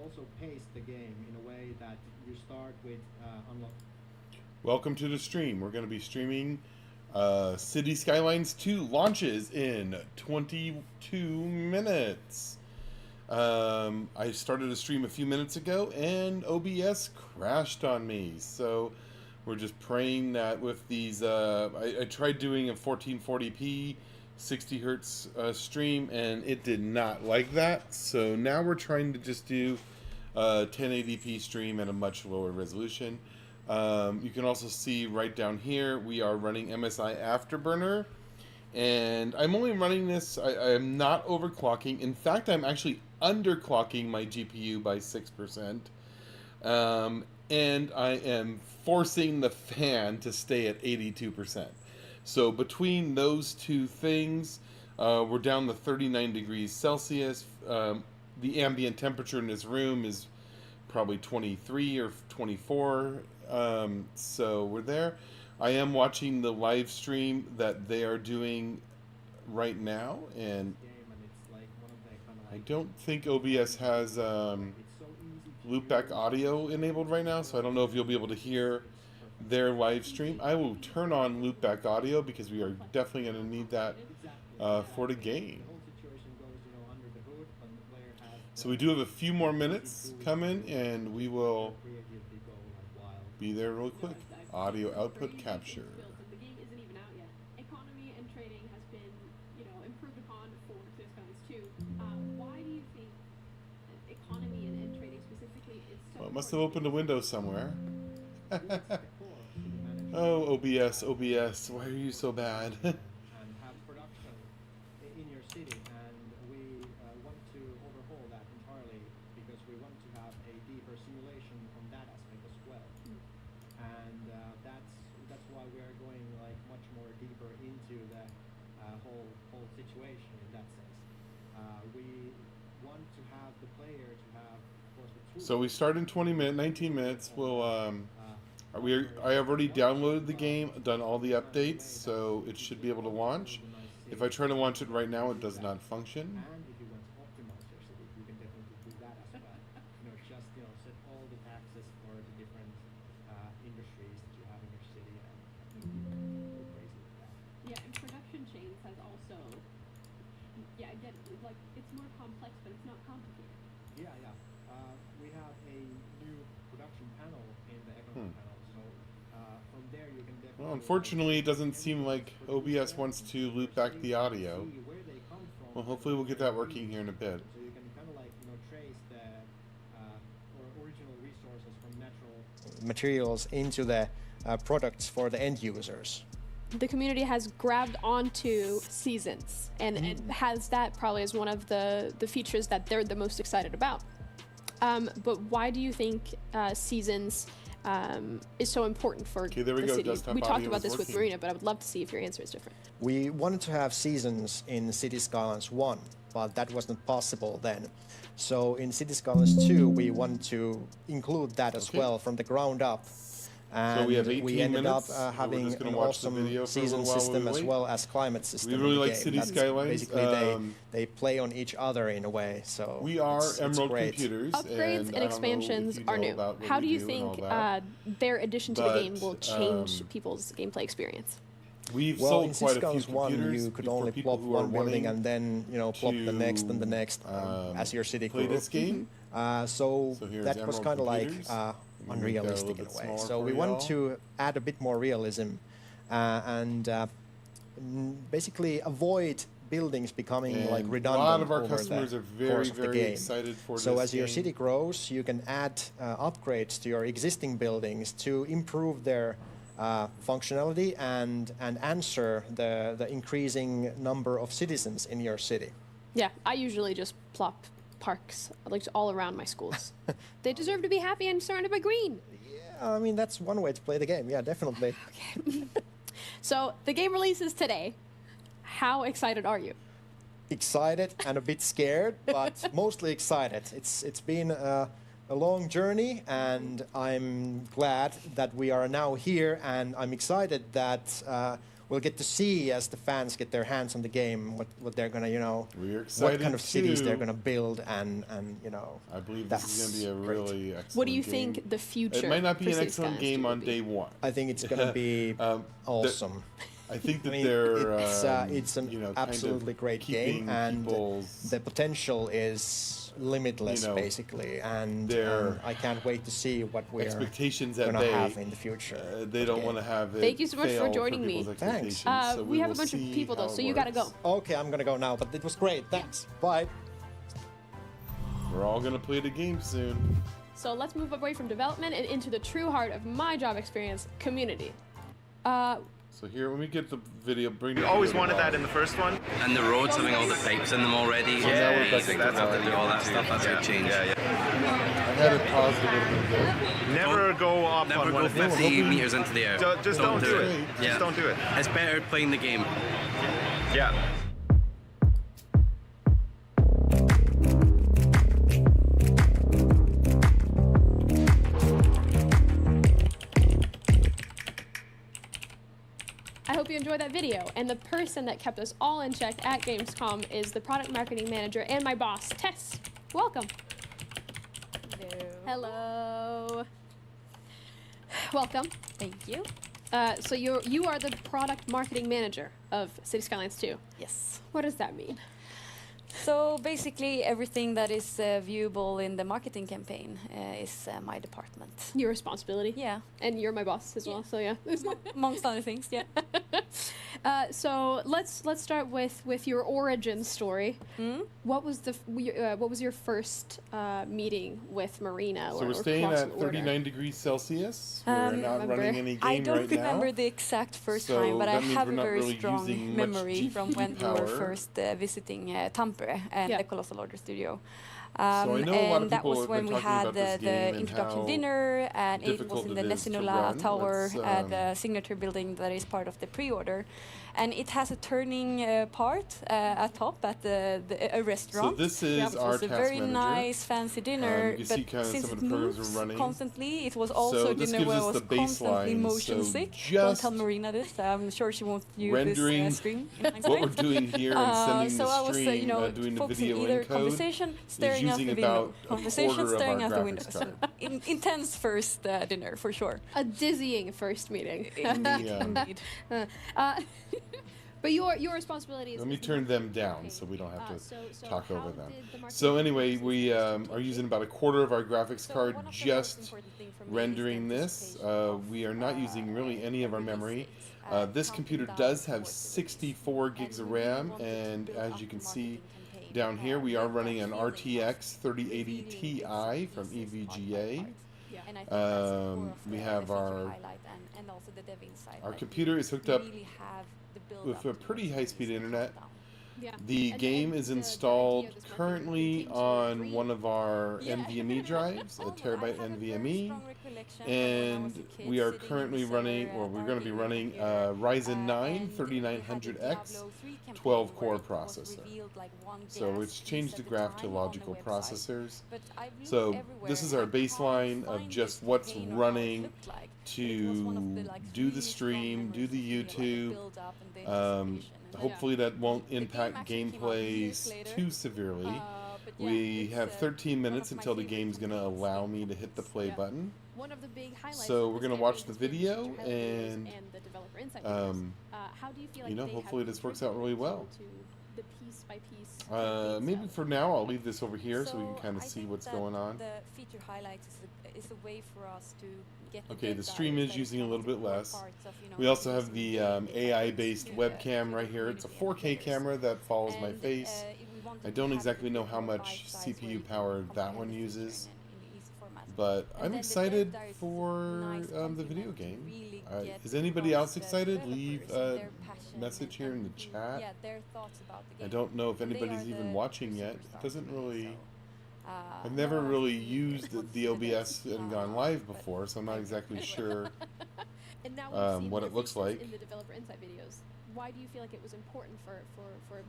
also pace the game in a way that you start with unlock. Welcome to the stream. We're going to be streaming City Skylines II launches in 22 minutes. I started a stream a few minutes ago and OBS crashed on me. So we're just praying that with these... I tried doing a 1440p 60 hertz stream and it did not like that. So now we're trying to just do a 1080p stream at a much lower resolution. You can also see right down here we are running MSI Afterburner, and I'm only running this. I am not overclocking. In fact, I'm actually underclocking my GPU by 6%, and I am forcing the fan to stay at 82%. So between those two things, we're down to 39 degrees Celsius. The ambient temperature in this room is probably 23 or 24. So we're there. I am watching the live stream that they are doing right now, and I don't think OBS has loopback audio enabled right now, so I don't know if you'll be able to hear their live stream. I will turn on loopback audio because we are definitely going to need that for the game. So we do have a few more minutes coming, and we will be there real quick. Audio output capture. The game isn't even out yet. Economy and trading has been, improved upon for City Skylines 2. Why do you think economy and trading specifically is so? Well, it must have opened a window somewhere. Oh, OBS, why are you so bad? And have production in your city, and we want to overhaul that entirely because we want to have a deeper simulation on that aspect as well. And that's why we are going like much more deeper into the whole situation in that sense. We want to have the player to have, of course, the tools. So we start in 19 minutes. We'll I have already downloaded the game, done all the updates, so it should be able to launch. If I try to launch it right now, it does not function. And if you want to optimize your city, you can definitely do that as well. Just set all the taxes for the different industries that you have in your city, and go crazy with that. Yeah, and production chains has also, I get it, like it's more complex, but it's not complicated. Yeah. We have a new production panel in the economic panel, so from there you can definitely. Well, unfortunately, it doesn't seem like OBS wants to loop back the audio. Well, hopefully we'll get that working here in a bit. So you can kind of trace the original resources from natural materials into the products for the end users. The community has grabbed onto seasons and it has that probably as one of the features that they're the most excited about. But why do you think seasons is so important for the city? We talked about this with Marina, but I would love to see if your answer is different. We wanted to have seasons in City Skylines I, but that wasn't possible then. So in City Skylines 2, we wanted to include that as well from the ground up. And so we have 18 ended minutes, up having an awesome season system as well as climate system. We really like game. City Skylines. Basically, they play on each other in a way. So we are Emerald great. Computers. Upgrades and expansions are new. How do you think their addition to the game will change people's gameplay experience? We've sold quite a few computers. You could only plop one building and then plop the next and the next as your city grew. Play this game. So that was kind of like unrealistic in a way. So we wanted to add a bit more realism and basically avoid buildings becoming like redundant. A lot of our customers are very excited for this. So as your city grows, you can add upgrades to your existing buildings to improve their functionality and answer the increasing number of citizens in your city. Yeah, I usually just plop parks like all around my schools. They deserve to be happy and surrounded by green. Yeah, I mean that's one way to play the game. Yeah, definitely. Okay. So the game releases today. How excited are you? Excited and a bit scared, but mostly excited. It's been a long journey, and I'm glad that we are now here, and I'm excited that we'll get to see as the fans get their hands on the game what they're gonna We're what excited kind of cities too. they're gonna build and I believe this is going to be a great. really excellent What do you game. think the future? It might not be for an City excellent Skylines game will on be? day one. I think it's gonna be awesome. I think that I mean, they're it's an kind of absolutely great keeping game, and people's the potential is limitless, basically. And their I can't wait to see what we're expectations that gonna they have in the future. they don't want to have it. Thank you so much for fail joining me. people's Thanks. expectations, so we have a will bunch of see people though, how so it you gotta go. works. Okay, I'm gonna go now, but it was great. Thanks. Bye. We're all gonna play the game soon. So let's move away from development and into the true heart of my job experience, community. So here, let me get the video. Bring the Always video wanted to that life. in the first one. And the roads having all the pipes in them already. So now we're back Amazing. to That's the how to do all that stuff. That's a big change. Yeah. I had it paused a little bit ago. Never go up Never on one go of these. 50 meters into the air. Just don't do it. Yeah. Just don't do it. It's better playing the game. Yeah. I hope you enjoyed that video. And the person that kept us all in check at Gamescom is the product marketing manager and my boss, Tess. Welcome. Hello. Welcome. Thank you. So you are the product marketing manager of City Skylines 2. Yes. What does that mean? So basically everything that is viewable in the marketing campaign is my department. Your responsibility. Yeah. And you're my boss as well, so yeah. Amongst other things, yeah. So let's start with your origin story. What was your first meeting with Marina? So we're staying at 39 degrees Celsius. We're not remember. running any game I don't right now. remember the exact first So time, but I that means have we're a not very really strong using much memory from GPU when we were power. first visiting Tampere and Yeah. the Colossal Order Studio. I know a lot of and that people was have when been we talking had about this the game and introduction how dinner, and it was difficult in it the is to Nesinula run. Tower, Let's, the signature building that is part of the pre-order. And it has a turning part at top at a restaurant. So this is It our was a task very manager. nice, fancy dinner, you can but see kind of since some it of the programs moves we're running. constantly, it was also So a this dinner gives where I us was the constantly baseline. motion So sick. Don't just tell Marina this. I'm sure she won't view rendering this stream. in what we're hindsight. doing here and sending So the I was, stream, you know, doing the focusing video either encode, conversation, staring out using the window, about a conversation, quarter of staring our out the window. graphics So card. intense first dinner for sure. A dizzying first meeting. Indeed, Yeah. indeed. But your responsibility is. Let me turn them down so we don't have to so talk how over them. did the marketing So anyway, process we actually are take using place? about a quarter of our graphics So card one of the most just important thing for me is rendering the this. anticipation of, We are not using really any of our memory. This counting computer down does have towards the 64 release. gigs of And we really RAM, wanted to and build as up you can the see marketing campaign, down here, we are with running that an feeling of RTX 3080 revealing Ti this from pieces part by EVGA. part. Yeah. And I think that's the core of We the have feature our highlight and also the dev insight. our Like, computer is hooked we up really have the build with up a towards pretty the high-speed release and internet. countdown. Yeah. The And game is the installed idea of this marketing currently campaign to on read- one of our Yeah. NVMe drives, a Oh, no, I terabyte have a very NVMe, strong recollection from when I was and a kid we are sitting in currently the running, cellar, or we're going to be darkening running the computer, Ryzen 9 and we had the 3900X Diablo 3 campaign 12 where core it was processor. revealed, like, one So gas it's piece changed at the a graph to time on the logical website. processors. But I've looked So everywhere this is and our I can't baseline of find just this what's campaign or how it running looked like. But it was one of the, to like, do the really strong stream, do memories the of me, like, YouTube. build-up and the Um, anticipation. And hopefully that won't game impact actually came out years gameplays later. too severely. but yeah, We it's, have 13 one of minutes my until the favorite game's going to campaigns. allow me to hit the play Yeah. button. One of the big highlights. So of we're this gonna watch campaign the has been video feature videos and, the developer insight videos. How do you feel like you know, they hopefully have this works out really well. contributed to the piece by piece? Maybe for now I'll leave this over here so we can kind of I see think what's that going on. The feature highlights is a way for us to get Okay, deep the stream dives is that using a little bit core less. parts of, you know, We also the have the game, AI-based the webcam right here. It's a community and 4K players. camera that follows my And, face. we wanted I to don't have exactly it know a how bit much bite-sized where CPU you can power that comprehend one the feature uses. in the easy format. But And I'm then the excited dev dives for nice the compliment video to game. really get Is anybody across else the excited? Leave developers and a their passion message here in the and chat. yeah, their thoughts about the I game. don't know if They anybody's are even the watching yet. superstars It doesn't for me, really. so, I've never no, really it's used the the OBS and gone live but before, so I'm not exactly sure. And now we've seen what the it looks features like. in the developer insight videos. why do you feel like it was important for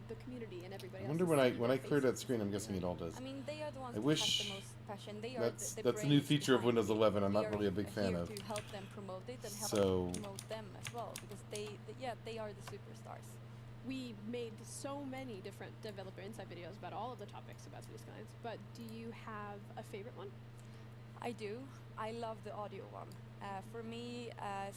the community and everybody I else? wonder to see when their I clear that faces? screen, I'm guessing it all does. I mean, they are the ones I that wish have the most passion. They are That's the a new brains feature of behind Windows it. 11 I'm We not really a big fan here of. to help them promote it and help So- promote them as well, because they are the superstars. We made so many different developer insight videos about all of the topics about City Skylines, but do you have a favorite one? I do. I love the audio one. For me,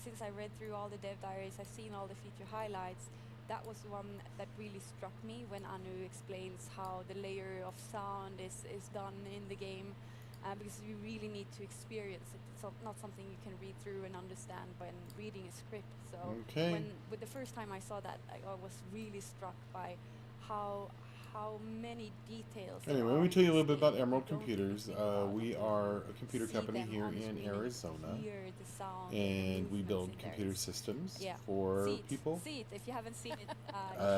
since I read through all the dev diaries, I've seen all the feature highlights, that was the one that really struck me when Anu explains how the layer of sound is done in the game, because you really need to experience it. It's not something you can read through and understand when reading a script. So Okay. with the first time I saw that, I was really struck by how many details. there Anyway, are let me in tell you a this little bit about game. Emerald You don't really Computers. think about We it. are a computer See company them here on the in screen and Arizona, hear the sound and we movements build in there. computer It's- systems yeah. for see it, people. See it if you haven't seen it.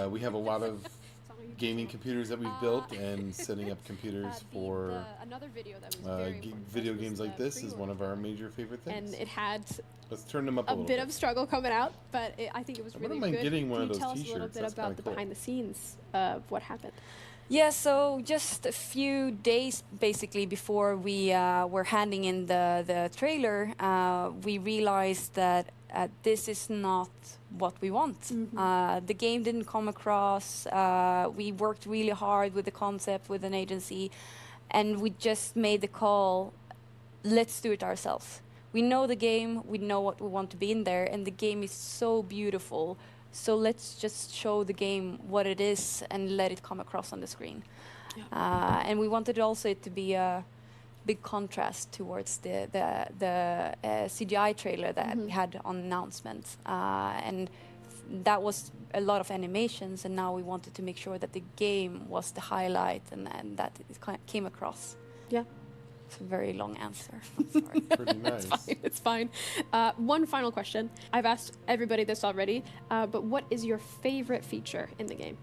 You We have a lot of It's on my YouTube gaming channel. computers that we've built, and setting up computers for another video that was very important for video us was games like the this is one of pre-order. our major favorite things. And it had Let's turn them up a a little bit bit. of struggle coming out, but I think it was I wouldn't really mind good. getting one Can of you those tell us a little t-shirts? bit That's about kinda the cool. behind the scenes of what happened? Yeah, so just a few days basically before we were handing in the trailer, we realized that this is not what we want. The game didn't come across. We worked really hard with the concept, with an agency, and we just made the call, let's do it ourselves. We know the game, we know what we want to be in there, and the game is so beautiful. So let's just show the game what it is and let it come across on the screen. And we wanted also it to be a big contrast towards the CGI trailer that we had on announcement. And that was a lot of animations, and now we wanted to make sure that the game was the highlight and that it came across. Yeah. It's a very long answer. I'm sorry. Pretty nice. It's fine. One final question. I've asked everybody this already, but what is your favorite feature in the game?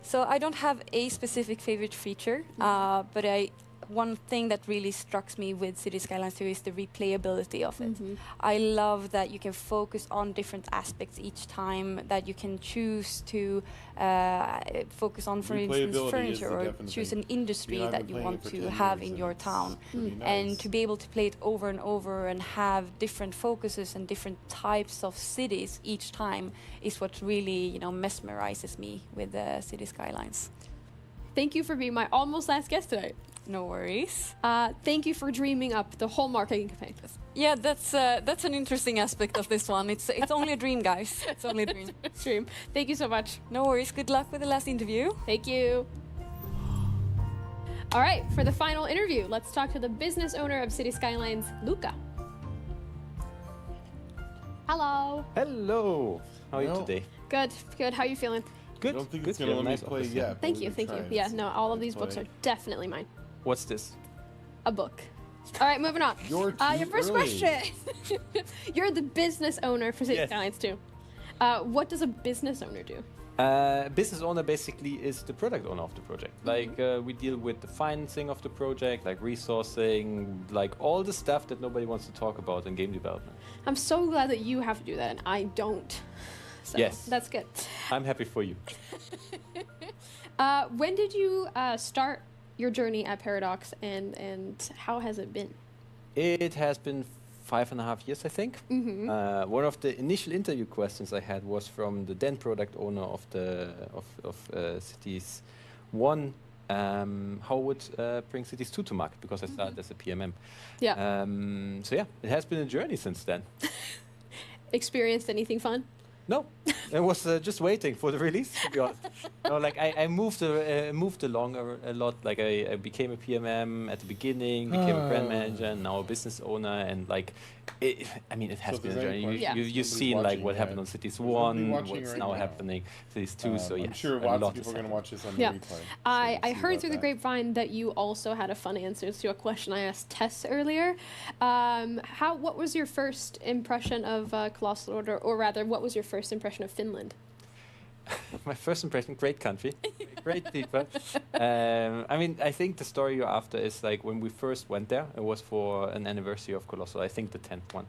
So I don't have a specific favorite feature, but one thing that really struck me with City Skylines II is the replayability of it. I love that you can focus on different aspects each time, that you can choose to focus on, for instance, Replayability is furniture, the or definite choose thing. an industry You know, I've that been you playing want it for to 10 have years, in and your it's town. pretty nice. And to be able to play it over and over and have different focuses and different types of cities each time is what really, mesmerizes me with City Skylines. Thank you for being my almost last guest today. No worries. Thank you for dreaming up the whole marketing campaign. Yeah, that's an interesting aspect of this one. It's only a dream, guys. It's only a dream. Dream. Thank you so much. No worries. Good luck with the last interview. Thank you. All right, for the final interview, let's talk to the business owner of City Skylines, Luca. Hello. Hello. How are you Well, today? Good, good. How are you feeling? Good. I don't think Good. it's going to You let have me a play nice office, yet. yeah. but Thank we're you, gonna thank try you. it. Yeah, no, all of these Play. books are definitely mine. What's this? A book. All right, moving on. You're Your too first early. question. You're the business owner for City Yes. Skylines too. What does a business owner do? Business owner basically is the product owner of the project. Like we deal with the financing of the project, like resourcing, like all the stuff that nobody wants to talk about in game development. I'm so glad that you have to do that and I don't. So Yes. that's good. I'm happy for you. When did you start your journey at Paradox, and how has it been? It has been 5.5 years, I think. One of the initial interview questions I had was from the then product owner of Cities I. How would bring Cities 2 to market, because I started as a PMM. Yeah. So yeah, it has been a journey since then. Experienced anything fun? No, I was just waiting for the release, to be honest. No, like I moved along a lot. Like I became a PMM at the beginning, became a brand manager, and now a business owner. And like, it has So been if a there's any journey. Yeah. You've Nobody's seen like watching what yet. happened on Cities There's nobody 1, watching what's right now now. happening, Cities 2. So I'm yes, sure a lots lot of people has are going to happened. watch this on Yeah. the replay. so I we'll see heard about through the that. grapevine that you also had a fun answer to a question I asked Tess earlier. What was your first impression of Colossal Order, or rather, what was your first impression of Finland? My first impression: great country, Great people. I mean, I think the story you're after is like when we first went there, it was for an anniversary of Colossal, I think the 10th one.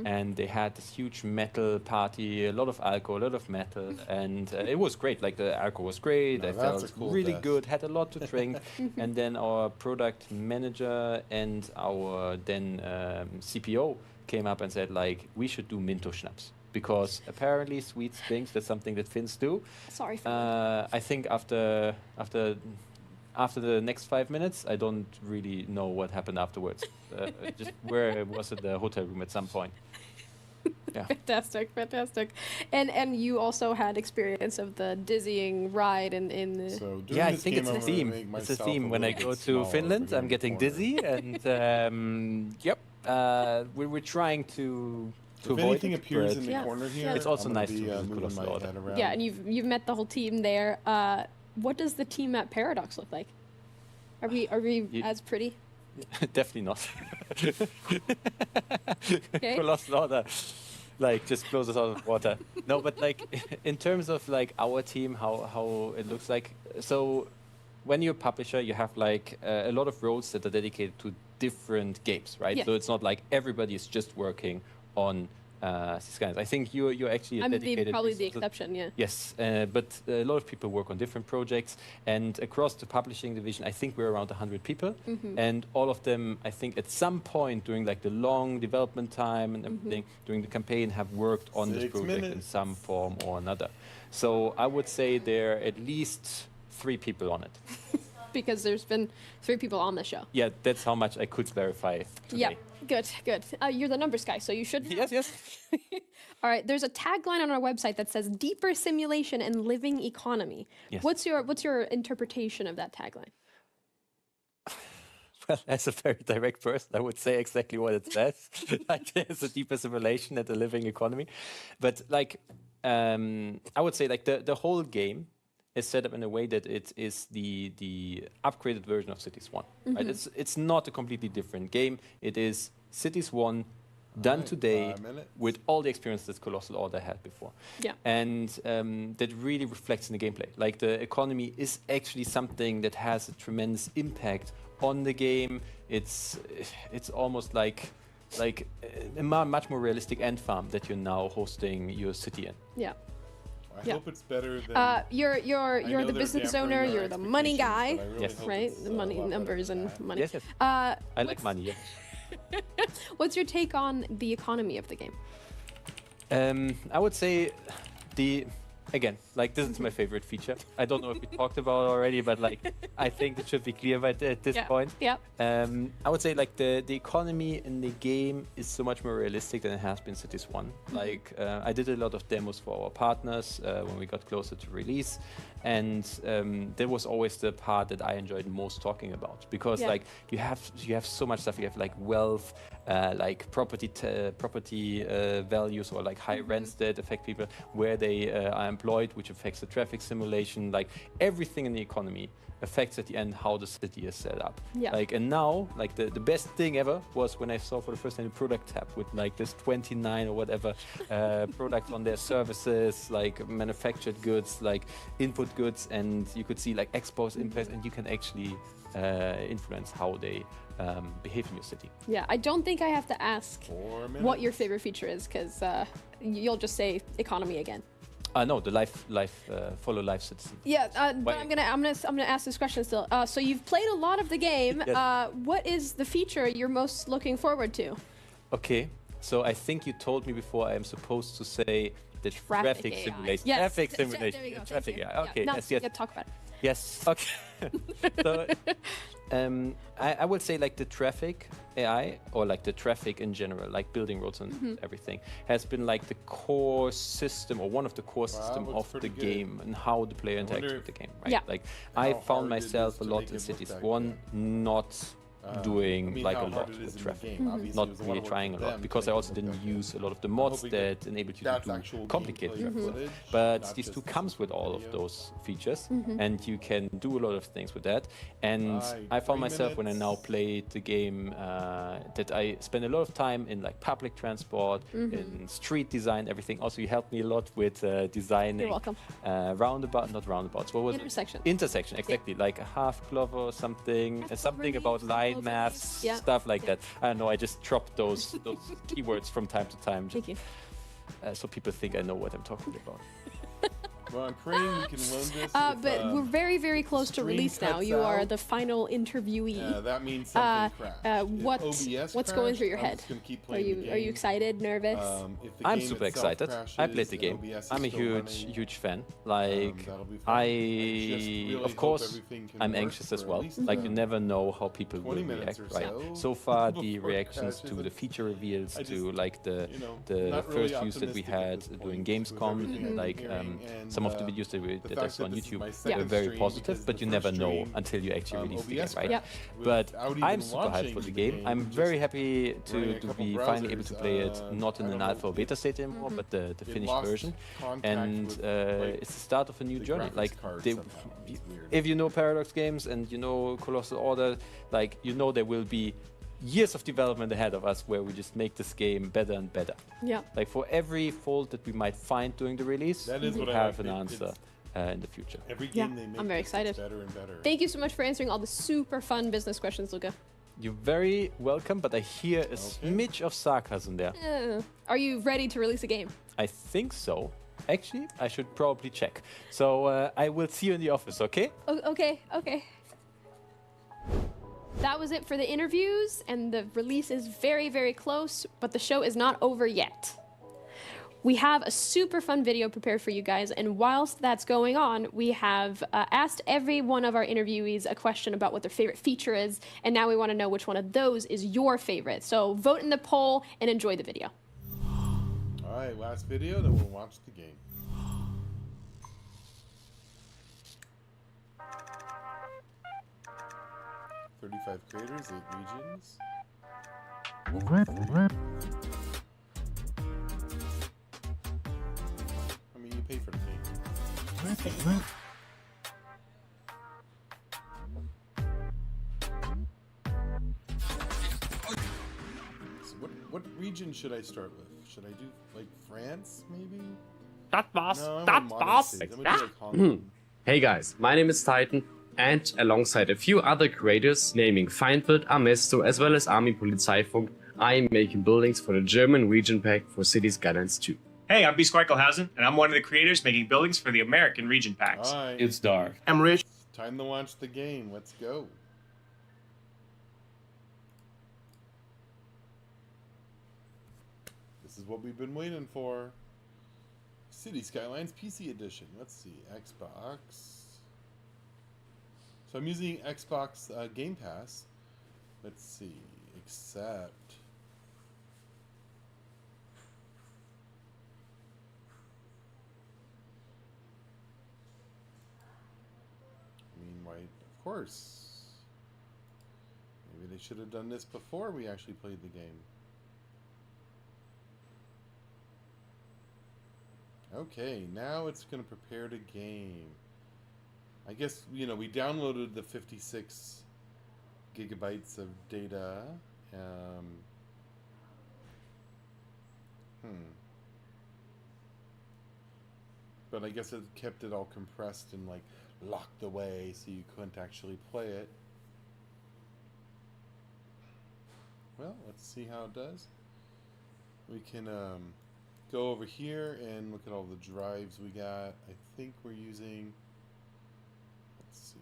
And they had this huge metal party, a lot of alcohol, a lot of metal, and it was great. Like the alcohol was great, No, I that's felt a cool really death. good, had a lot to drink. And then our product manager and our then CPO came up and said like, we should do Minto Schnapps. Because apparently sweet stinks. That's something that Finns do. Sorry for that. I think after the next 5 minutes, I don't really know what happened afterwards. Just where I was in the hotel room at some point. Yeah. Fantastic. And you also had experience of the dizzying ride in the... So doing Yeah, I this think game, it's a I'm gonna theme. make It's a myself theme. When I little go bit to smaller Finland, for I'm getting corner. dizzy, and yep, we're trying to If avoid anything it, appears but in the Yeah. corner here, Yeah. It's also I'm gonna nice to be, visit moving Colossal my Order. head around. Yeah, and you've met the whole team there. What does the team at Paradox look like? Are we You- as pretty? definitely not. Okay. Colossal Order, like just blows us out of water. No, but like in terms of like our team, how it looks like. So when you're a publisher, you have like a lot of roles that are dedicated to different games, right? Yeah. So it's not like everybody is just working on City Skylines. I think you're actually a I'm dedicated. probably the resource. exception, yeah. Yes, but a lot of people work on different projects, and across the publishing division, I think we're around 100 people, and all of them, I think, at some point during like the long development time and everything during the campaign, have worked on this 6 project in minutes. some form or another. So I would say there are at least 3 people on it. Because there's been 3 people on the show. Yeah, that's how much I could clarify Yeah, today. good. You're the numbers guy, so you should know. Yes. All right, there's a tagline on our website that says "deeper simulation and living economy." Yes. What's your interpretation of that tagline? Well, as a very direct person, I would say exactly what it says. Like there's a deeper simulation and a living economy. But like, I would say like the whole game is set up in a way that it is the upgraded version of Cities 1. Right? It's not a completely different game. It is Cities 1 done Alright, today 5 minutes. with all the experience that Colossal Order had before. Yeah. And that really reflects in the gameplay. Like the economy is actually something that has a tremendous impact on the game. It's almost like a much more realistic end farm that you're now hosting your city in. Yeah. I Yeah. hope it's better than. You're I know the they're business dampering owner. our You're the money guy, expectations, but I really Yes. hope right? it's, The a money lot better numbers than and that. money. Yes. I like money. Yeah. What's your take on the economy of the game? I would say again, like this is my favorite feature. I don't know if we talked about it already, but like I think it should be clear at this point. Yeah. I would say like the economy in the game is so much more realistic than it has been Cities 1. Like I did a lot of demos for our partners when we got closer to release, and that was always the part that I enjoyed most talking about, because Yeah. like you have so much stuff. You have like wealth, like property values, or like high rents that affect people, where they are employed, which affects the traffic simulation. Like everything in the economy affects at the end how the city is set up. Yeah. Like, and now like the best thing ever was when I saw for the first time the product tab with like this 29 or whatever products on their services, like manufactured goods, like input goods, and you could see like expos, impacts, and you can actually influence how they behave in your city. Yeah, I don't think I have to ask 4 minutes. what your favorite feature is, because you'll just say economy again. No, the follow life citizen. Yeah, but Wait. I'm gonna ask this question still. So you've played a lot of the game. Yes. What is the feature you're most looking forward to? Okay, so I think you told me before I am supposed to say the traffic AI. simulation. Yes. Traffic There simulation. we go. Traffic Thank you. AI. Okay. No, Yes. yeah, talk about it. Yes. Okay. So, I would say like the traffic AI, or like the traffic in general, like building roads and everything, has been like the core system, or one of the core system looks of the pretty good. game and how the player I wonder interacts if- with the game. Right. Yeah. Like how I hard found it myself is a to lot make in it look Cities that 1 not doing I mean, like how a hard lot it is with in traffic. the game. Obviously, Not it was a lot really of work trying a for lot them because to I make also it didn't look use a lot of the I'm mods hoping that enabled you to that's do actual complicated gameplay traffic. footage, But not this just 2 comes with all of video. those features, and you can do a lot of things with that. And Right, I found 3 myself when I now minutes. play the game that I spend a lot of time in like public transport, in street design, everything. Also, you helped me a lot with designing. You're welcome. Not roundabouts. What was Intersection. it? Intersection, exactly. Like a half clover or something. Something about line maths, Yeah. stuff like that. I don't know. I just dropped those keywords from time to time, Thank you. so people think I know what I'm talking about. Well, I'm praying we can loan this. if, But we're very, very close to stream release now. cuts You are out. the final interviewee. Yeah, that means something crashed. If OBS what's going through your crashed, I'm head? just gonna keep Are playing the you game. excited, nervous? If the I'm game super itself excited. I crashes played the and game. OBS is I'm a still huge, running, huge fan. Like, that'll be fun. I just really of hope course, everything can I'm work anxious as for at well. least, Like, you never know how people 20 will minutes react, or right? so So far, the before it reactions crashes, to the and feature reveals, I to just, like the not really first views that we optimistic at had this doing point with Gamescom, everything I've been like hearing, and, some of the videos that the I fact saw on that this is YouTube my were second very stream, positive, because but the you first never know stream, until you actually release the game, OBS right? Yeah. But without even I'm super hyped launching for the the game. game, I'm just very happy running to a couple be finally able to browsers, play it not in I an don't alpha know, or beta state anymore, but the it finished lost version. contact And with, like, it's the start of a new the journey. graphics Like, card they, somehow. It's weird. if you know Paradox Games and you know Colossal Order, like, you know there will be years of development ahead of us where we just make this game better and better. Yeah. Like, for every fault that we might find during the release, That is we what I have like. an It- answer it's- in the future. Every Yeah, game they make I'm very just excited. gets better and better. Thank you so much for answering all the super fun business questions, Luca. You're very welcome, but I hear a smidge of sarcasm there. Are you ready to release a game? I think so. Actually, I should probably check. So I will see you in the office, okay? Okay. That was it for the interviews, and the release is very, very close, but the show is not over yet. We have a super fun video prepared for you guys, and whilst that's going on, we have asked every one of our interviewees a question about what their favorite feature is, and now we want to know which one of those is your favorite. So vote in the poll and enjoy the video. All right, last video, then we'll watch the game. $35 creators, 8 regions. I mean, you pay for the game. So what region should I start with? Should I do like France, maybe? Das war's. No, I'm Das in modern war's. cities. I'm gonna do like Hong Kong. Hey guys, my name is Titan, and alongside a few other creators, naming Feindbild, Amesto, as well as Army Polizeifunk, I'm making buildings for the German region pack for City Skylines II. Hey, I'm B. Squarkelhausen, and I'm one of the creators making buildings for the American region packs. All right, It's dark. I'm Rich. time to launch the game. Let's go. This is what we've been waiting for. City Skylines PC Edition. Let's see, Xbox. So I'm using Xbox Game Pass. Let's see, accept. Meanwhile, of course. Maybe they should have done this before we actually played the game. Okay, now it's going to prepare the game. I guess, you know, we downloaded the 56 gigabytes of data. But I guess it kept it all compressed and like locked away so you couldn't actually play it. Well, let's see how it does. We can go over here and look at all the drives we got. I think we're using, let's see.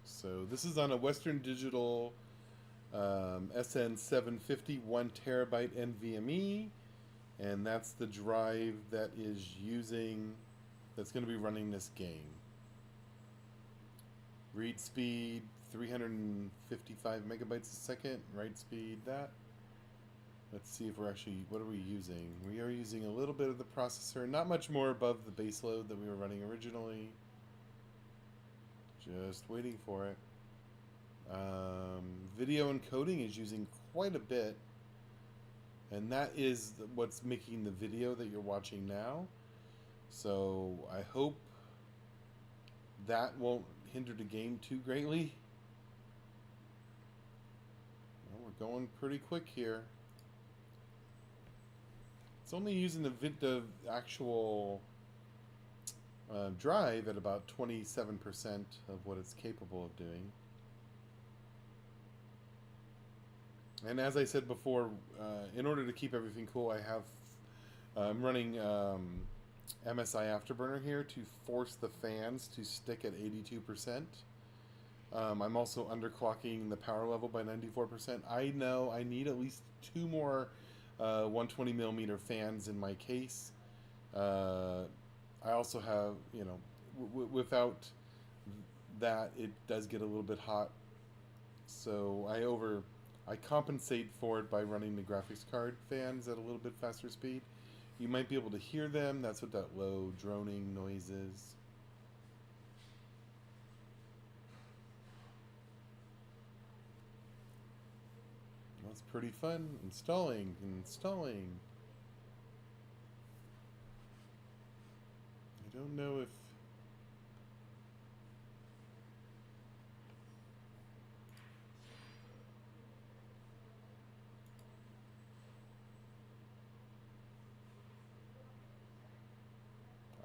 So this is on a Western Digital SN750 1 terabyte NVMe, and that's the drive that is that's going to be running this game. Read speed 355 megabytes a second, write speed that. Let's see if we're actually, what are we using? We are using a little bit of the processor, not much more above the base load that we were running originally. Just waiting for it. Video encoding is using quite a bit. And that is what's making the video that you're watching now. So I hope that won't hinder the game too greatly. Well, we're going pretty quick here. It's only using the actual drive at about 27% of what it's capable of doing. And as I said before, in order to keep everything cool, I'm running MSI Afterburner here to force the fans to stick at 82%. I'm also underclocking the power level by 94%. I know I need at least 2 more 120 millimeter fans in my case. I also have, you know, without that, it does get a little bit hot. So I compensate for it by running the graphics card fans at a little bit faster speed. You might be able to hear them. That's what that low droning noise is. That's pretty fun. Installing. I don't know if...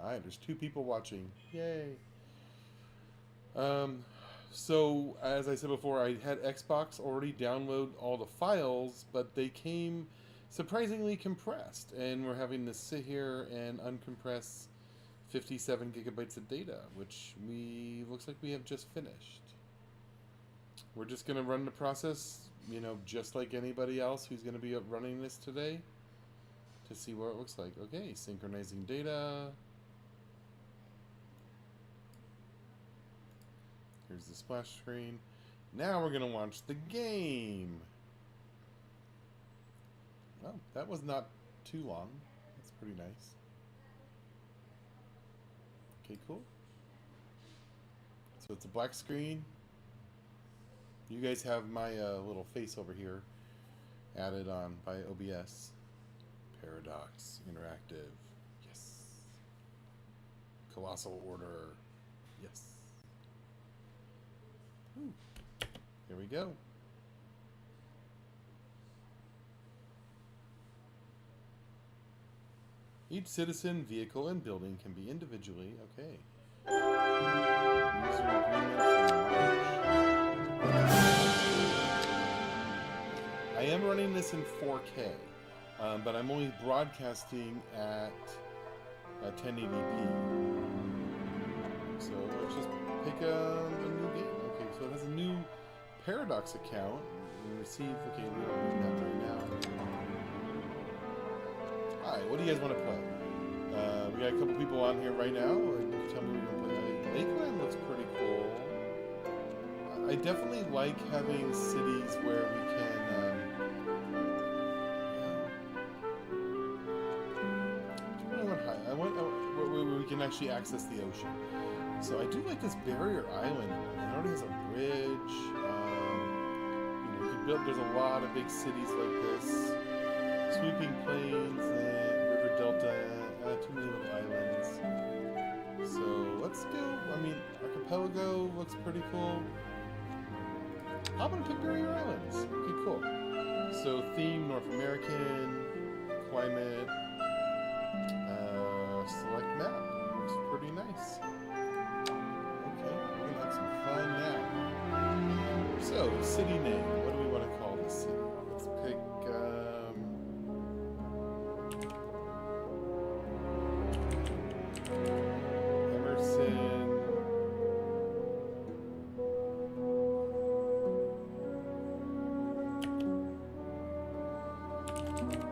Alright, there's 2 people watching. Yay. So, as I said before, I had Xbox already download all the files, but they came surprisingly compressed, and we're having to sit here and uncompress 57 gigabytes of data, which looks like we have just finished. We're just going to run the process, you know, just like anybody else who's going to be running this today, to see what it looks like. Okay, synchronizing data. Here's the splash screen. Now we're going to launch the game. Well, that was not too long. That's pretty nice. Okay, cool. So it's a black screen. You guys have my little face over here added on by OBS. Paradox Interactive. Yes. Colossal Order. Yes. Ooh. Here we go. Each citizen, vehicle, and building can be individually. Okay. User agreement for launch. I am running this in 4K, but I'm only broadcasting at 1080p. So let's just pick a new game. Okay, so it has a new Paradox account. We receive. Okay, we don't need that right now. Alright, what do you guys want to play? We got a couple people on here right now. Tell me what you're going to play. Lakeland looks pretty cool. I definitely like having cities where we can... where we can actually access the ocean. So I do like this barrier island. It already has a bridge. You can build. There's a lot of big cities like this. Sweeping plains, river delta, too many little islands. So let's go. I mean, archipelago looks pretty cool. I'm gonna pick barrier islands. Okay, cool. So theme North American, climate, select map. Looks pretty nice. Okay, we're gonna have some fun now. So city name. What do we want to call this city? Let's pick. Emerson.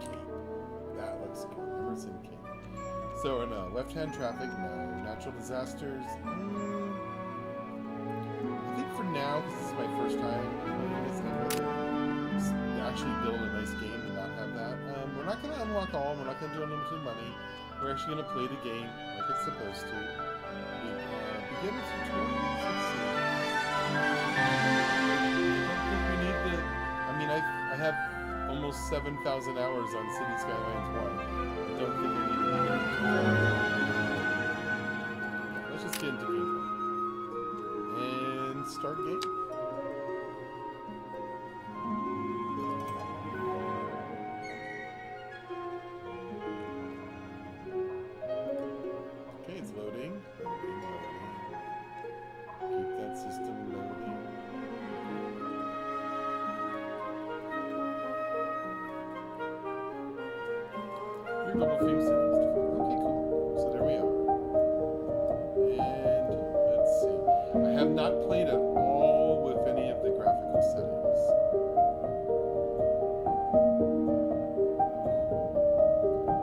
Cape. That looks good. Emerson Cape. So, no. Left-hand traffic, no. Natural disasters. I think for now, because this is my first time playing this, I'd rather actually build a nice game and not have that. We're not going to unlock all. We're not going to do unlimited money. We're actually going to play the game like it's supposed to. Beginner tutorials, let's see. I don't think we need the... I mean, I have almost 7,000 hours on City Skylines I. I don't think I need a beginner tutorial. Let's just get into gameplay. And start game. Okay, it's loading. Keep that system loading. Your global frame settings. Okay, cool. So there we are. And let's see. I have not played at all with any of the graphical settings.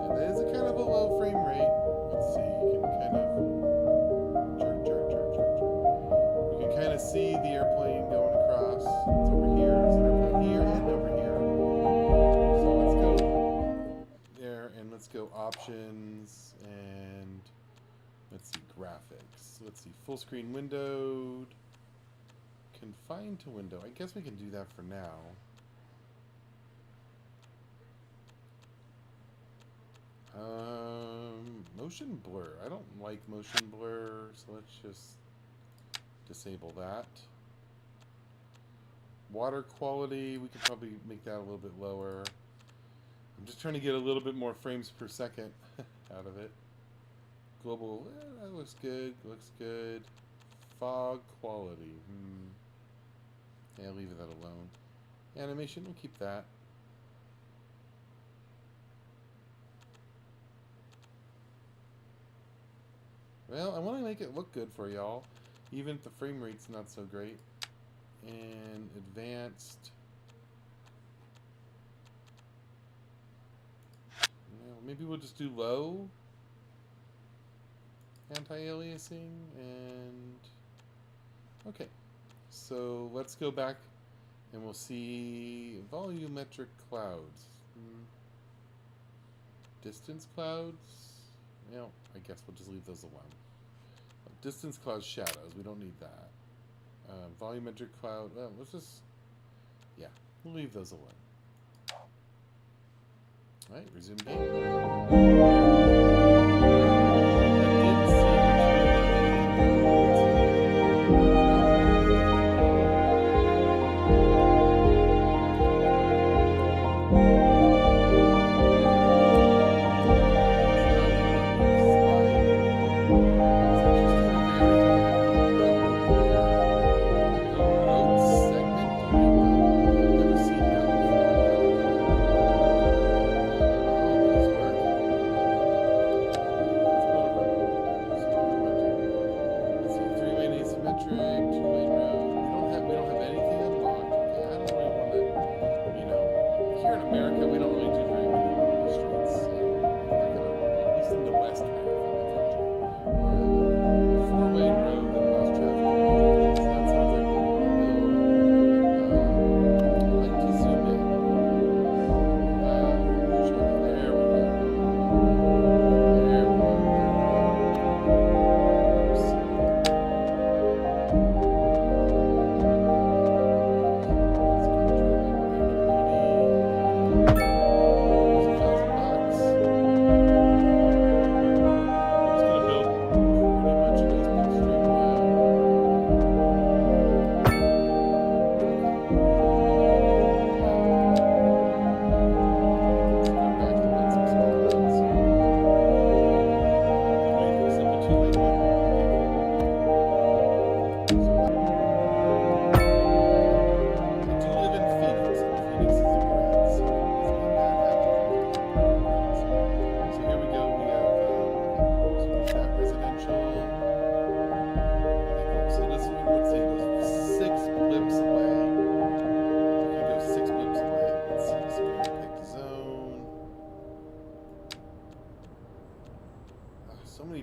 Yeah, that is a kind of a low frame rate. Let's see. You can kind of jerk. You can kind of see the airplane going across. It's over here. There's an airplane here and over here. So let's go there and let's go options and let's see graphics. Let's see full screen windowed. Confined to window. I guess we can do that for now. Motion blur. I don't like motion blur, so let's just disable that. Water quality, we could probably make that a little bit lower. I'm just trying to get a little bit more frames per second out of it. Global, that looks good, Fog quality, Yeah, I'll leave that alone. Animation, we'll keep that. Well, I want to make it look good for y'all, even if the frame rate's not so great. And advanced. Well, maybe we'll just do low. Anti-aliasing and... Okay. So let's go back and we'll see volumetric clouds. Distance clouds? Well, I guess we'll just leave those alone. Distance clouds, shadows. We don't need that. Volumetric cloud. Well, let's just... Yeah, we'll leave those alone. Alright, resume game.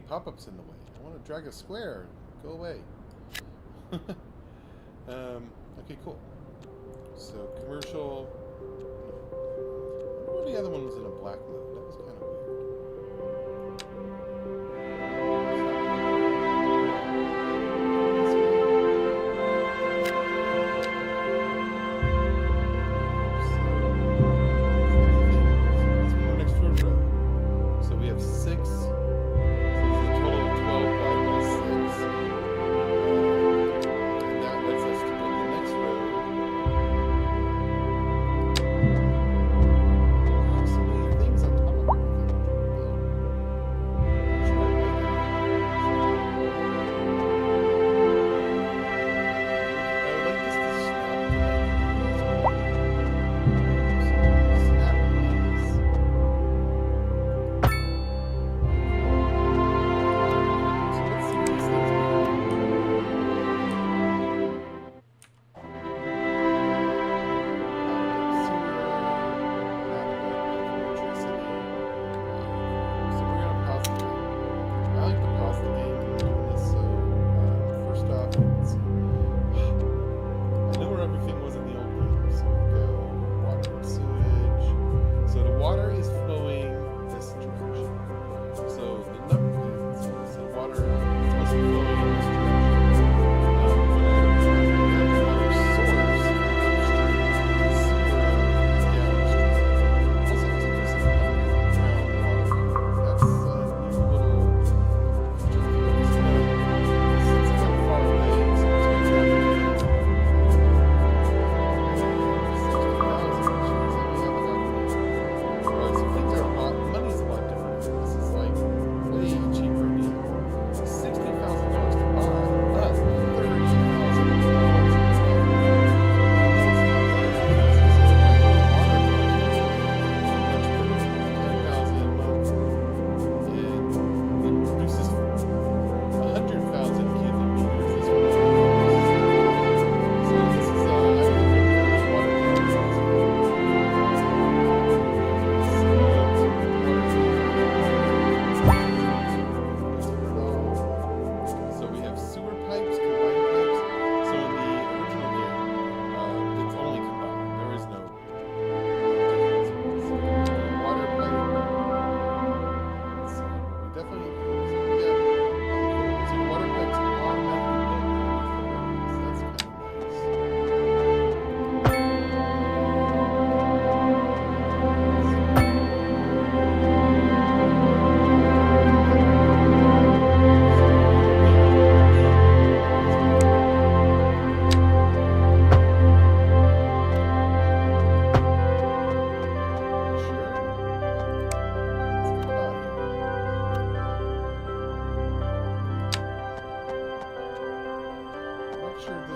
Pop-ups in the way. I want to drag a square. Go away. Okay, cool. So commercial. What the other one was in a black mode? That was kind of weird.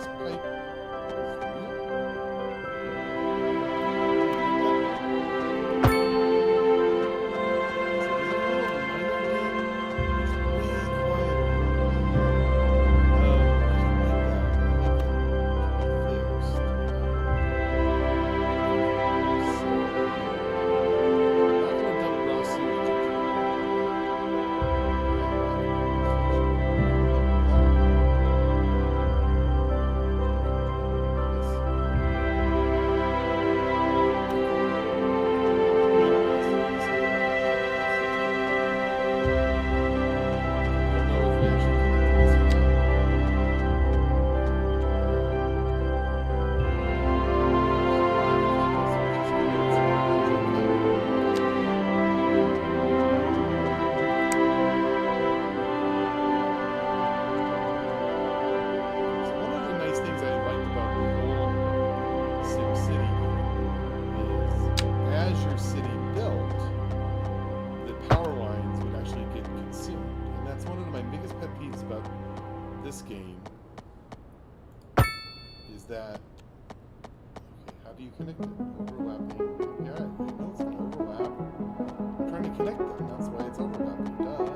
this pipe is real. So one of the nice things I liked about the whole Sim City is as your city built, the power lines would actually get consumed. And that's one of my biggest pet peeves about this game is that, okay, how do you connect it? Overlapping. Yeah, you know it's gonna overlap. I'm trying to connect them, that's why it's overlapping. Duh.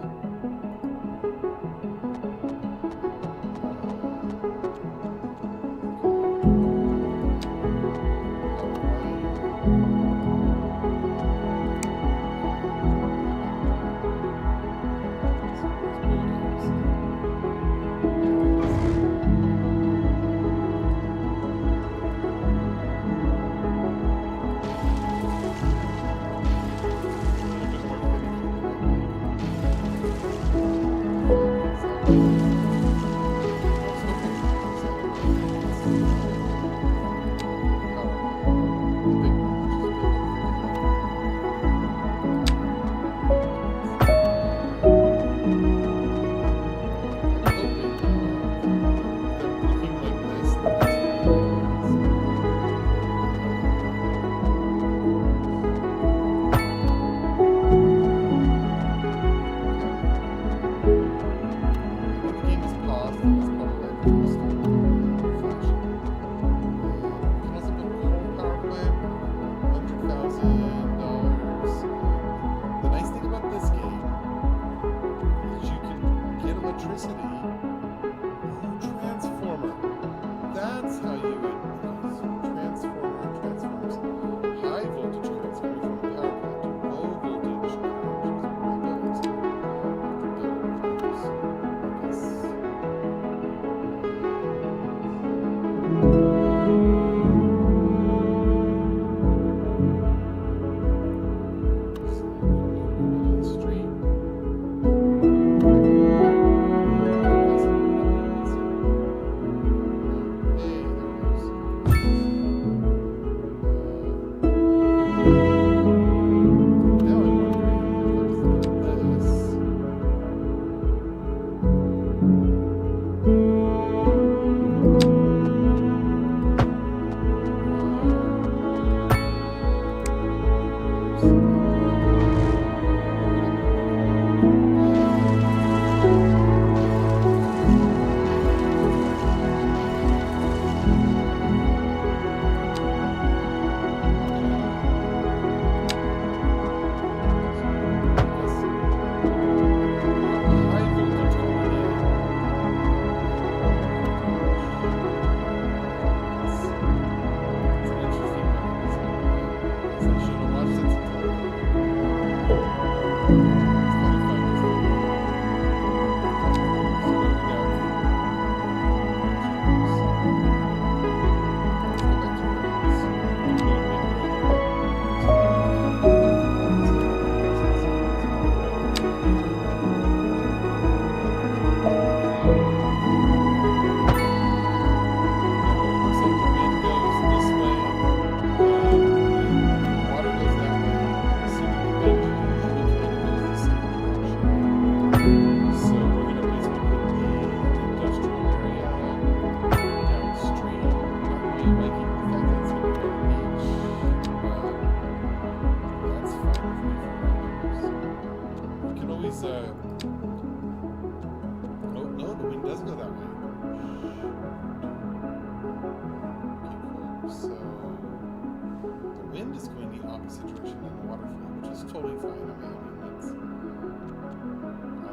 So the wind is going the opposite direction than the water flow, which is totally fine. I mean that's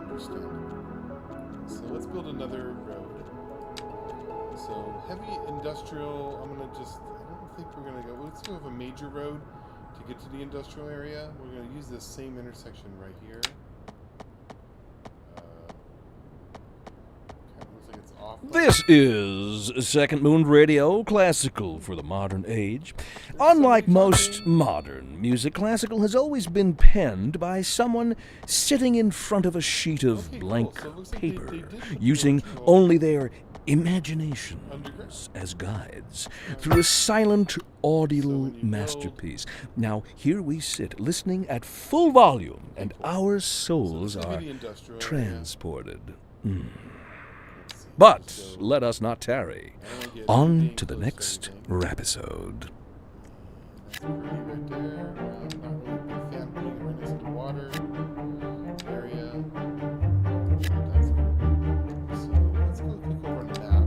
understandable. So let's build another road. So heavy industrial, I don't think we're gonna go, let's go with a major road to get to the industrial area. We're gonna use this same intersection right here. Kind of looks like it's off. This is Second Moon Radio, classical for the modern age. Unlike most modern music, classical has always been penned by someone sitting in front of a sheet of blank paper, using only their imaginations as guides through a silent audible masterpiece. Now, here we sit, listening at full volume, and our souls are transported. But let us not tarry. On to the next rapisode. That's pretty right there. I'm not really a big fan of putting it right next to the water area. That's cool. So let's go click over on the map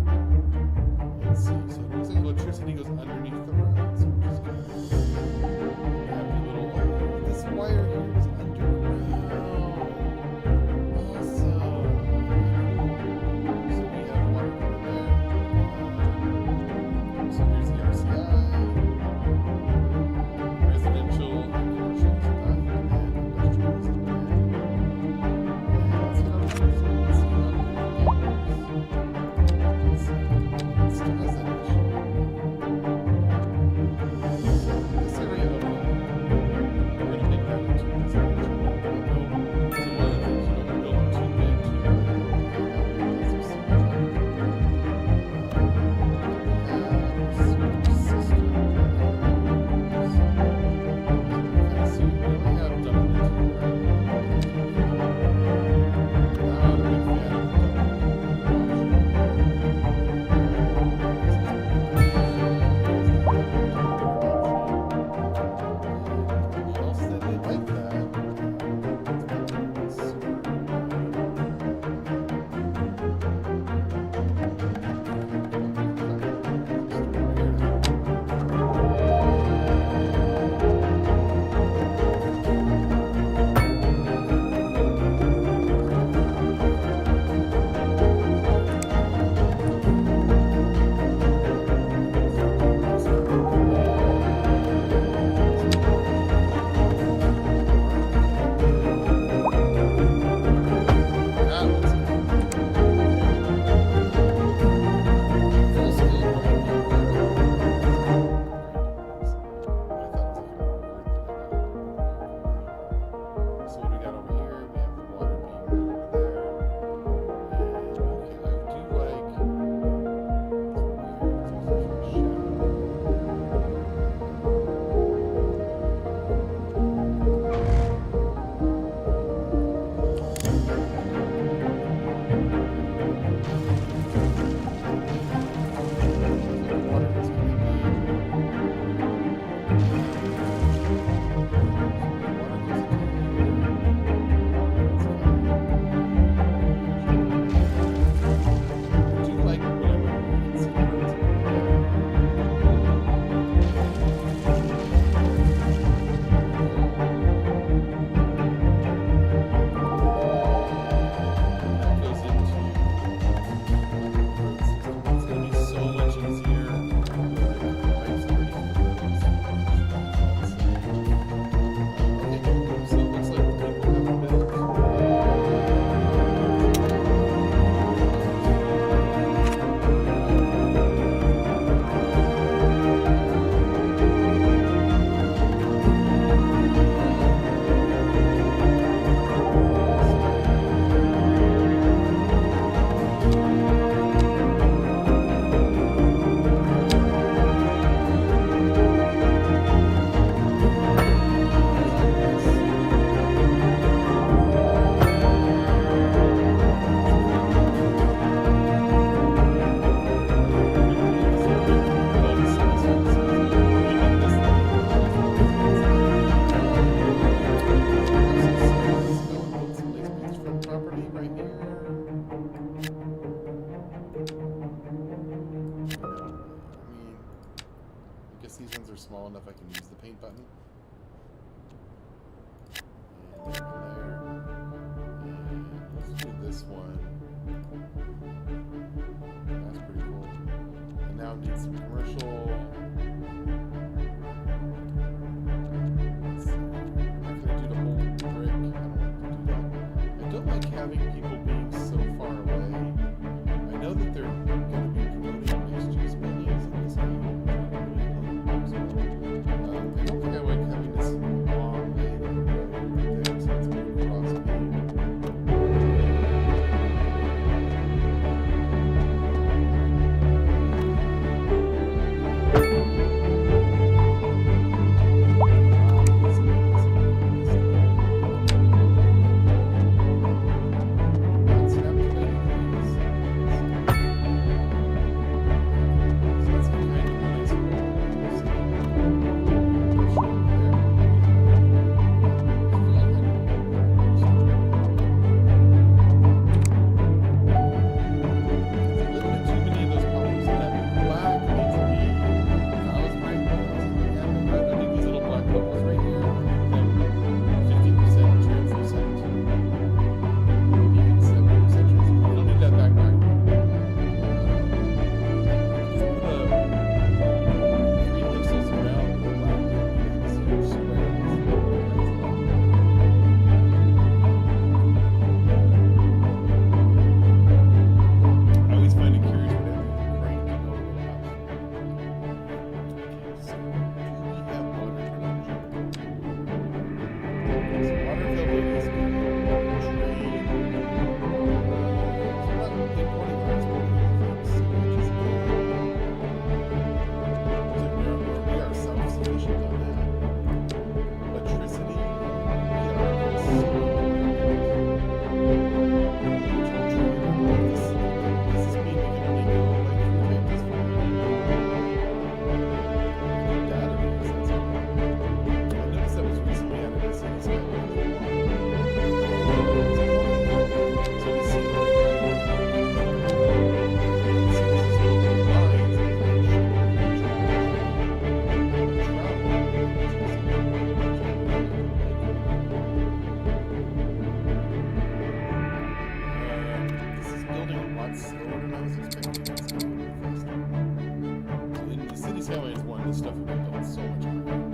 and see. So it looks like electricity goes underneath the roads, which is good. We have a little, this wire here is underground. Awesome. So we have water coming there. So here's the RCI. Residential guess these ones are small enough I can use the paint button. And there. And let's do this one. That's pretty cool. And now it needs some commercial. Let's see. I'm not gonna do the whole brick. I don't want to do that. I don't like having people being so far away. I know that they're gonna be promoting mixed-use buildings in this game. I don't think I like having this long way there, so it's going to cross me. Skylines I, this stuff would be built so much quicker.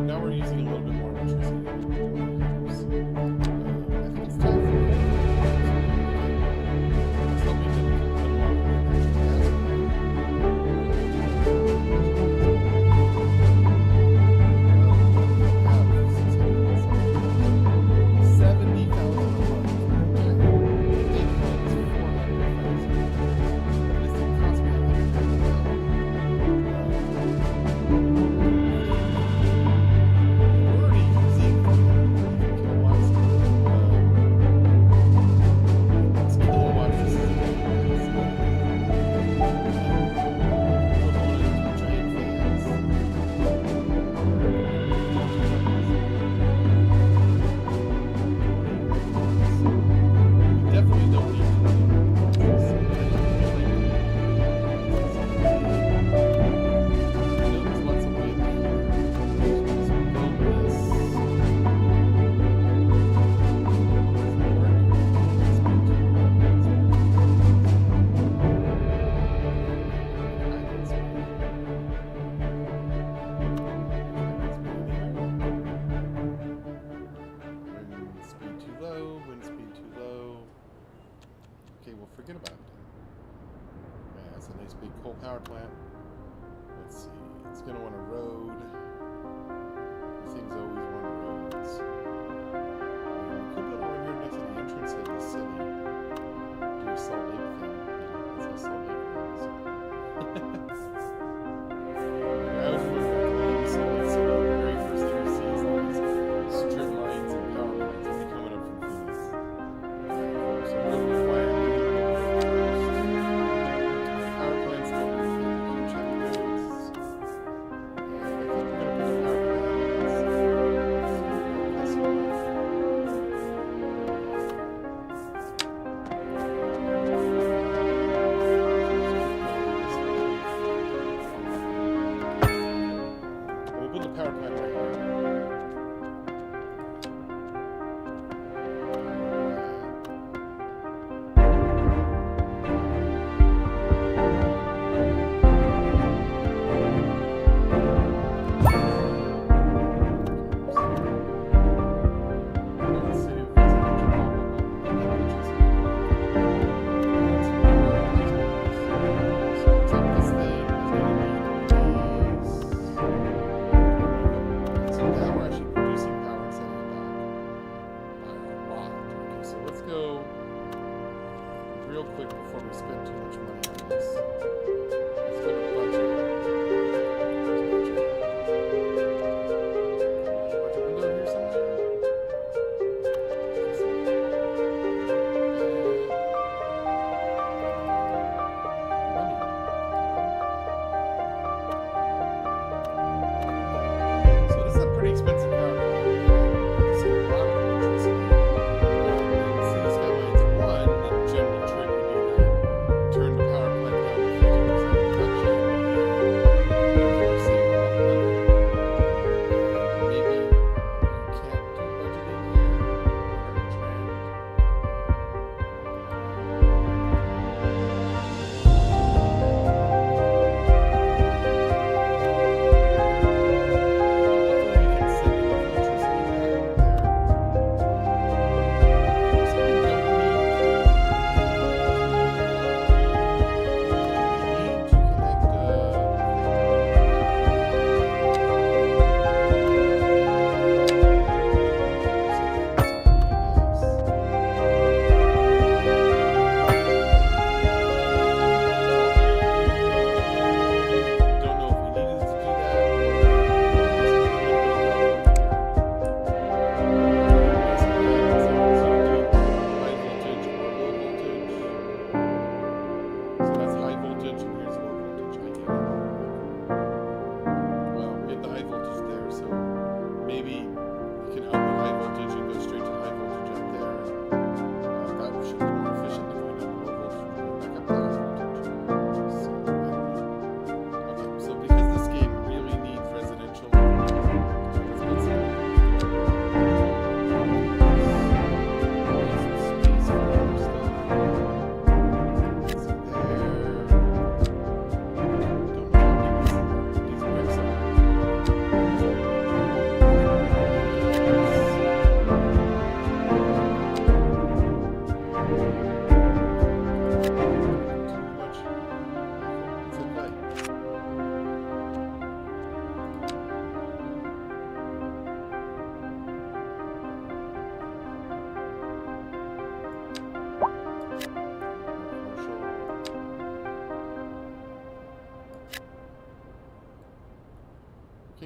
Now we're using a little bit more electricity than we want to use. I think it's time for let's hope we can unlock the forget about it. Yeah, it's a nice big coal power plant. Let's see. It's going to want a road. These things always want roads. We could put it right here next to the entrance of the city. Do a Salt Lake thing. That's how Salt Lake runs. I was looking at the Salt Lake City. The very first thing you see is all these strip lines and power plants that are coming up from Phoenix. So we're going to require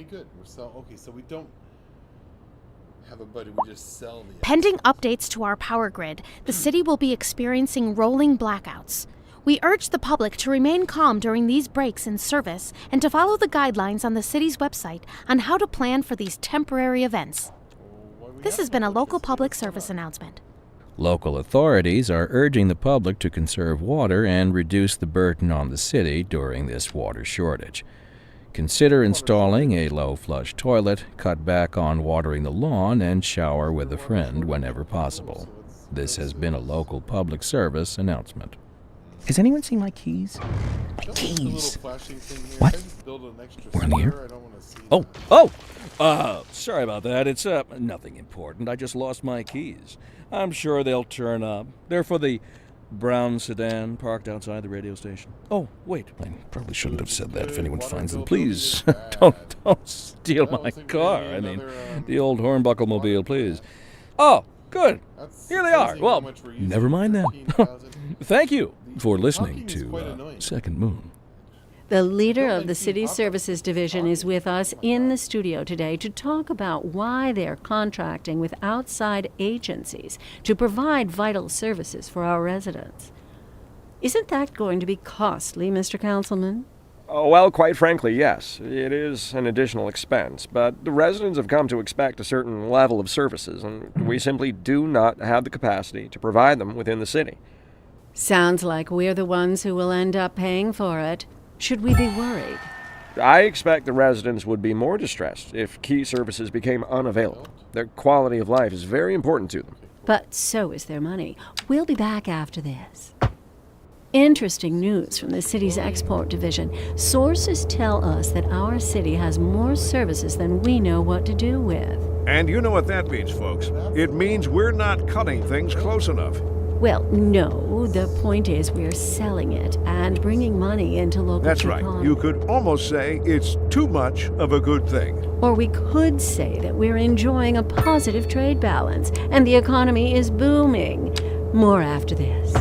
Okay, good. Okay, so we don't have a budget. We just sell the. Pending updates to our power grid, the city will be experiencing rolling blackouts. We urge the public to remain calm during these breaks in service and to follow the guidelines on the city's website on how to plan for these temporary events. This has been a local public service announcement. Local authorities are urging the public to conserve water and reduce the burden on the city during this water shortage. Consider installing a low-flush toilet, cut back on watering the lawn, and shower with a friend whenever possible. This has been a local public service announcement. Has anyone seen my keys? My keys. What? We're in the air? Sorry about that. It's nothing important. I just lost my keys. I'm sure they'll turn up. They're for the brown sedan parked outside the radio station. Oh, wait. I probably shouldn't have said that. If anyone finds them, please don't steal my car. I mean, the old Hornbuckle mobile, please. Oh, good. Here they are. Well, never mind then. Thank you for listening to Second Moon. The leader of the City Services Division is with us in the studio today to talk about why they're contracting with outside agencies to provide vital services for our residents. Isn't that going to be costly, Mr. Councilman? Oh, well, quite frankly, yes. It is an additional expense, but the residents have come to expect a certain level of services, and we simply do not have the capacity to provide them within the city. Sounds like we're the ones who will end up paying for it. Should we be worried? I expect the residents would be more distressed if key services became unavailable. Their quality of life is very important to them. But so is their money. We'll be back after this. Interesting news from the city's export division. Sources tell us that our city has more services than we know what to do with. And you know what that means, folks. It means we're not cutting things close enough. Well, no. The point is we're selling it and bringing money into local That's right. economy. You could almost say it's too much of a good thing. Or we could say that we're enjoying a positive trade balance and the economy is booming. More after this.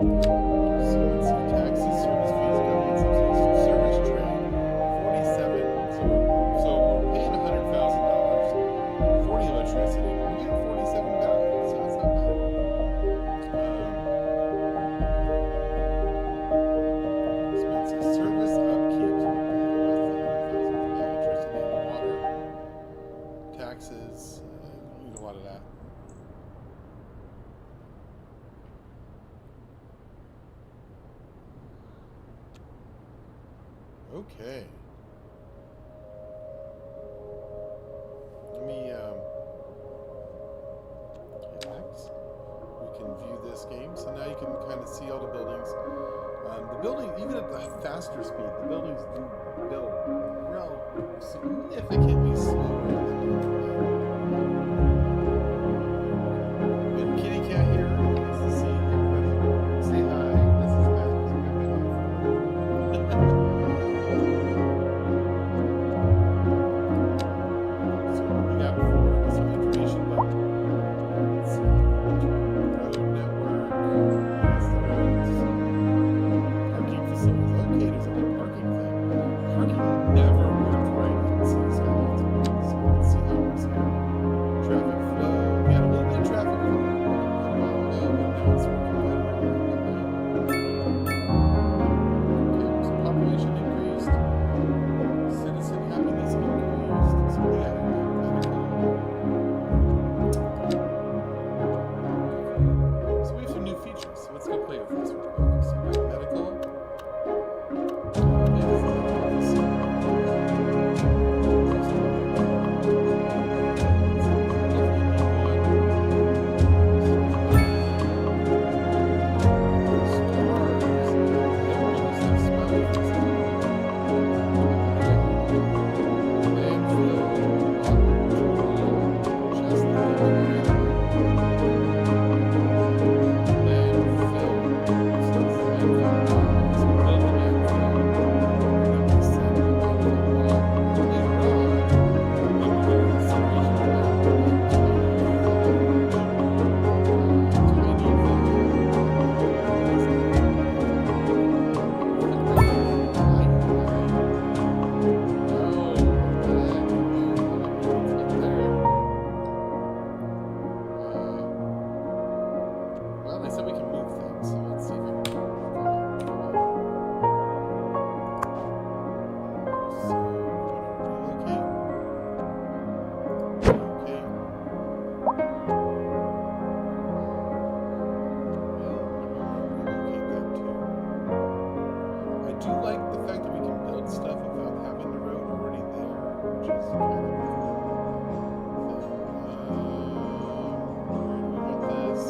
So let's see. Taxes, service fees, government subsidies, service trade, 47. So we're paying $100,000, 40 electricity. We're getting 47 back. So that's not bad. Expenses, service upkeep. So we're paying less than $100,000 for the electricity and the water. Taxes. We need a lot of that. Okay. Let me hit X. We can view this game. So now you can kind of see all the buildings. The building, even at the faster speed, the buildings do build significantly slower than the kitty cat here wants to see everybody. Say hi. This is Matt. So we got some information about let's see, road network, parking facilities. Okay, there's a whole parking thing. Parking never worked right in City Skylines I. So let's see how it works here. Traffic flow. We had a little bit of traffic flow a while ago, but now it's working better. Okay, so population increased. Citizen happiness increased. So we got medical. So we have some new features. So let's go play with this real quick. So we got medical. Well, they said we can move things, so let's see if I can So, relocate. Okay. Well, relocate that too. I do like the fact that we can build stuff without having the road already there, which is kind of where do we want this?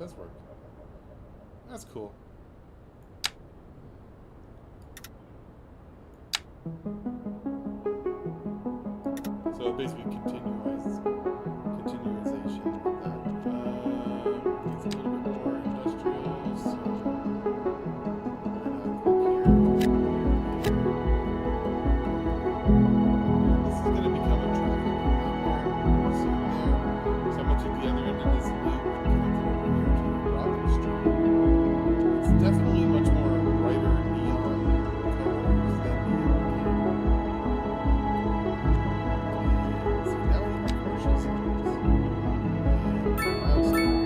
does work. That's cool. So it basically continualization of that. It's a little bit more industrial. the other end of this loop and connect it over here to Robin Street. It's definitely much more brighter neon colors than the old game. And so now we have commercial centers. And milestone.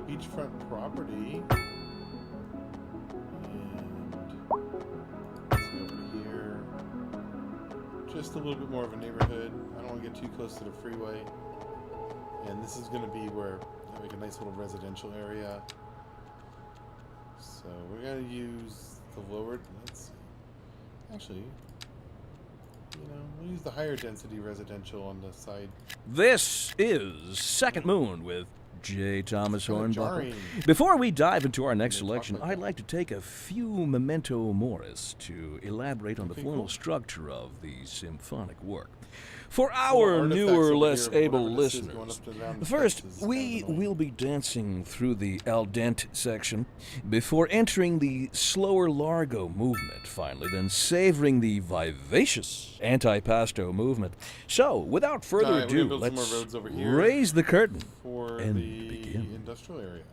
Beachfront property, and let's go over here. Just a little bit more of a neighborhood. I don't want to get too close to the freeway. And this is going to be where I make a nice little residential area. So we're going to use the lower. Let's see. Actually, we'll use the higher density residential on the side. This is Second Moon with J. Thomas Hornbuckle. Before we dive into our next selection, I'd like to take a few memento moris to elaborate on the formal structure of the symphonic work. For our newer, less able listeners, first, we will be dancing through the al dente section before entering the slower largo movement, finally, then savoring the vivacious antipasto movement. So, without further ado, let's raise the curtain and begin. Industrial area.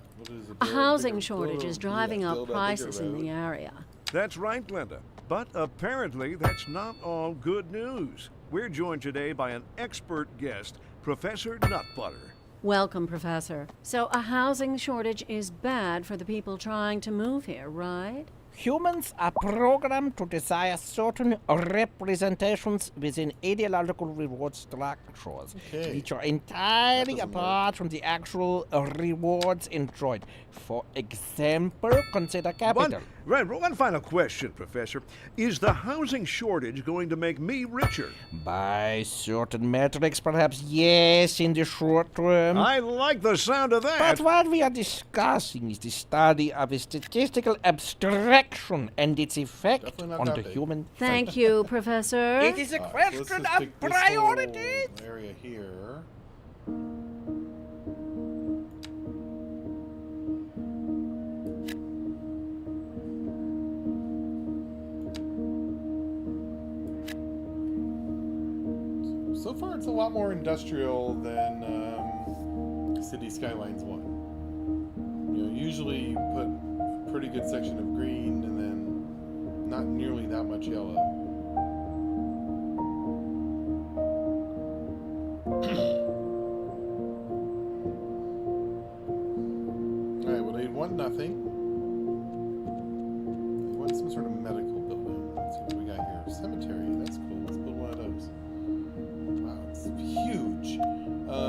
A housing shortage is driving up prices in the area. That's right, Glenda. But apparently that's not all good news. We're joined today by an expert guest, Professor Nutbutter. Welcome, Professor. So a housing shortage is bad for the people trying to move here, right? Humans are programmed to desire certain representations within ideological reward structures, which are entirely apart from the actual rewards enjoyed. For example, consider capital. One final question, Professor. Is the housing shortage going to make me richer? By certain metrics, perhaps yes, in the short term. I like the sound of that. But what we are discussing is the study of a statistical abstraction and its effect on the human. Thank you, Professor. It is a question of priorities. Area here. So far, it's a lot more industrial than City Skylines I. You know, usually you put a pretty good section of green and then not nearly that much yellow. Alright, well, they want nothing. They want some sort of medical building. Let's see what we got here. Cemetery, that's cool. Let's build one of those. Huge. So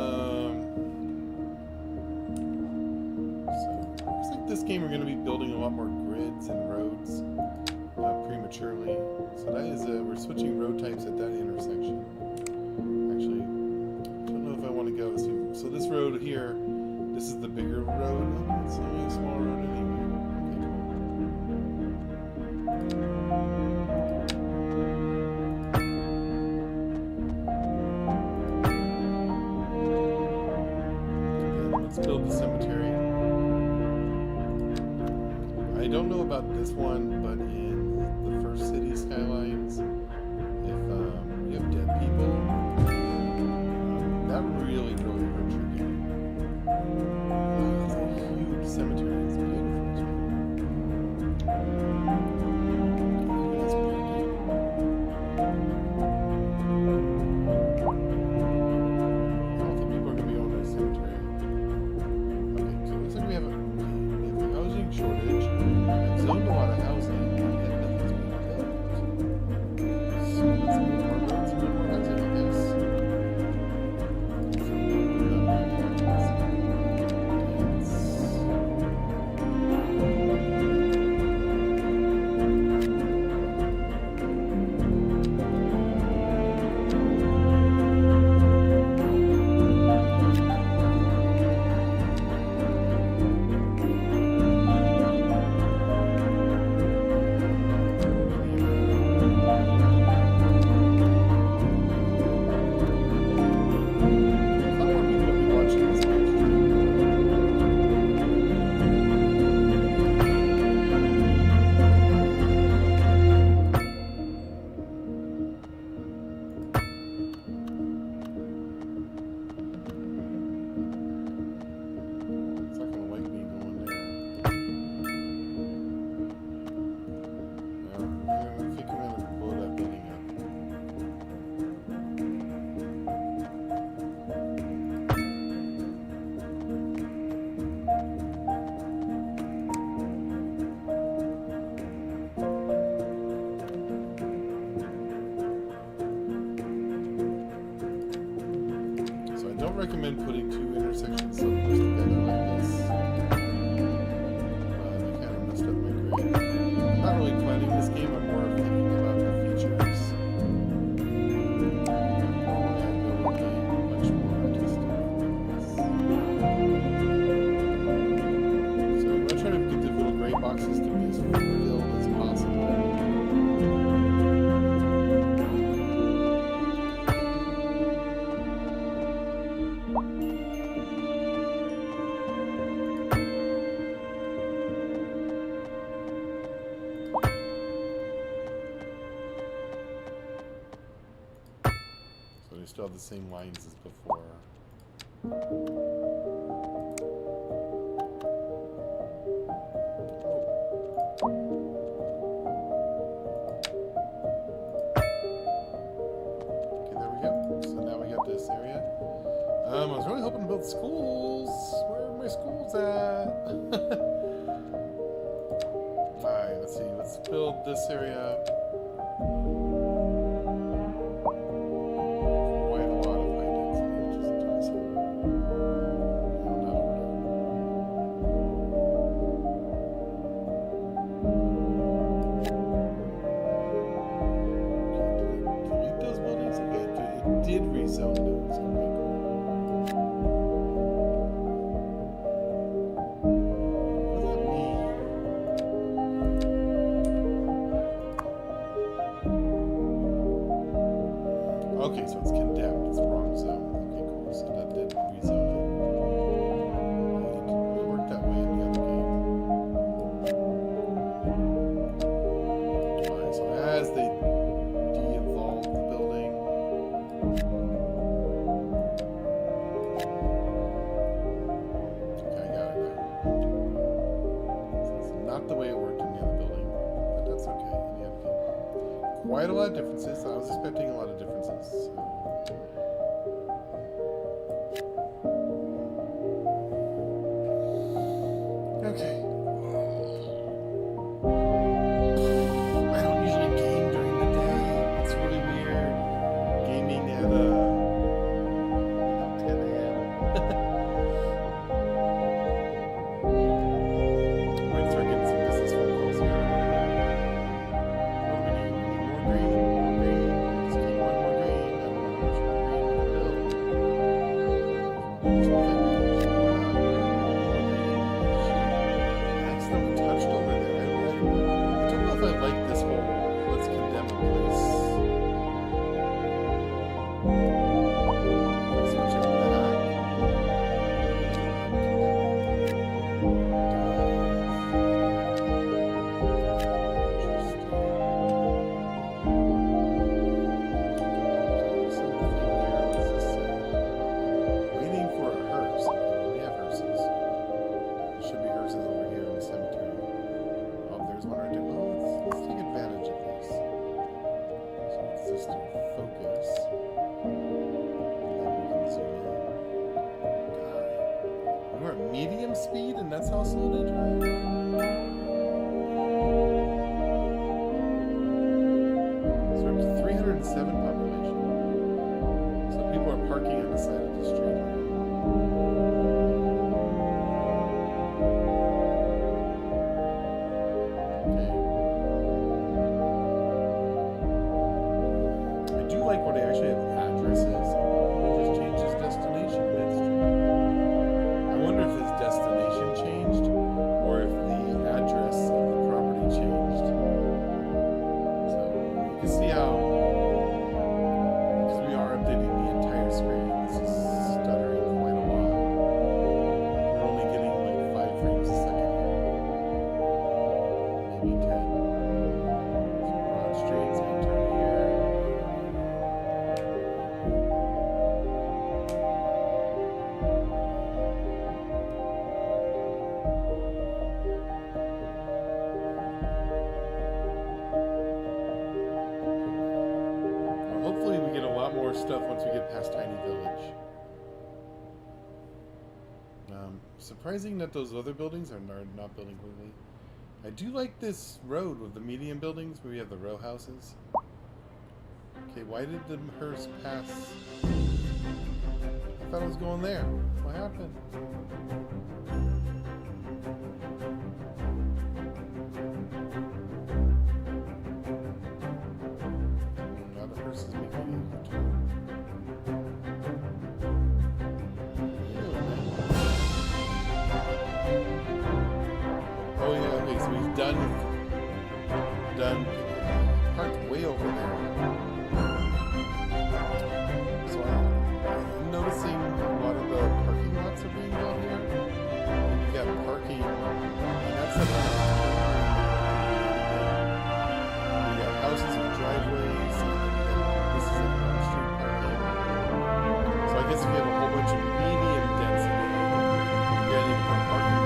looks like this game we're going to be building a lot more grids and roads prematurely. So that is we're switching road types at that intersection. Actually, I don't know if I want to go. So this road here, this is the bigger road. Oh, it's only a small road anyway. Let's build the cemetery. I don't know about this one, but in the first City Skylines, if you have dead people, that really hurts your game. It's a huge cemetery. It's beautiful too. That's pretty. I don't think people are going to be on this cemetery. So it looks like we have a housing shortage. I've zoned a lot of housing, and yet nothing's being built. So let's build more roads and more housing, I guess. So we'll build up recommend putting two intersections so close together like this. I kind of messed up my grid. I'm not really planning this game, I'm more thinking about the features. Normally I'd go with a much more artistic than this. So I'm going to try to get the little gray boxes to be as filled as possible. Still have the same lines as before. Okay, there we go. So now we got this area. I was really hoping to build schools. Where are my schools at? Alright, let's see. build this area. Quite a lot of high density. Just do this one. No, not over there. Delete those buildings? Okay, it did rezone those. Okay, cool. Okay, so it's condemned. It's the wrong zone. Okay, cool. So that did rezone it. It worked that way in the other game. Alright, so as they de-evolve the building. Okay, I got it now. So it's not the way it worked in the other building, but that's okay in the other game. Quite a lot of differences. I was expecting a lot of differences. So. Okay. I don't usually game during the day. It's really weird gaming at 10 a.m. Might start getting some business phone calls here. What do we need? We need more green. More green. Just keep one more green. I don't know how much more green we can build. Just one thing. I accidentally touched over there. I don't know if I like this whole let's condemn a place. Let's switch it back. Waiting for a hearse. Okay, we have hearses. There should be hearses over here in the cemetery. Oh, there's one right there. Oh, let's take advantage of this. So let's just do focus. And then we can zoom in. God. We're at medium speed and that's how slow they drive? So we're up to 307 population. So people are parking on the side of the street here. Okay. I do like where they actually have addresses. It just changed his destination midstream. I wonder if his destination changed or if the address of the property changed. So you can see how, because we are updating the entire screen, this is stuttering quite a lot. We're only getting like 5 frames a second here. Maybe 10. So Broad Street's gonna turn here. Well, hopefully we get a lot more stuff once we get past Tiny Village. Surprising that those other buildings are not building quickly. I do like this road with the medium buildings where we have the row houses. Okay, why did the hearse pass? I thought it was going there. What happened? Now the hearse is making a U-turn. Oh yeah, okay, so he's done. Parked way over there. So I'm noticing a lot of the parking lots are being built here. And you got parking, and that's the you got houses with driveways, and then this is like on-street parking. So I guess if you have a whole bunch of medium density, you're gonna need to put a parking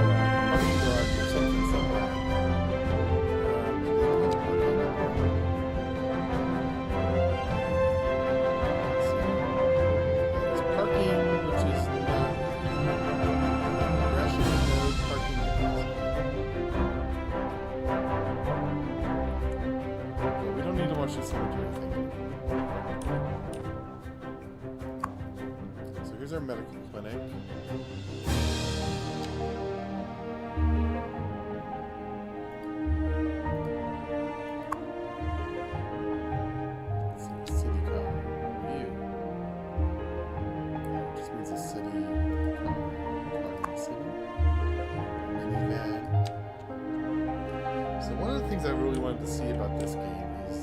garage or something somewhere. Do they have parking up Here's our medical clinic. City car view. It just means a city car in the city. Minivan. So one of the things I really wanted to see about this game is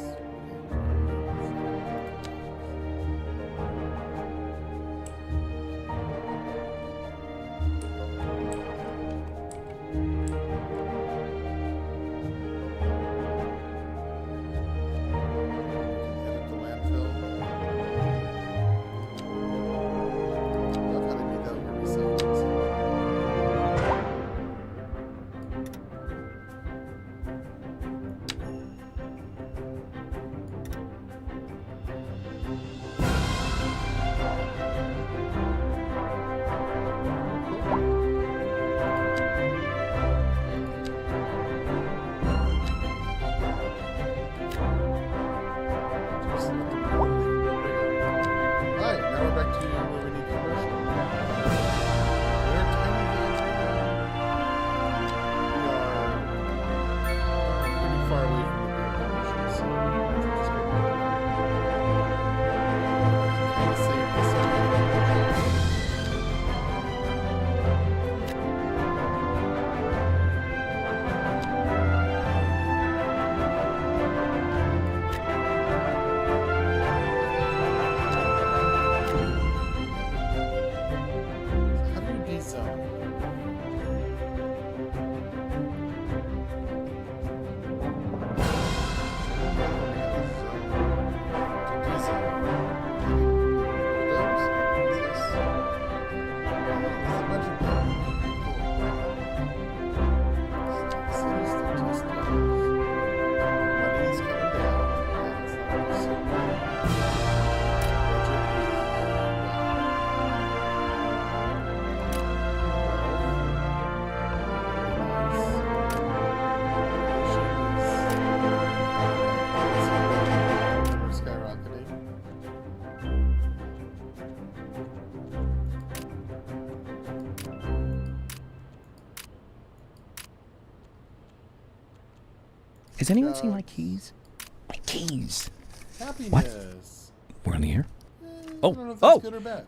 Has anyone seen my keys? My keys. happiness. What? We're on the air? I don't know if that's good or bad.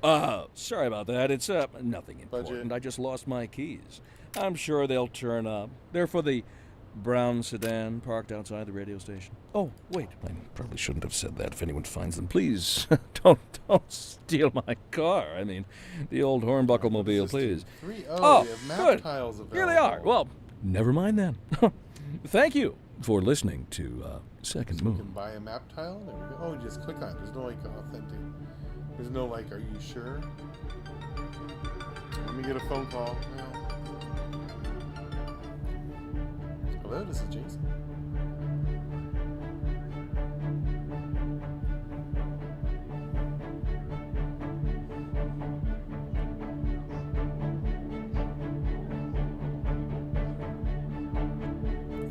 Sorry about that. It's nothing important. Budget. I just lost my keys. I'm sure they'll turn up. They're for the brown sedan parked outside the radio station. Oh, wait. I probably shouldn't have said that. If anyone finds them, please don't steal my car. I mean, the old hornbuckle mobile, please. We have map good. tiles available. Here they are. Well, never mind then. Thank you for listening to Second You Moon. can buy a map tile. There we go. Oh, you just click on it. There's no like authentic. There's no like, are you sure? Let me get a phone call. No. Hello, this is Jason.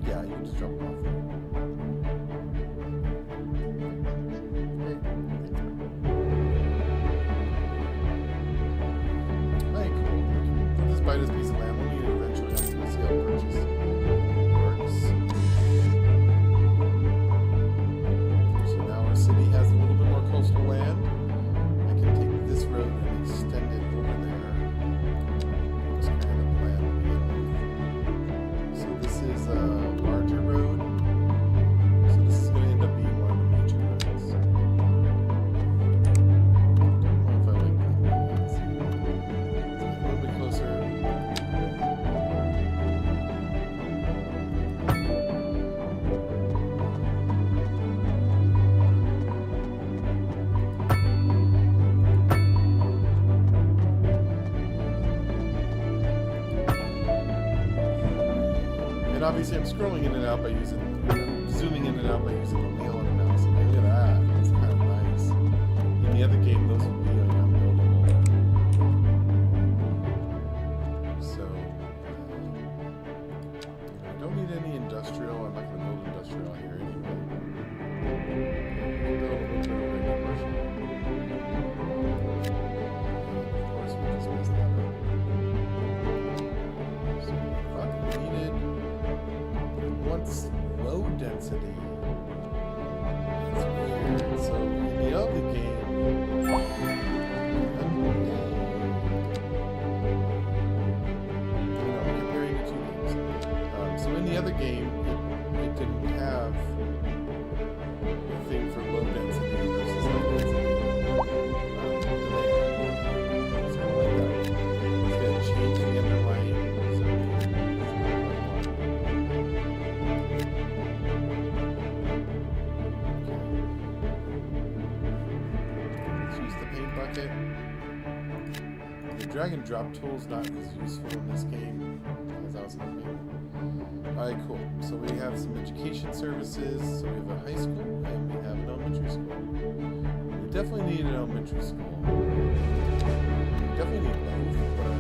Yeah, you can just drop them off there. Hey, cool. We'll just buy this piece of land. We'll need it eventually. I'm going to see how purchase works. So now our city has a little bit more coastal land. I can take this road and extend it over there. That's kind of the plan to begin with. So this is a larger road. So this is going to end up being one of the major roads. Don't know if I like that. Let's see. Let's get a little bit closer. And obviously I'm scrolling in and out by using, zooming in and out by using the wheel on the mouse. And look at that, that's kind of nice. In the other game, those would be like unbuildable. So, I don't need any industrial. I'm not going to build industrial here anyway. Build a little bit of commercial. Of course, the game. I'm comparing the two games. So in the other game, it didn't have a thing for low density versus high density. Change the underlying let's use the paint bucket. The drag and drop tool is not as useful in this game as I was hoping. Alright, cool. So we have some education services. So we have a high school and we have an elementary school. We definitely need an elementary school. We definitely need both, but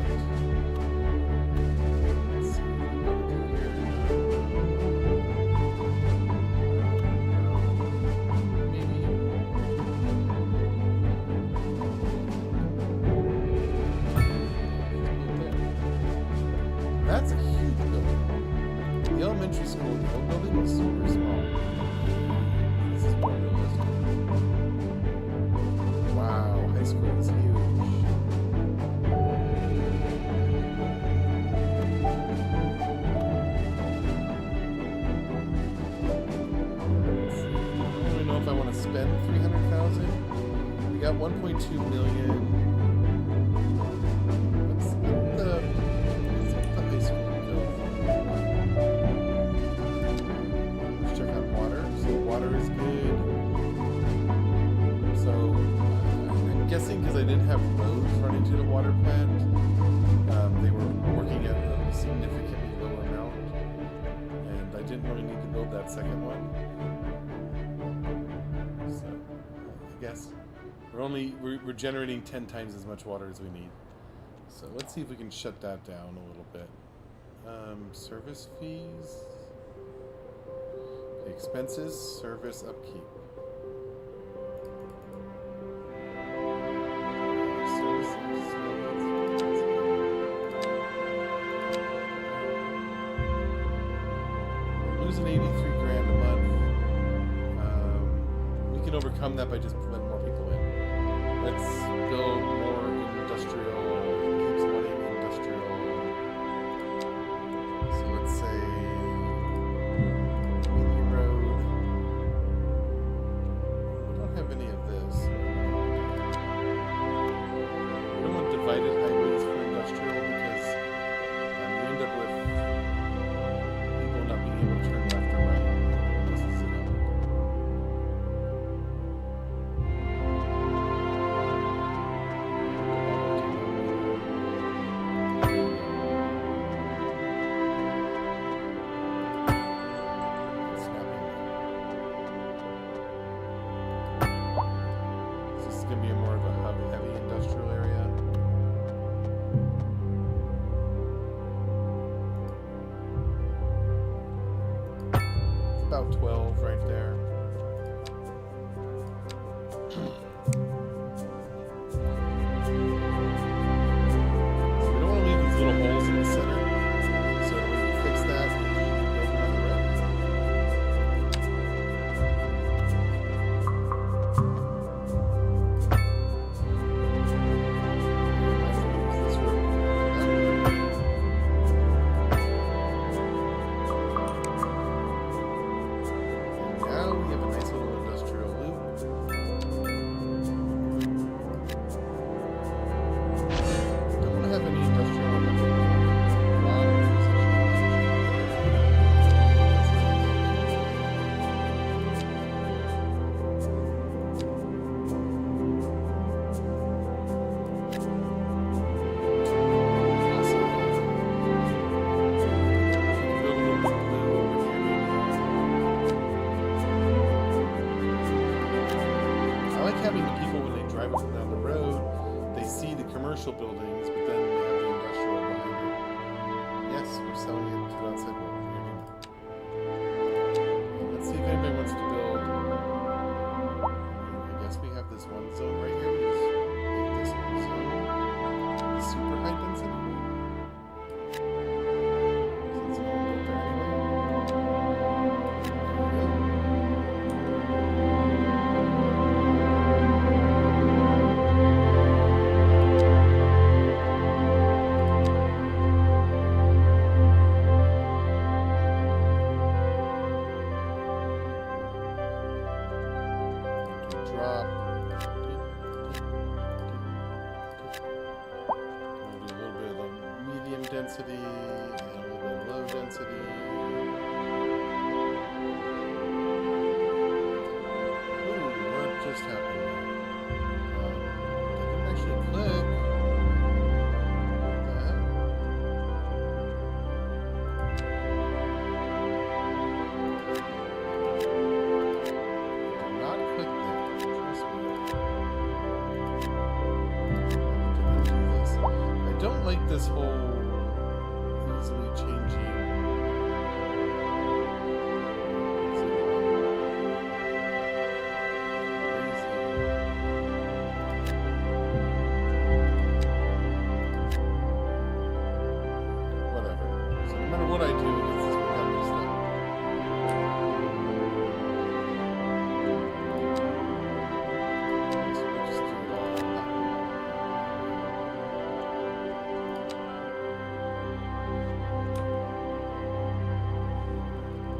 let's see what we do here. Maybe. That's a huge building. The elementary school, the old building was super small. This is more realistic. Wow, high school is huge. If I want to spend 300,000, we got 1.2 million. What's the high school go for? Let's check out water. So water is good. So I'm guessing because I didn't have roads running to the water plant, they were working at a significantly lower amount, and I didn't really need to build that second one. I guess we're generating 10 times as much water as we need. So let's see if we can shut that down a little bit. Service fees, expenses, service upkeep. We're losing 83 grand a month. We can overcome that by just letting more people in. Let's build more industrial. It keeps wanting industrial. So let's say Mini Road. We don't have any of this. We don't want divided highways for industrial because you end up with people not being able to turn left or right. This is it. This is going to be more of a heavy industrial area. It's about 12 right there. So we don't want to leave these little holes in the center. So when we fix that, we can build another road. Now we have a nice little industrial loop. Don't want to have any industrial on the I like having the people when they drive up and down the road, they see the commercial buildings, but then they have the industrial behind it. Yes, we're selling it to the outside world. Let's see if anybody wants to build. I guess we have this one zone right here. We just make this one zone the super high density one. Since no one built there anyway. There we go. density and a little bit of low density. Ooh, what just happened there? They didn't actually click. What the heck? Did not click there. Trust me. I don't like this whole easily changing. Whatever. So no matter what I do, it's just become messed up. So we'll just do it all out of that.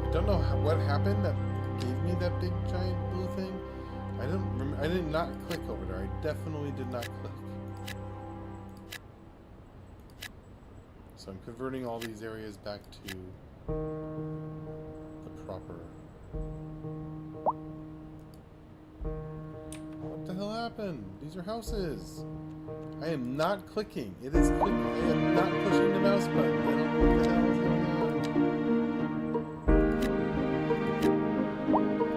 I don't know what happened that gave me that big giant blue thing. I don't remember. I did not click over there. I definitely did not click. So I'm converting all these areas back to the proper. What the hell happened? These are houses. I am not clicking. It is clicking. I am not pushing the mouse button. I don't know what the hell is going on.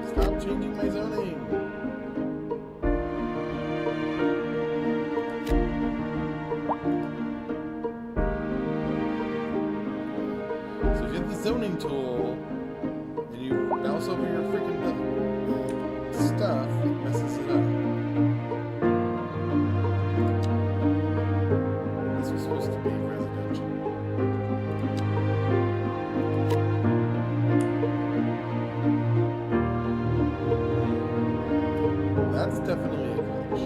Stop changing my zoning. So if you have the zoning tool and you mouse over your freaking stuff, it messes it up. This was supposed to be residential. That's definitely a glitch.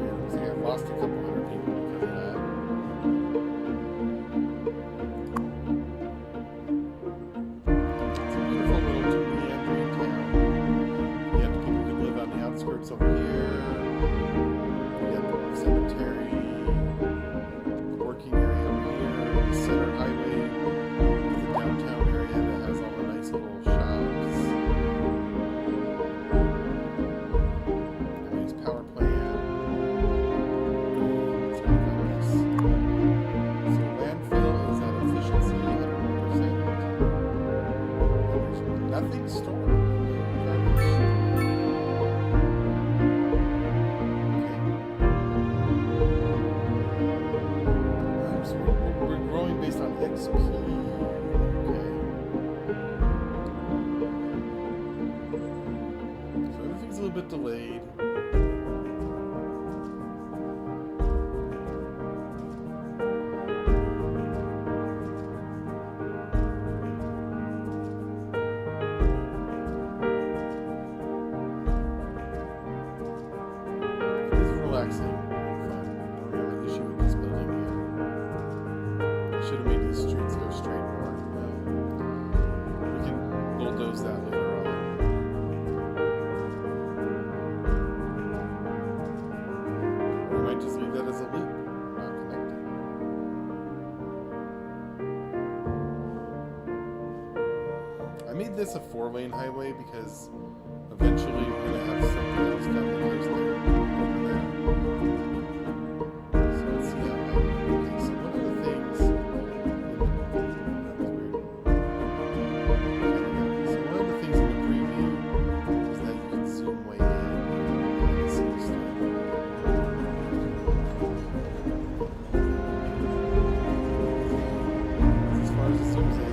Yeah, looks like I've lost a couple hundred people because of that. It's a beautiful little meandering town. You have the people who live on the outskirts over here. You have the cemetery, the working area over here, the center highway, the downtown area that has all the nice little shops. Nice power plant. It's kind of nice. So landfill is at efficiency 100%. There's nothing stored. No garbage. Okay. So we're growing based on XP. Okay. So everything's a little bit delayed. It is relaxing and fun. I don't have an issue with this building here. I should have made these streets go straight more. We can bulldoze that later on. We might just leave that as a loop, not connected. I made this a 4-lane highway because eventually we're going to have something else down the coast there, over there. So let's see how okay, so one of the things that was weird. So one of the things in the preview is that you can zoom way in and see stuff. As far as it zooms in.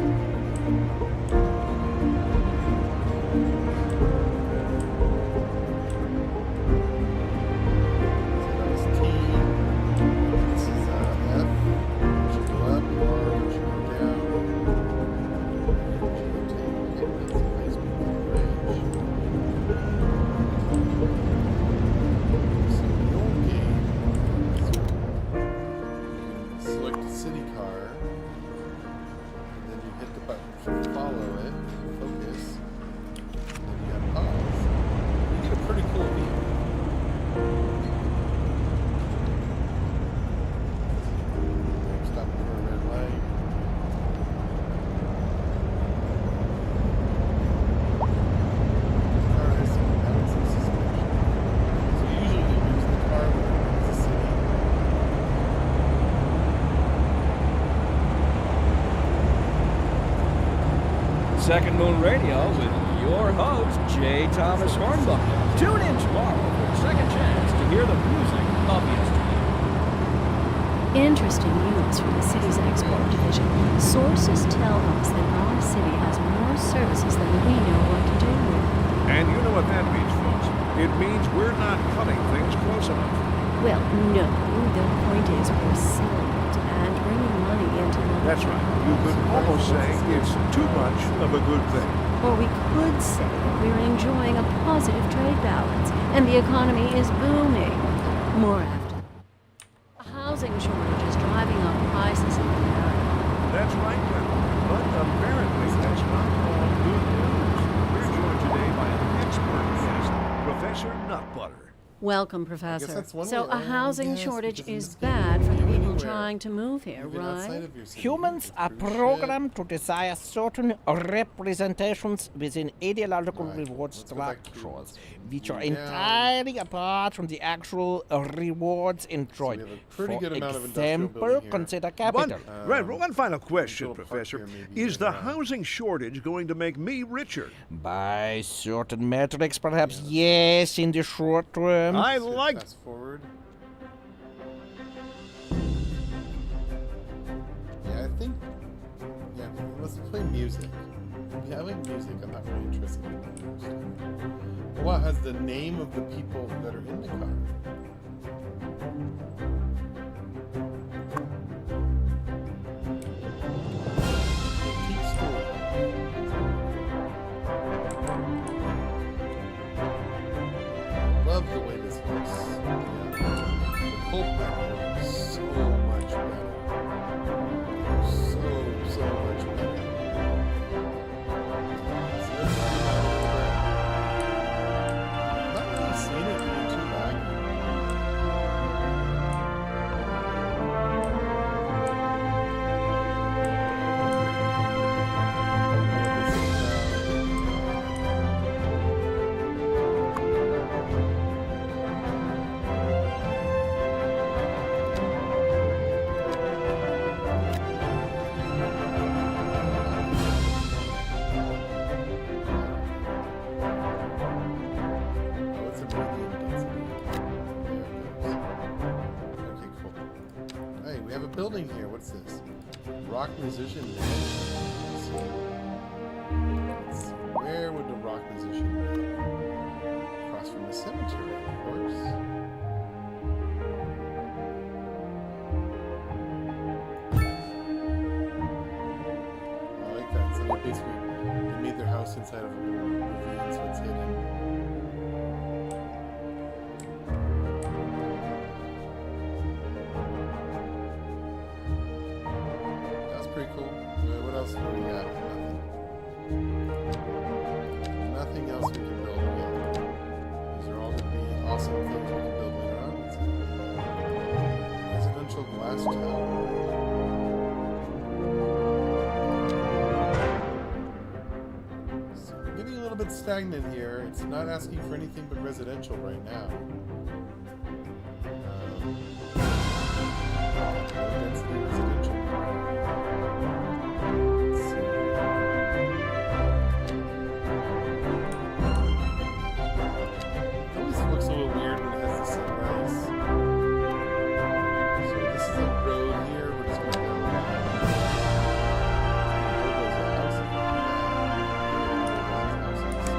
Second Moon Radio with your host, J. Thomas Hornbuckle. Tune in tomorrow for a second chance to hear the music of yesterday. Interesting news from the city's export division. Sources tell us that our city has more services than we know what to do with. And you know what that means, folks. It means we're not cutting things close enough. Well, no. The point is we're selling it and bringing money into the... That's right. You could almost say it's too much of a good thing. Or we could say that we're enjoying a positive trade balance and the economy is booming. More after. A housing shortage is driving up prices in America. That's right, Kendall. But apparently that's not all good news. We're joined today by an expert guest, Professor Nutbutter. Welcome, Professor. that's one So way. a housing Yes, shortage because in is this game, bad for the people anywhere, trying to move here, even outside right? of your city, Humans are cruise ship. programmed to desire certain representations within ideological reward let's go back to structures, let's which go are down. entirely apart from the actual rewards enjoyed. we have a pretty For good amount of industrial example, building here. consider One, capital. one final question, little park Professor. here maybe Is the later on. housing shortage going to make me richer? By certain metrics, perhaps yes, in the short term. I Let's hit like... fast forward. Yeah, I think. Yeah, let's play music. Yeah, I like music. I'm not really interested in that. What has the name of the people that are in the car? Keep story. Love the way this looks. Yeah. The culprit is so much better. So much better. Not really seen it being too laggy. Oh, it's a medium density. There it goes. Okay, cool. Hey, we have a building here. What's this? Rock musician mansion. Let's see. Where would the rock musician be? Across from the cemetery, of course. I like that. So they basically they made their house inside of a little ravine, so it's hidden. That's pretty cool. What else do we got? Nothing. Nothing else we can build yet. These are all going to be awesome things we can build later on. Residential glass tower. So we're getting a little bit stagnant here. It's not asking for anything but residential right now. Low density residential. Let's see. It always looks a little weird when it has the sunrise. So this is a road here. We're just gonna go. Bulldoze a house. Bulldoze houses.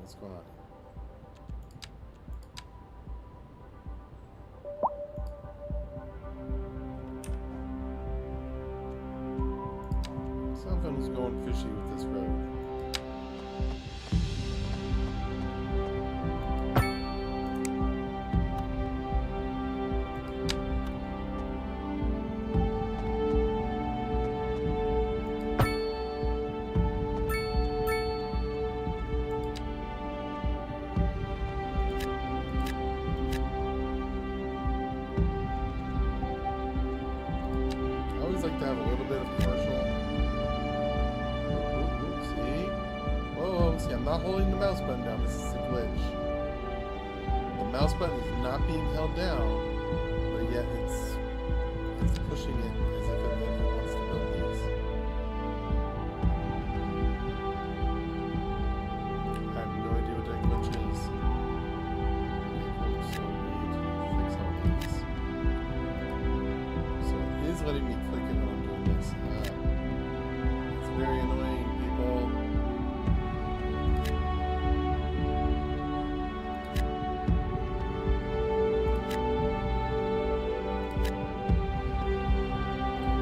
What's going on? Something's going fishy with this road. I always like to have a little bit of commercial. See? Whoa, see, I'm not holding the mouse button down. This is a glitch. The mouse button is not being held down, but yet it's pushing it as if it wants to build these. I have no idea what that glitch is. So we need to fix all these. So it is letting me click it when I'm doing this. It's very annoying, people.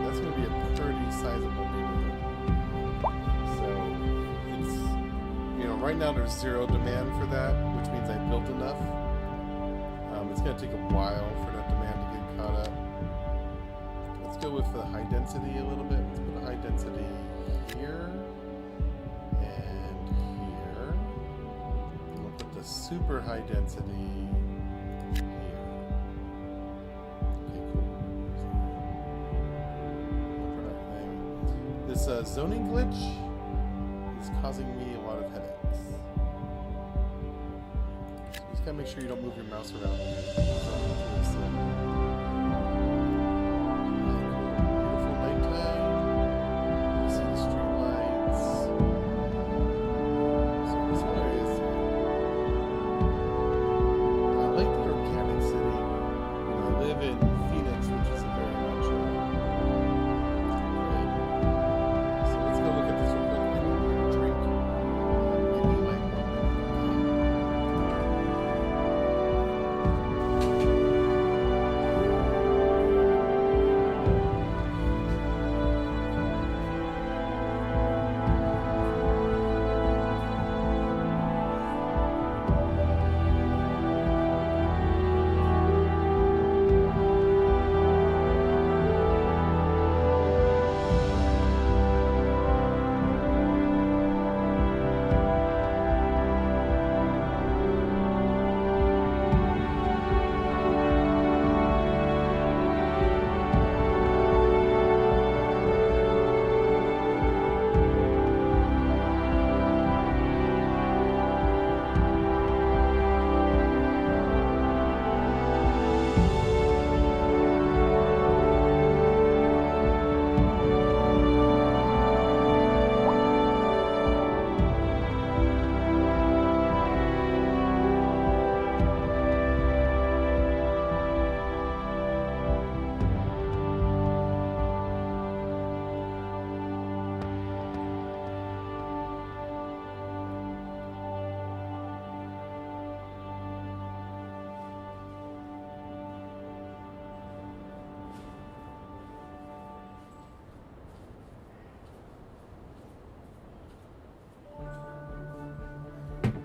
That's going to be a pretty sizable neighborhood. So it's, right now there's zero demand for that, which means I built enough. It's going to take a while for that demand to get caught up. Let's go with the high density a little bit. Let's put a high density here and here. And we'll put the super high density here. Okay, cool. This zoning glitch is causing me a lot of headaches. So you just gotta make sure you don't move your mouse around here.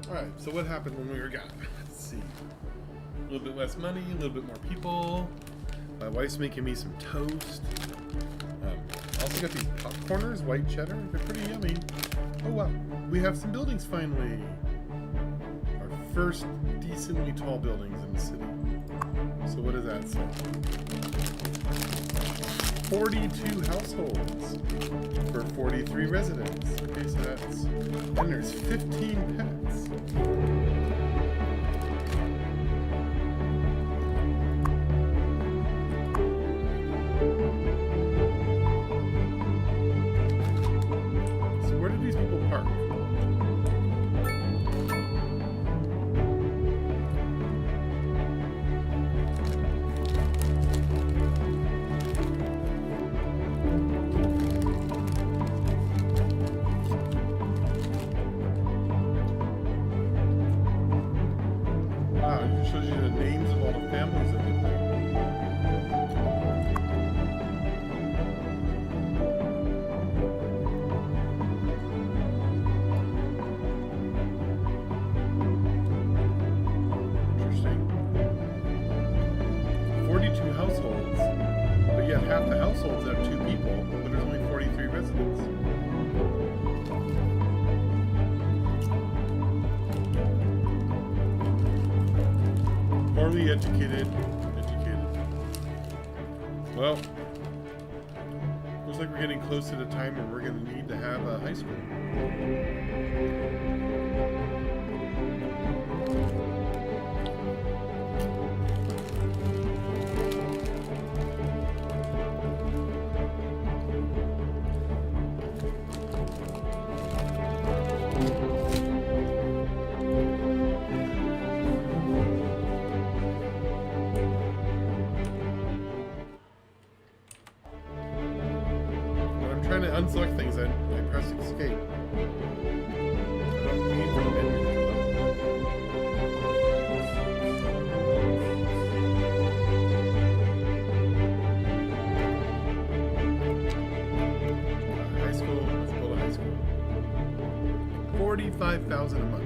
Alright, so what happened when we were gone? Let's see. A little bit less money, a little bit more people. My wife's making me some toast. Also got these popcorners, white cheddar. They're pretty yummy. Oh wow, we have some buildings finally. Our first decently tall buildings in the city. So what does that say? 42 households for 43 residents. Okay, so that's... And there's 15 pets. So where did these people park? It shows you the names of all the families that live there. Interesting. 42 households, but yet half the households have 2 people, but there's only 43 residents. Poorly educated. Well, looks like we're getting close to the time where we're going to need to have a high school. Trying to unselect things, I press escape. I don't need for the menu to come up. High school, let's build a high school. 45,000 a month.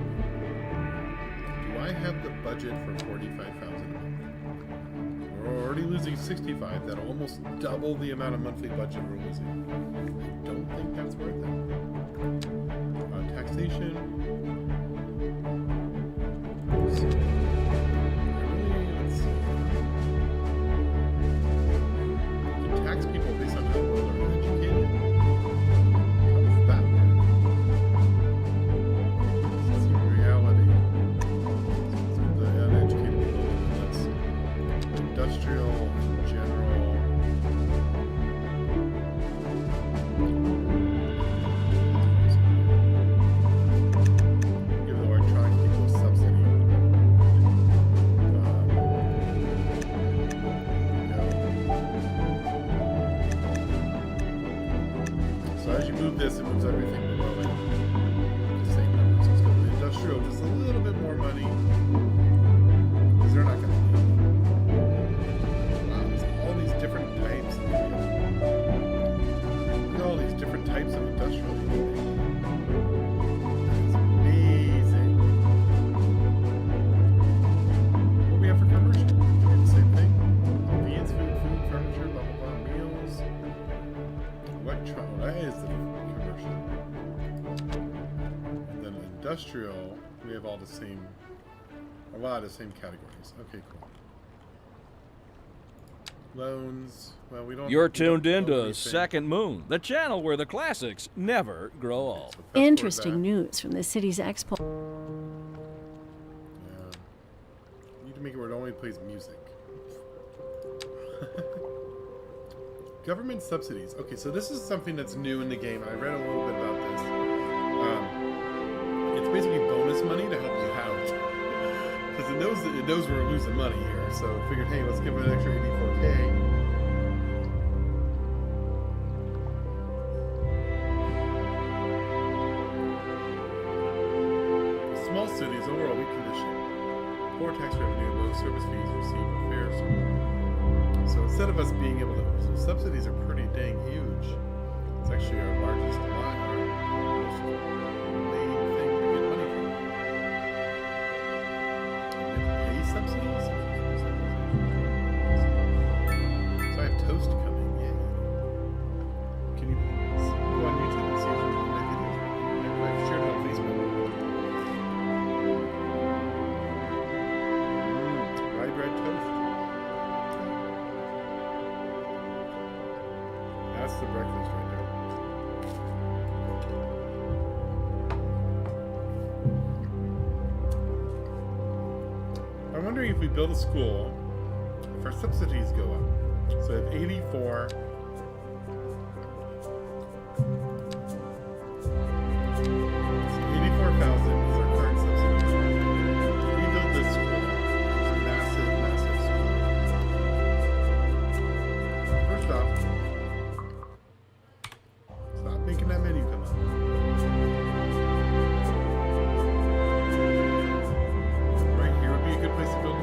Do I have the budget for 45,000 a month? We're already losing 65. That'll almost double the amount of monthly budget we're losing. I don't think that's worth it. Taxation. Let's see. You can tax people based on how well they're educated. How does that work? This is reality. The uneducated people live in this. Industrial, general. Give the electronic people a subsidy. So as you move this, it moves everything below it. The same numbers. Let's go to the industrial, just a little bit more money. Because they're not going to leave. Wow, there's all these different types. Look at all these different types of industrial you can make. It's amazing. What do we have for commercial? We do the same thing. Convenience food, furniture, blah blah blah, meals. That is the commercial. And then industrial, we have all the same, a lot of the same categories. Okay, cool. Loans. Well, we don't. You're we don't tuned in build to anything. Second Moon, the channel where the classics never grow old. Interesting news from the city's expo. Yeah. You need to make it where it only plays music. Government subsidies. Okay, so this is something that's new in the game. I read a little bit about this. It's basically bonus money to help you out. Because it knows we're losing money here. So it figured, hey, let's give it an extra 84K. Small cities, overall weak condition. Poor tax revenue, low service fees received with fares. So instead of us being able to, so subsidies are pretty dang huge. It's actually our largest line, our most main thing we get money from. And we pay subsidies. So I have toast coming. Yay! Can you go on YouTube and see if my videos? I've shared it on Facebook. Rye bread toast. That's the breakfast right there. I'm wondering if we build a school, if our subsidies go up. So I have 84. So 84,000 is our current subsidy. If we build this school, it's a massive, massive school. First off, stop making that menu come up. Right here would be a good place to build a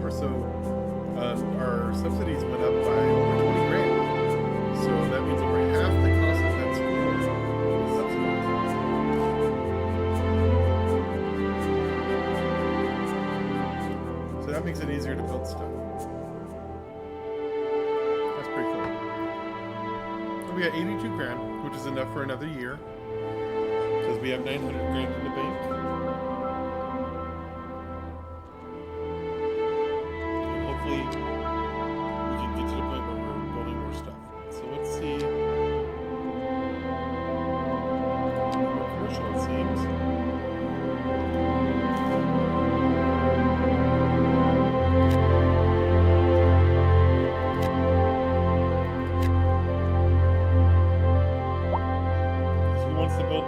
over. So our subsidies went up by over 20 grand. So that means over half the cost of that school is subsidized. So that makes it easier to build stuff. That's pretty cool. So we got 82 grand, which is enough for another year. Because we have 900 grand in the bank. And hopefully we can get to the point where we're building more stuff. So let's see. More commercial, it seems. Who wants to build?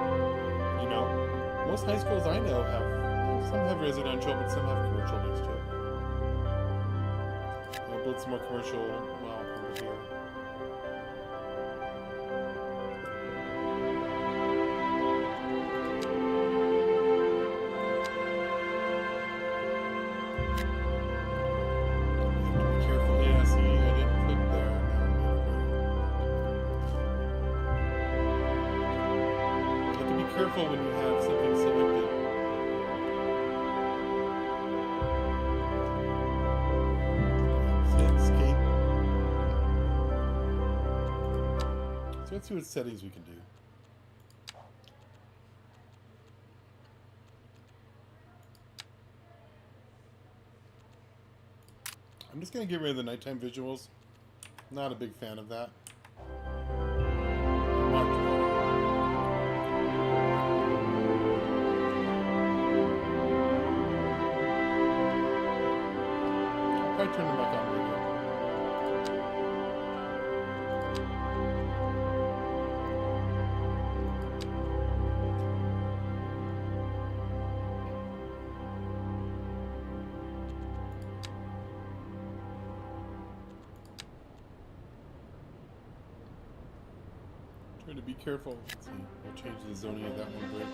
Most high schools I know some have residential, but some have commercial next to it. I'll build some more commercial over here. You have to be careful. Yeah, see, I didn't click there. You have to be careful when you have something selected. Hit escape. So let's see what settings we can do. I'm just going to get rid of the nighttime visuals. Not a big fan of that. I'll turn them back on later. Try to be careful. Let's see. I'll change the zoning of that one brick.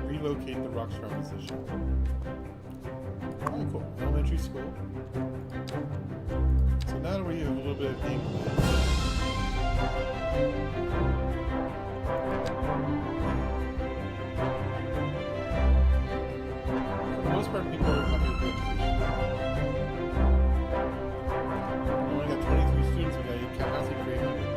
Relocate the rock star position. Oh, cool. Elementary school. So now we have a little bit of gameplay. For the most part, people are happy with the education. We only got 23 students. We got 8 capacity for 800.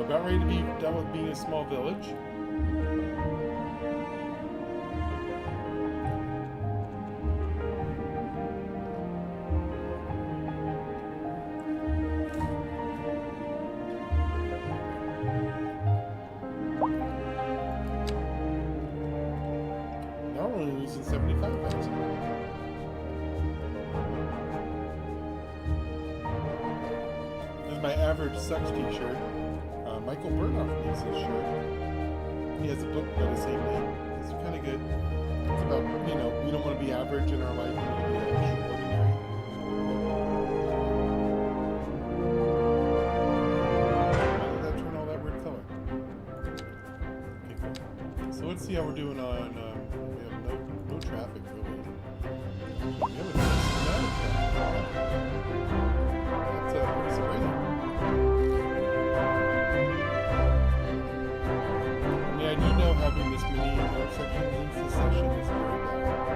About ready to be done with being a small village. Now we're only losing 75,000. This is my average sucks t-shirt. Michael Burnoff makes his shirt. He has a book by the same name. It's kind of good. It's about, we don't want to be average in our life. We want to be extraordinary. Why did that turn all that weird color? Okay, cool. So let's see how we're doing on, we have no traffic really. We have a nice amount of traffic. That's pretty surprising. I do know having this many intersections in succession is very bad.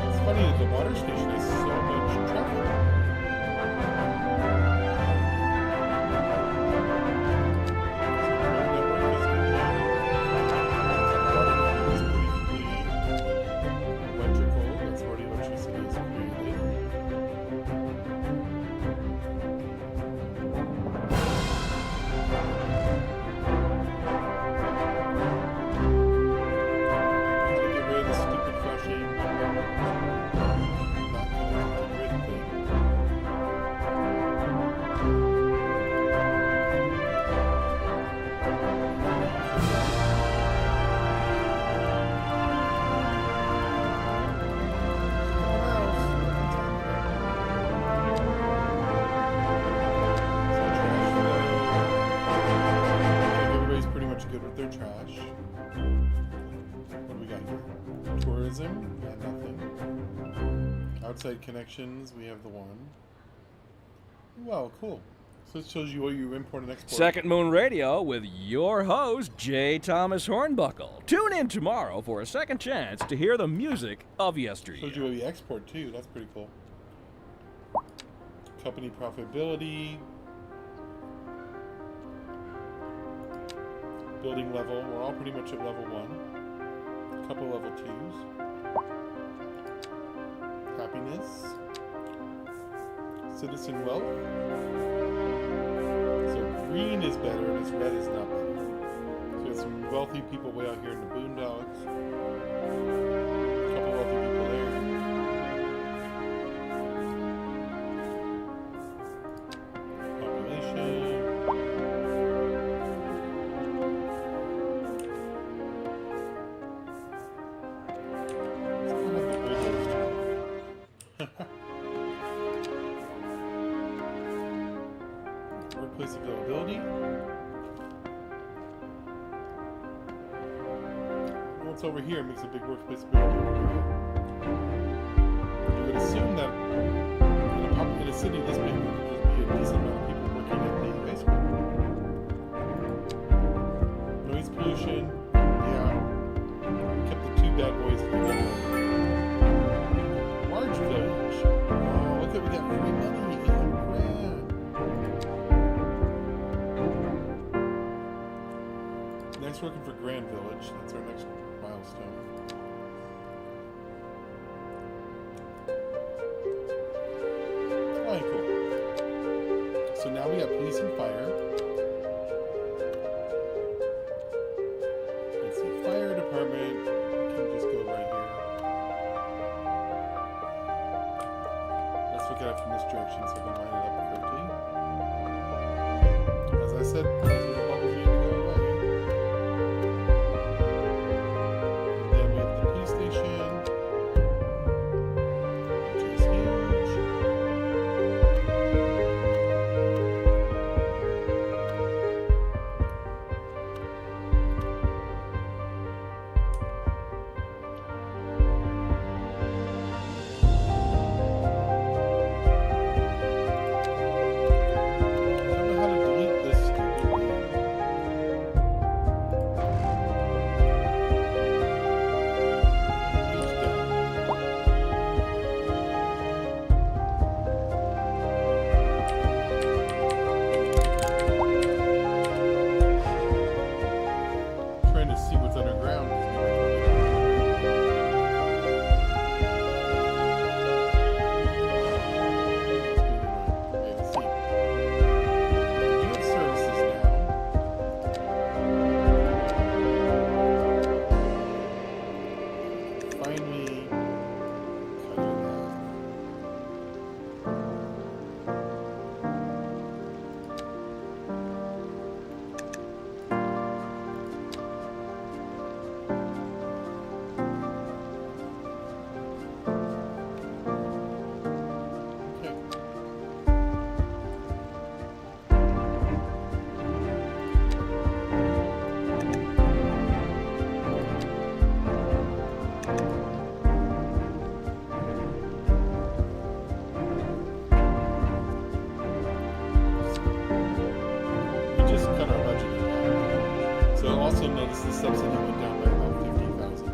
It's funny that the water station has so much traffic. Electrical, that's where the electricity is created. How to get rid of the stupid flashing, not connected to grid thing. Everybody's pretty much good with their trash. What do we got here? Tourism? Yeah, nothing. Outside connections, we have the one. Wow, cool. So it shows you what you import and export. Second Moon Radio with your host, J. Thomas Hornbuckle. Tune in tomorrow for a second chance to hear the music of yesteryear. Shows you what we export too. That's pretty cool. Company profitability. Building level. We're all pretty much at level 1. A couple level 2s. Happiness. Citizen wealth. So green is better and this red is not better. So it's some wealthy people way out here in the boondocks. A couple wealthy people there. Population. Workplace availability. What's over here makes a big workplace availability. You would assume that in a city this big, there would just be a decent amount of people working at the high school. Noise pollution. Yeah. Kept the 2 bad boys together. Large village. Oh, look at we got free money. 800 grand. Next, working for Grand Village. That's our next milestone. Alright, cool. So now we have police and fire. Let's see, fire department. We can just go right here. Let's look at it from this direction so we can line it up correctly. As I said, those little bubbles need to go away. And then we have the police station, which is huge. I don't know how to delete this stupid thing. also notice the subsidy went down by about 50,000.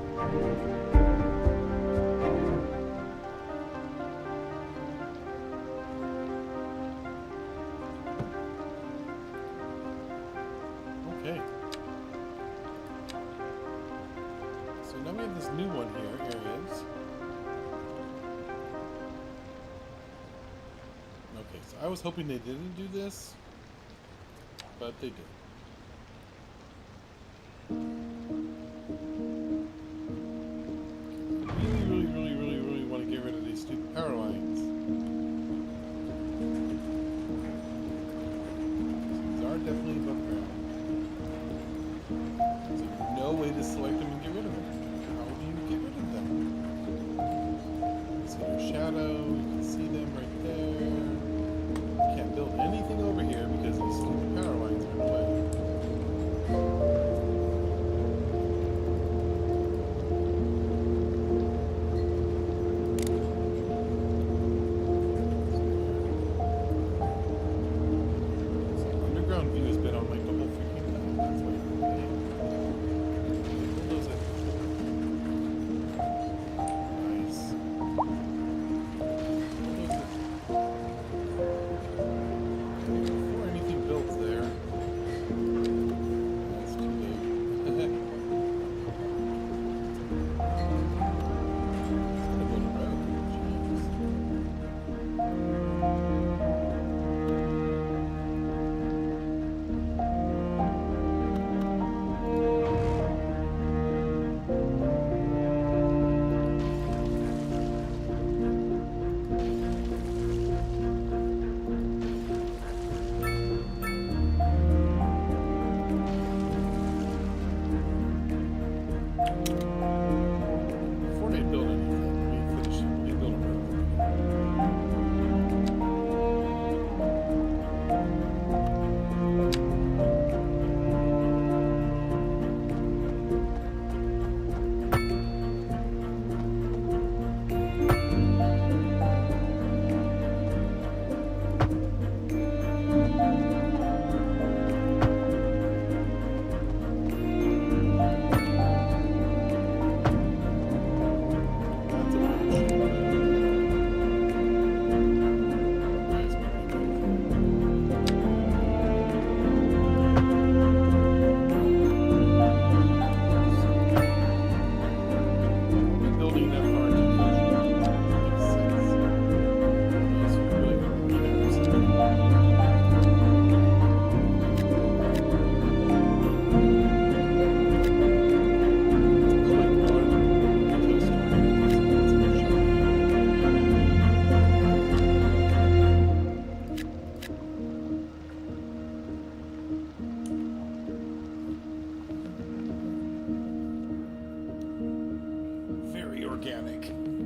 Okay. So now we have this new one here, areas. Okay, so I was hoping they didn't do this, but they did. Really want to get rid of these stupid power lines. These are definitely above ground. There's no way to select them and get rid of them. How do you get rid of them? See their shadow, you can see them right there. Can't build anything over here because these stupid power lines are in the way.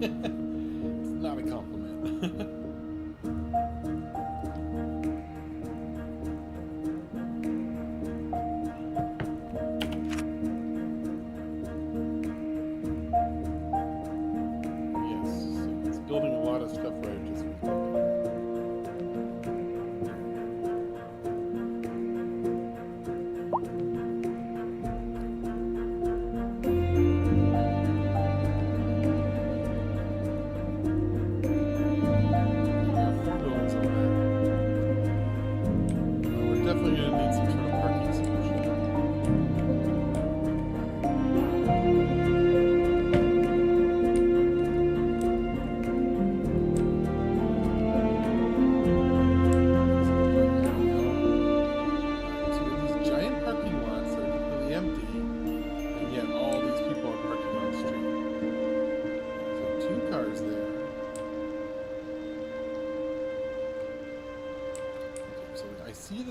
It's not a compliment. Building a lot of stuff right just we're definitely going to need some sort of parking solution.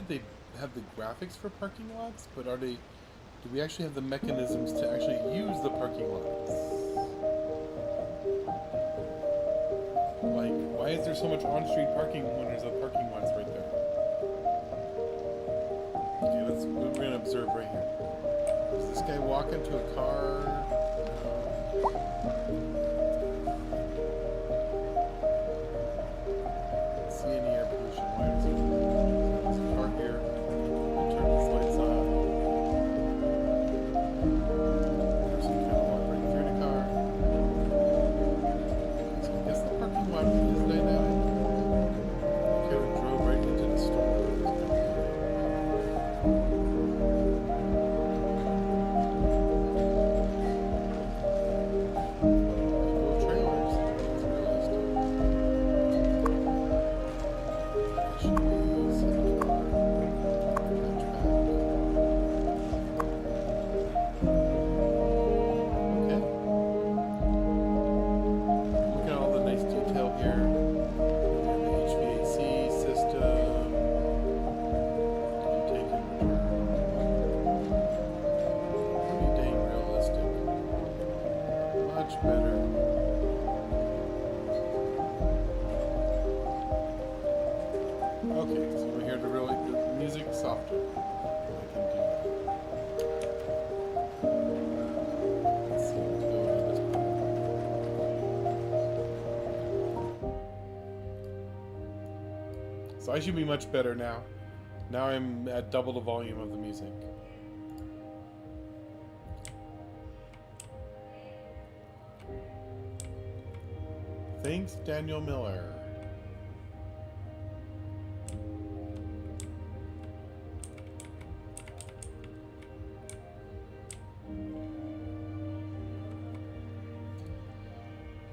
They have the graphics for parking lots, but are they? Do we actually have the mechanisms to actually use the parking lots? Like, why is there so much on-street parking when there's a parking lots right there? Okay, we're gonna observe right here. Does this guy walk into a car? No. Don't see any air pollution. Why is it? Here. We'll turn these lights on. much better. Okay, so we're here to really the music softer. I can do that. Let's see, let's go to this part. So I should be much better now. Now I'm at double the volume of the music. Thanks, Daniel Miller.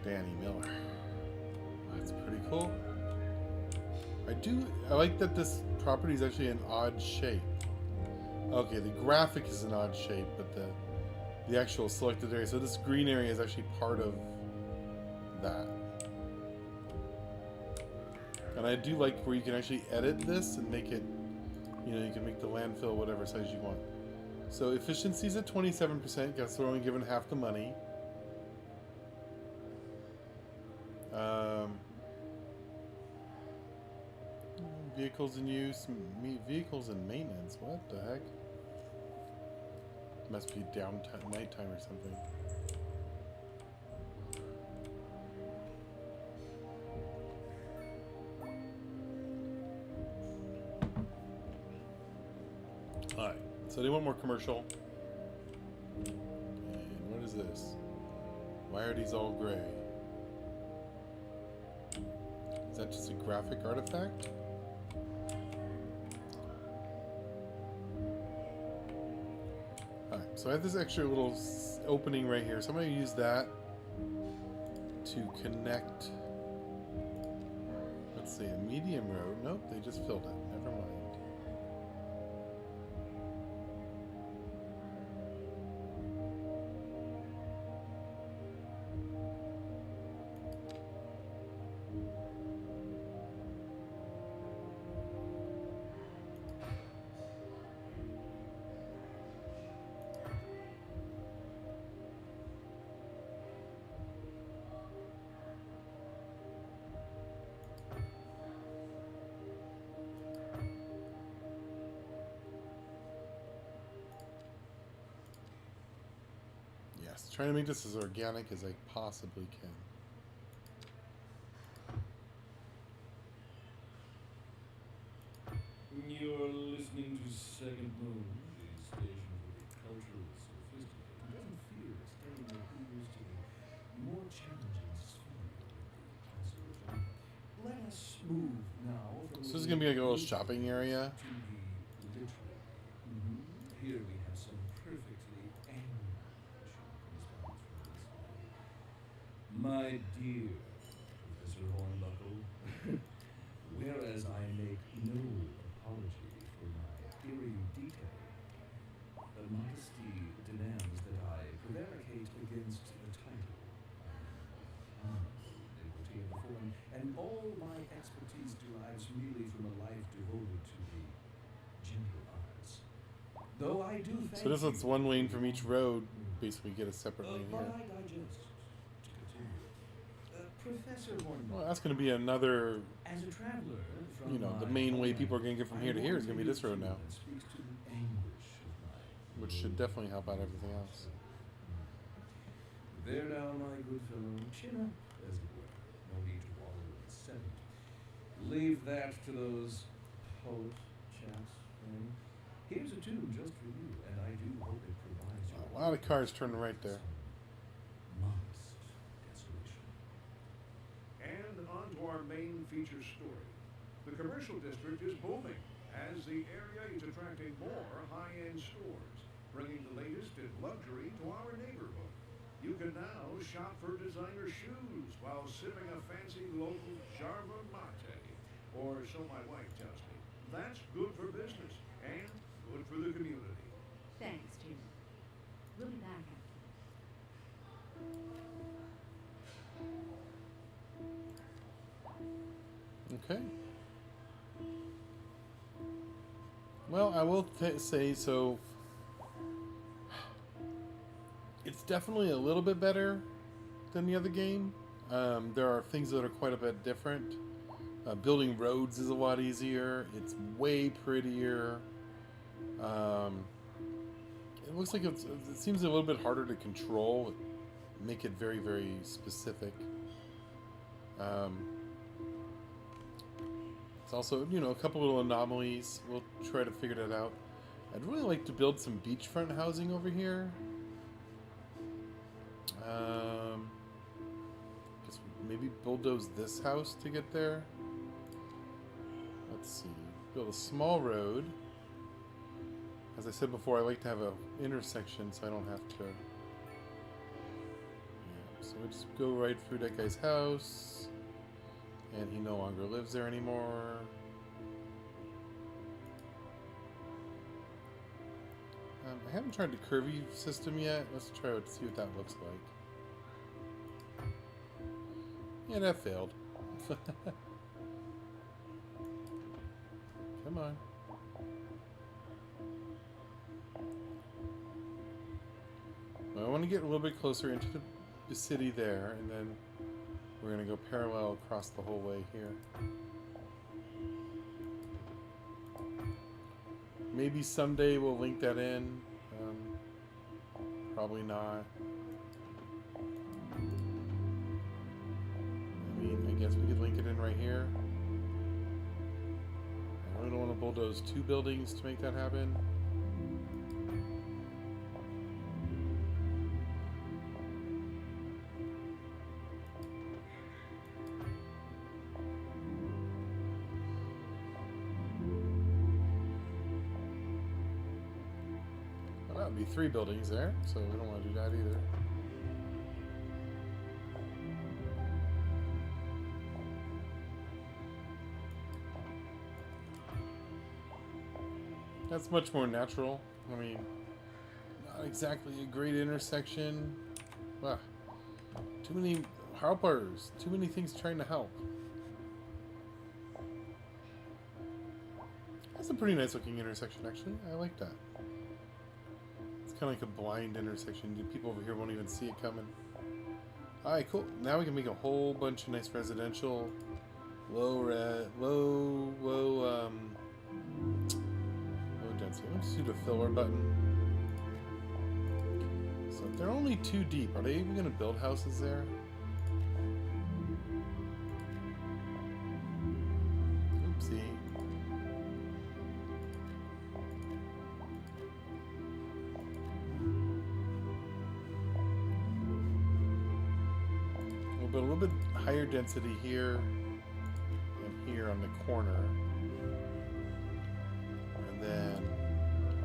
Danny Miller. That's pretty cool. I like that this property is actually an odd shape. Okay, the graphic is an odd shape, but the actual selected area. So this green area is actually part of that. And I do like where you can actually edit this and make it, you know, you can make the landfill whatever size you want. So efficiency is at 27%, guess we're only given half the money. Vehicles in use, vehicles in maintenance, what the heck? Must be downtime, nighttime or something. Alright, so they want more commercial. And what is this? Why are these all gray? Is that just a graphic artifact? Alright, so I have this extra little opening right here, so I'm going to use that to connect. Let's see, a medium road. Nope, they just filled it. Never mind. Trying to make this as organic as I possibly can. You're listening to Second Moon, the station for the culturally sophisticated who doesn't fear extending their ears to the more challenging sphere of the classical genre. Let us move now from So this is going to be like a little shopping area. to the literary. Here we have some perfectly angry shopping spots for this night. My dear Professor Hornbuckle, whereas I make no apology for my erudite, modesty demands that I prevaricate against the title. I am a devotee of the form, and all my expertise derives merely from a life devoted to the gentle arts. Though I do thank So this lets one lane from each road basically get a separate lane but here. I digest. To continue. Professor Hornbuckle. Well, that's going to be another, As a traveler from you know, the my main way homeland, people are going to get from here to here is going to be this road now. that speaks to the anguish of my Which should definitely help out everything else. There now, my good fellow, chin up, as it were. No need to wallow in sentiment. Leave that to those poet chaps. Here's a tune just for you, and I do hope it provides you A lot of cars turning right there. modest desolation. And on to our main feature story. The commercial district is booming as the area is attracting more high-end stores, bringing the latest in luxury to our neighborhood. You can now shop for designer shoes while sipping a fancy local Jarva Mate. Or so my wife tells me. That's good for business and good for the community. Thanks, Jim. We'll be back after. Okay. Well, I will say so. It's definitely a little bit better. than the other game. There are things that are quite a bit different. Building roads is a lot easier. It's way prettier. It looks like it seems a little bit harder to control. Make it very, very specific. It's also, you know, a couple little anomalies. We'll try to figure that out. I'd really like to build some beachfront housing over here. Guess maybe bulldoze this house to get there. Let's see. Build a small road. As I said before, I like to have an intersection so I don't have to... Yeah, so we just go right through that guy's house. And he no longer lives there anymore. I haven't tried the curvy system yet. Let's try it, see what that looks like. Yeah, that failed. Come on. Well, I want to get a little bit closer into the city there, and then we're going to go parallel across the whole way here. Maybe someday we'll link that in. Probably not. I mean, I guess we could link it in right here. I really don't want to bulldoze 2 buildings to make that happen. Well, that would be 3 buildings there, so we don't want to do that either. That's much more natural. I mean, not exactly a great intersection. Ah, too many helpers. Too many things trying to help. That's a pretty nice looking intersection, actually. I like that. It's kind of like a blind intersection. People over here won't even see it coming. Alright, cool. Now we can make a whole bunch of nice residential, low density. Let's do the filler button. So if they're only 2 deep, are they even going to build houses there? Oopsie. We'll build a little bit higher density here and here on the corner. And then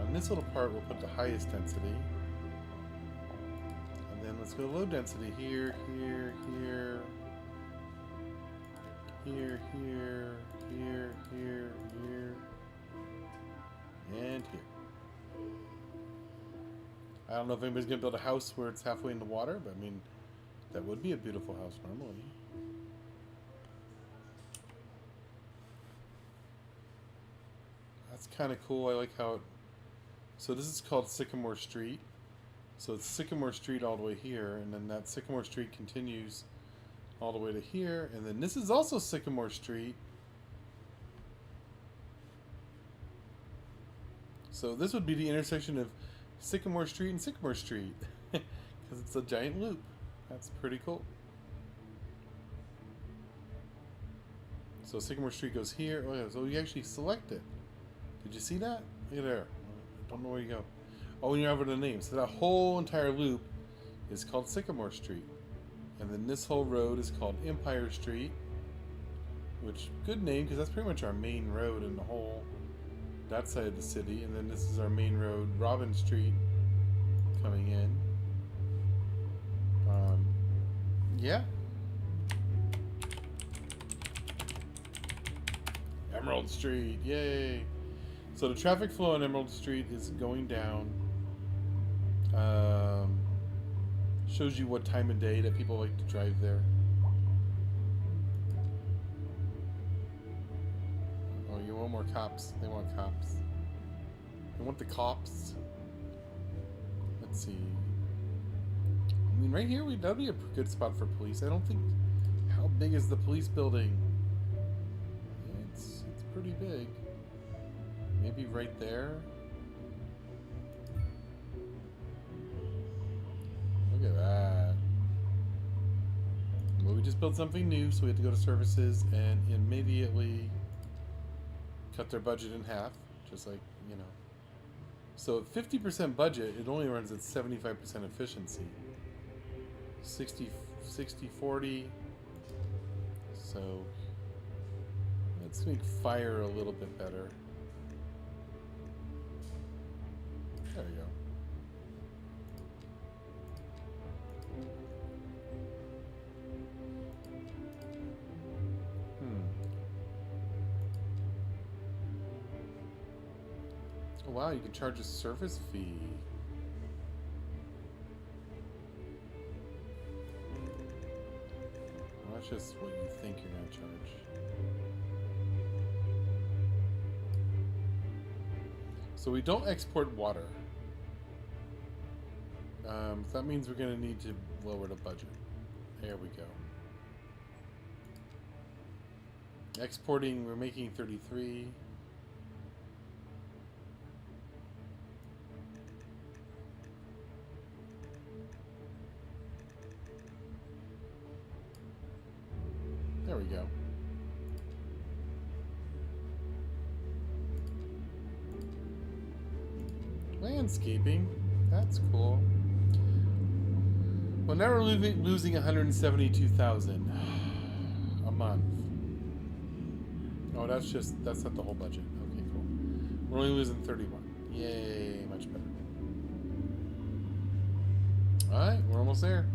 on this little part, we'll put the highest density. And then let's go low density here, here, here, here, here, here, here, here, and here. I don't know if anybody's going to build a house where it's halfway in the water, but I mean, that would be a beautiful house normally. That's kind of cool. I like how it... So this is called Sycamore Street. So it's Sycamore Street all the way here, and then that Sycamore Street continues all the way to here, and then this is also Sycamore Street. So this would be the intersection of Sycamore Street and Sycamore Street, because it's a giant loop. That's pretty cool. So Sycamore Street goes here. Oh yeah, so you actually select it. Did you see that? Look at there. I don't know where you go. Oh, and you're over the name. So that whole entire loop is called Sycamore Street. And then this whole road is called Empire Street. Which, good name, because that's pretty much our main road in the whole, that side of the city. And then this is our main road, Robin Street, coming in. Yeah. Emerald Street, yay! So the traffic flow on Emerald Street is going down. Shows you what time of day that people like to drive there. Oh, you want more cops? They want cops. They want the cops. Let's see. mean, right here, that'd be a good spot for police. I don't think... How big is the police building? It's pretty big. Maybe right there? Look at that. Well, we just built something new, so we had to go to services and immediately cut their budget in half, just like, you know. So at 50% budget, it only runs at 75% efficiency. 60-40. So let's make fire a little bit better. There we go. Oh, wow, you can charge a service fee. Well, that's just what you think you're going to charge. So we don't export water. So that means we're going to need to lower the budget. There we go. Exporting, we're making 33. There we go. Landscaping. That's cool. Well, now we're losing 172,000 a month. Oh, that's not the whole budget. Okay, cool. We're only losing 31. Yay, much better. Alright, we're almost there.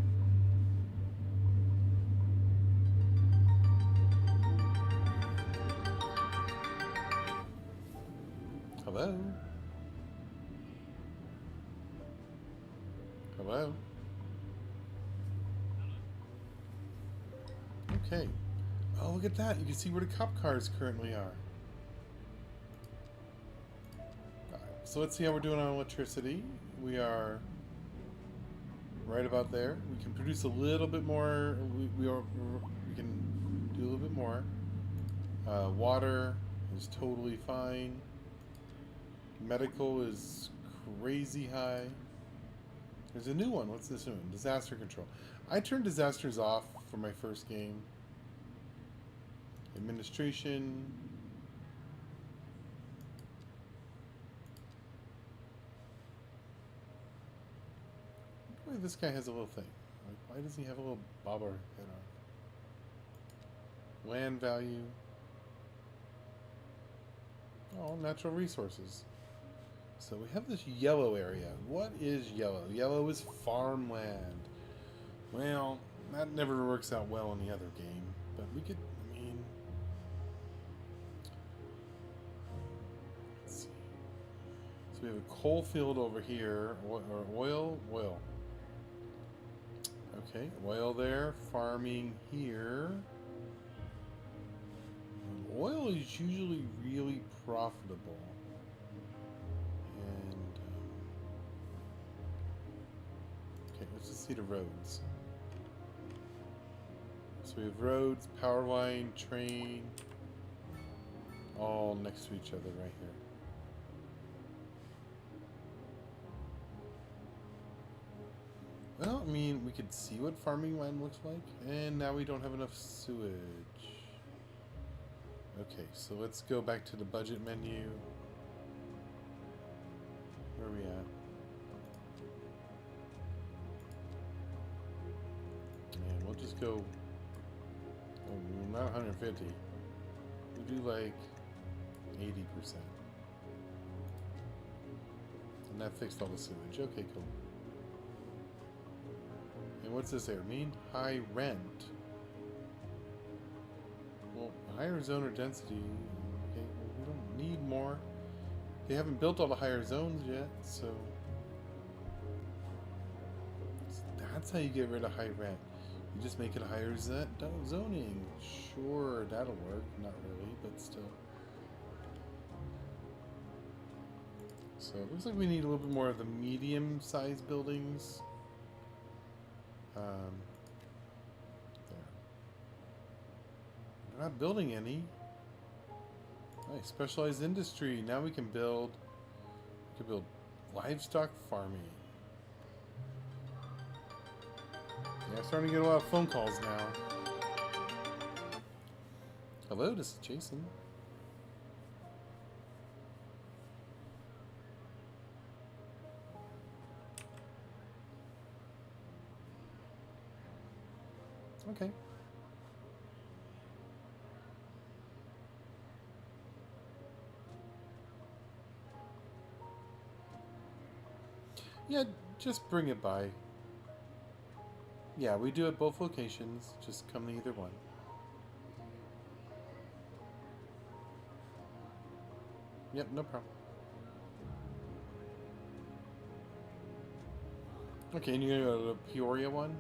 Hello? Hello? Okay. Oh, look at that. You can see where the cop cars currently are. Alright, so let's see how we're doing on electricity. We are right about there. We can produce a little bit more. We can do a little bit more. Water is totally fine. Medical is crazy high. There's a new one. What's this one? Disaster control. I turned disasters off for my first game. Administration. Boy, this guy has a little thing. Like, why does he have a little bobber head on? Land value. Oh, natural resources. So we have this yellow area. What is yellow? Yellow is farmland. Well, that never works out well in the other game. But we could, I mean... Let's see. So we have a coal field over here. Or oil? Oil. Okay, oil there. Farming here. Oil is usually really profitable. Okay, let's just see the roads. So we have roads, power line, train, all next to each other right here. Well, I mean, we could see what farming land looks like, and now we don't have enough sewage. Okay, so let's go back to the budget menu. Where are we at? And we'll just go, oh, not 150. We'll do like 80%. And that fixed all the sewage. Okay, cool. And what's this there? Mean high rent. Well, higher zoner density. Okay, well, we don't need more. They haven't built all the higher zones yet, so that's how you get rid of high rent. You just make it higher zoning. Sure, that'll work. Not really, but still. So it looks like we need a little bit more of the medium-sized buildings. There. We're not building any. Nice. Specialized industry. Now we can build livestock farming. Yeah, I'm starting to get a lot of phone calls now. Hello, this is Jason. Okay. Yeah, just bring it by. Yeah, we do at both locations. Just come to either one. Yep, no problem. Okay, and you're gonna go to the Peoria one?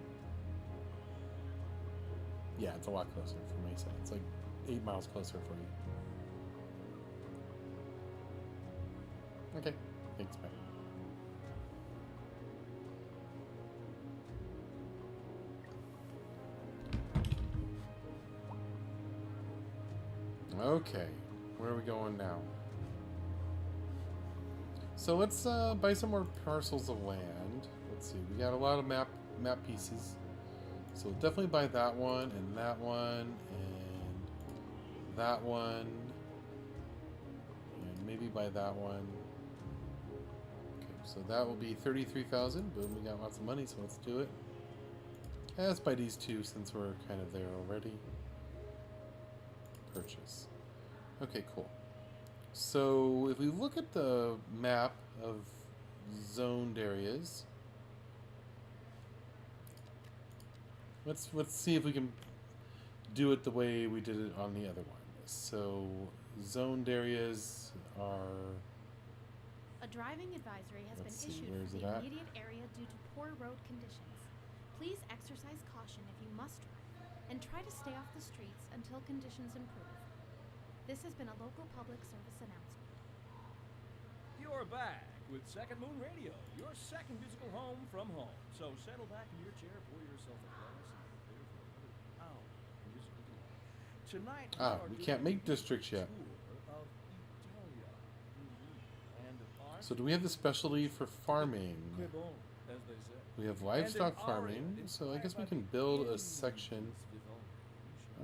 Yeah, it's a lot closer for Mesa. It's like 8 miles closer for you. Okay, thanks, man. Okay, where are we going now? So let's buy some more parcels of land. Let's see, we got a lot of map pieces. So we'll definitely buy that one, and that one, and that one, and maybe buy that one. Okay, so that will be 33,000. Boom, we got lots of money, so let's do it. Yeah, let's buy these two since we're kind of there already. Purchase. Okay, cool. So if we look at the map of zoned areas, let's see if we can do it the way we did it on the other one. So zoned areas are. A driving advisory has been issued for the immediate area due to poor road conditions. Please exercise caution if you must drive, and try to stay off the streets until conditions improve. This has been a local public service announcement. You're back with Second Moon Radio, your second musical home from home. So settle back in your chair, pour yourself a glass, and prepare for another hour of musical delight. Tonight, we can't make districts yet. So do we have the specialty for farming? We have livestock farming, so I guess we can build a section.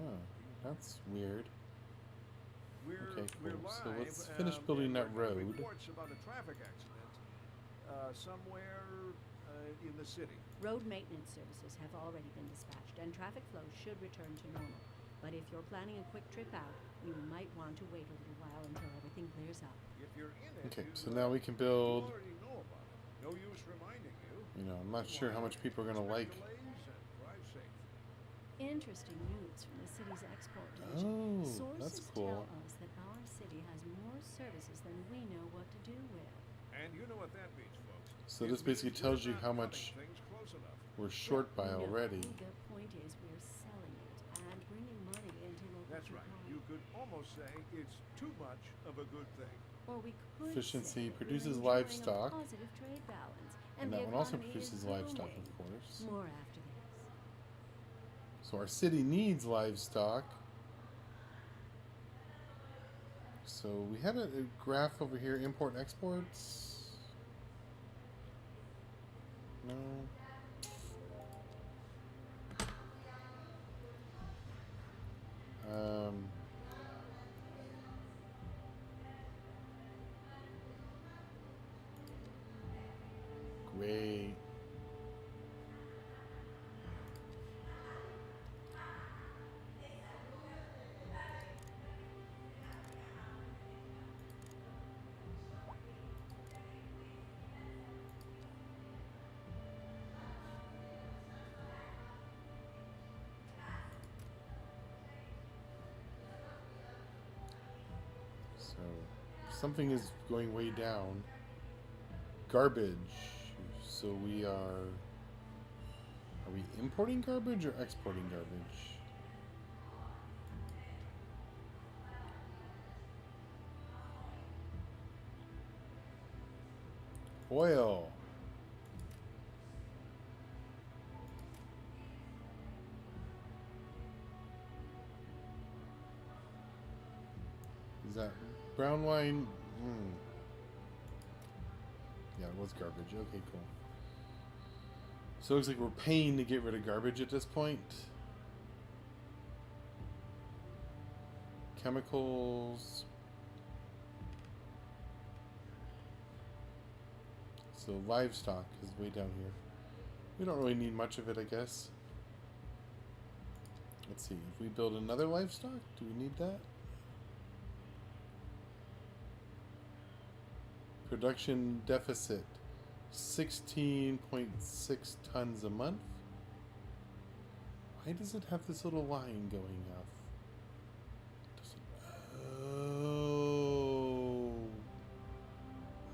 Oh, that's weird. Okay, cool. So let's finish building that road. Reports about a traffic accident somewhere in the city. Road maintenance services have already been dispatched, and traffic flow should return to normal. But if you're planning a quick trip out, you might want to wait a little while until everything clears up. If you're in it, Okay, so now we can build. already know about it. No use reminding you. You know, I'm not sure how much people are gonna like. Drive safe. Interesting news from the city's export division. Oh, Sources that's cool. tell us that our city has more services than we know what to do with. And you know what that means, folks. So this basically tells you how much we're short by already. The point is we're selling it and bringing money into local That's right. economy. You could almost say it's too much of a good thing. Or we could Efficiency say we're produces enjoying livestock. A positive trade balance, And the that one also economy is produces livestock, booming. of course. More after this. So our city needs livestock. So we had a graph over here, import exports. No. Great. So something is going way down. Garbage. So we are we importing garbage or exporting garbage? Oil. Is that brown wine? Yeah, it was garbage. Okay, cool. So it looks like we're paying to get rid of garbage at this point. Chemicals. So livestock is way down here. We don't really need much of it, I guess. Let's see. If we build another livestock, do we need that? Production deficit 16.6 tons a month. Why does it have this little line going off?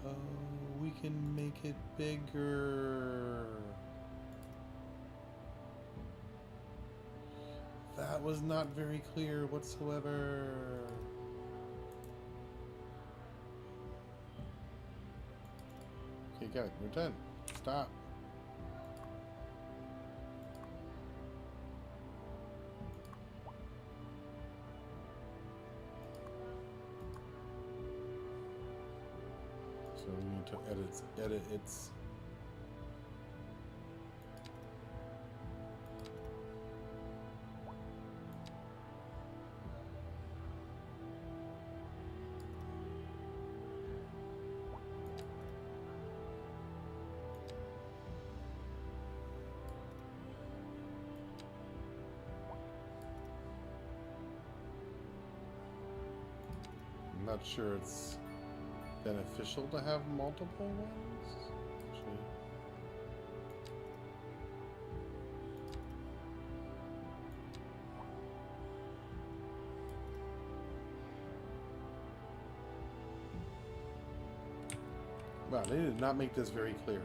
Oh, we can make it bigger. That was not very clear whatsoever. Okay, good. We're done. Stop. So we need to edit its. I'm not sure it's beneficial to have multiple ones. Actually. Wow, they did not make this very clear.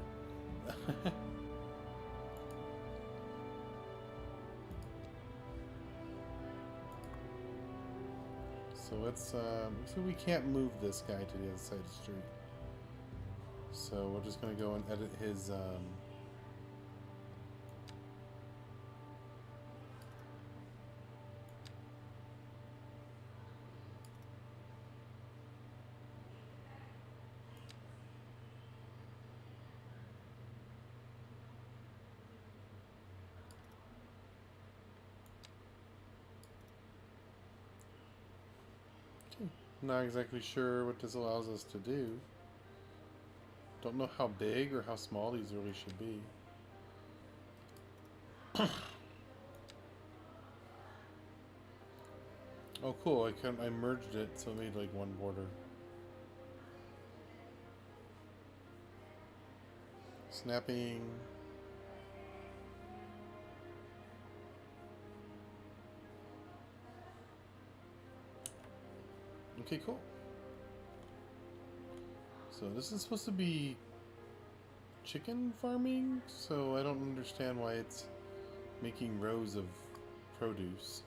So let's so we can't move this guy to the other side of the street. So we're just gonna go and edit his not exactly sure what this allows us to do. Don't know how big or how small these really should be. Oh cool, I merged it so it made like one border. Snapping. Okay, cool. So this is supposed to be chicken farming, so I don't understand why it's making rows of produce.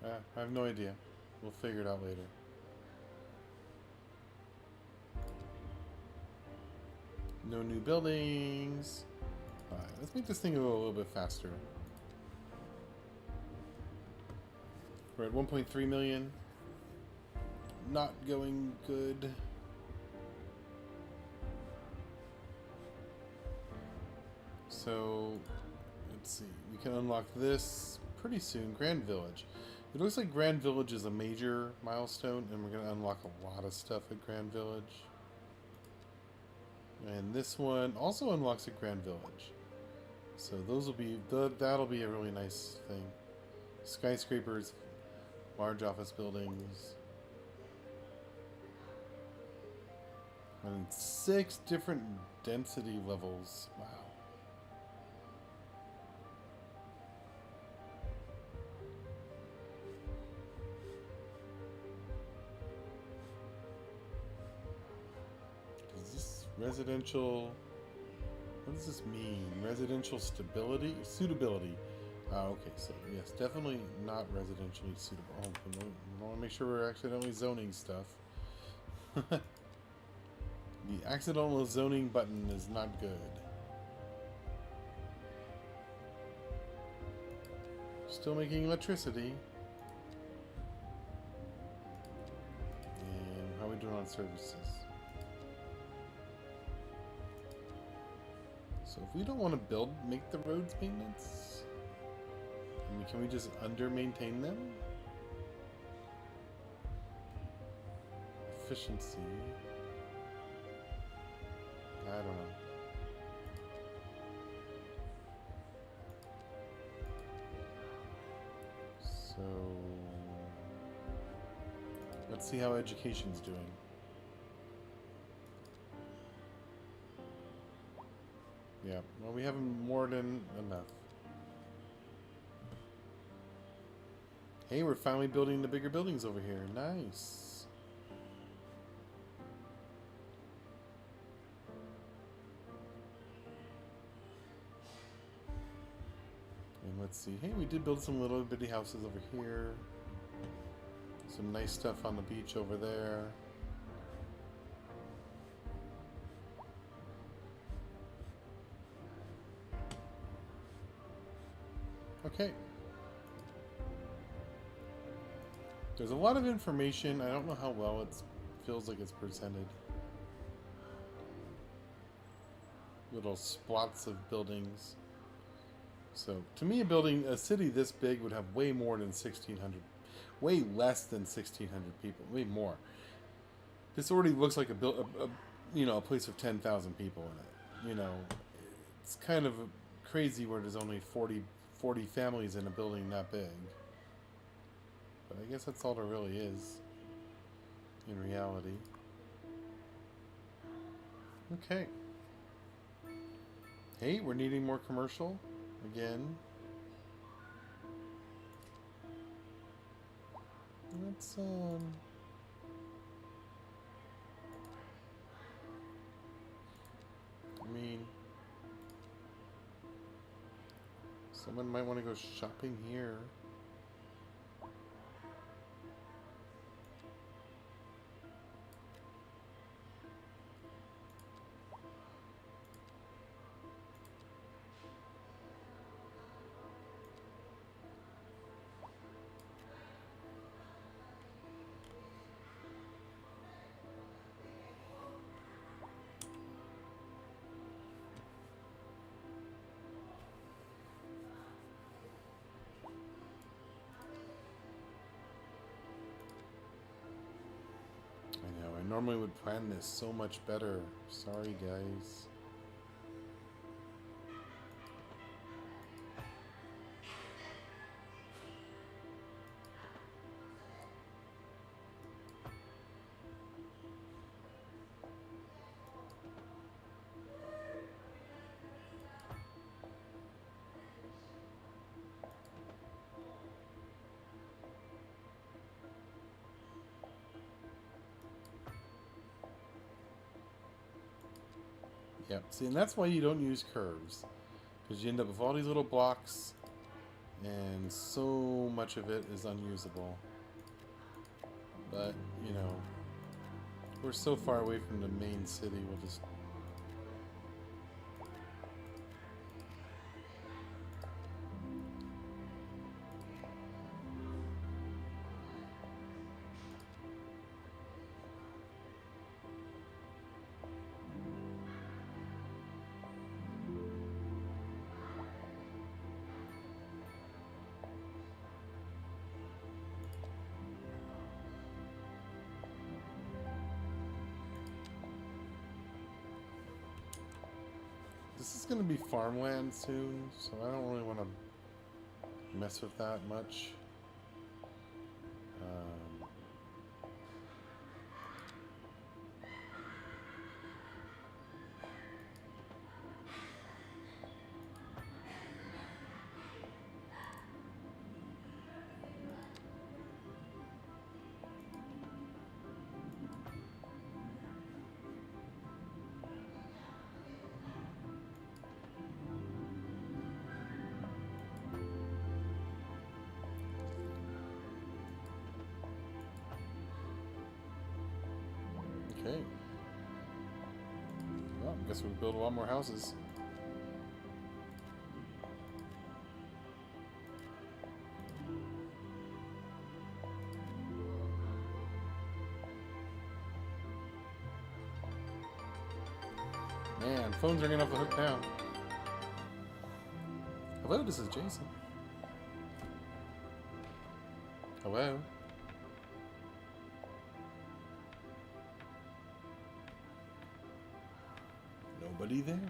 I have no idea. We'll figure it out later. No new buildings. Alright, let's make this thing go a little bit faster. We're at 1.3 million. Not going good. So, let's see. We can unlock this pretty soon. Grand Village. It looks like Grand Village is a major milestone, and we're going to unlock a lot of stuff at Grand Village. And this one also unlocks at Grand Village. So those will be, that'll be a really nice thing. Skyscrapers, large office buildings. And 6 different density levels. Wow. Is this residential? What does this mean? Residential stability? Suitability. Okay, so yes, definitely not residentially suitable. Oh, I want to make sure we're accidentally zoning stuff. The accidental zoning button is not good. Still making electricity. And how are we doing on services? So if we don't want to make the roads maintenance, I mean, can we just under-maintain them? Efficiency. I don't know. So let's see how education's doing. Yeah, well, we have more than enough. Hey, we're finally building the bigger buildings over here. Nice. And let's see. Hey, we did build some little bitty houses over here. Some nice stuff on the beach over there. Okay. There's a lot of information. I don't know how well it feels like it's presented. Little spots of buildings. So, to me, a city this big would have way more than 1,600, way less than 1,600 people, way more. This already looks like a place of 10,000 people in it. You know, it's kind of crazy where there's only 40 families in a building that big. But I guess that's all there really is in reality. Okay. Hey, we're needing more commercial again. Let's I mean, someone might want to go shopping here. I normally would plan this so much better. Sorry, guys. Yep, see, and that's why you don't use curves. Because you end up with all these little blocks, and so much of it is unusable. But, you know, we're so far away from the main city, we'll just... This is going to be farmland soon, so I don't really want to mess with that much. Okay. Well, I guess we'll build a lot more houses. Man, phone's ringing off the hook now. Hello, this is Jason. Hello? Nobody there.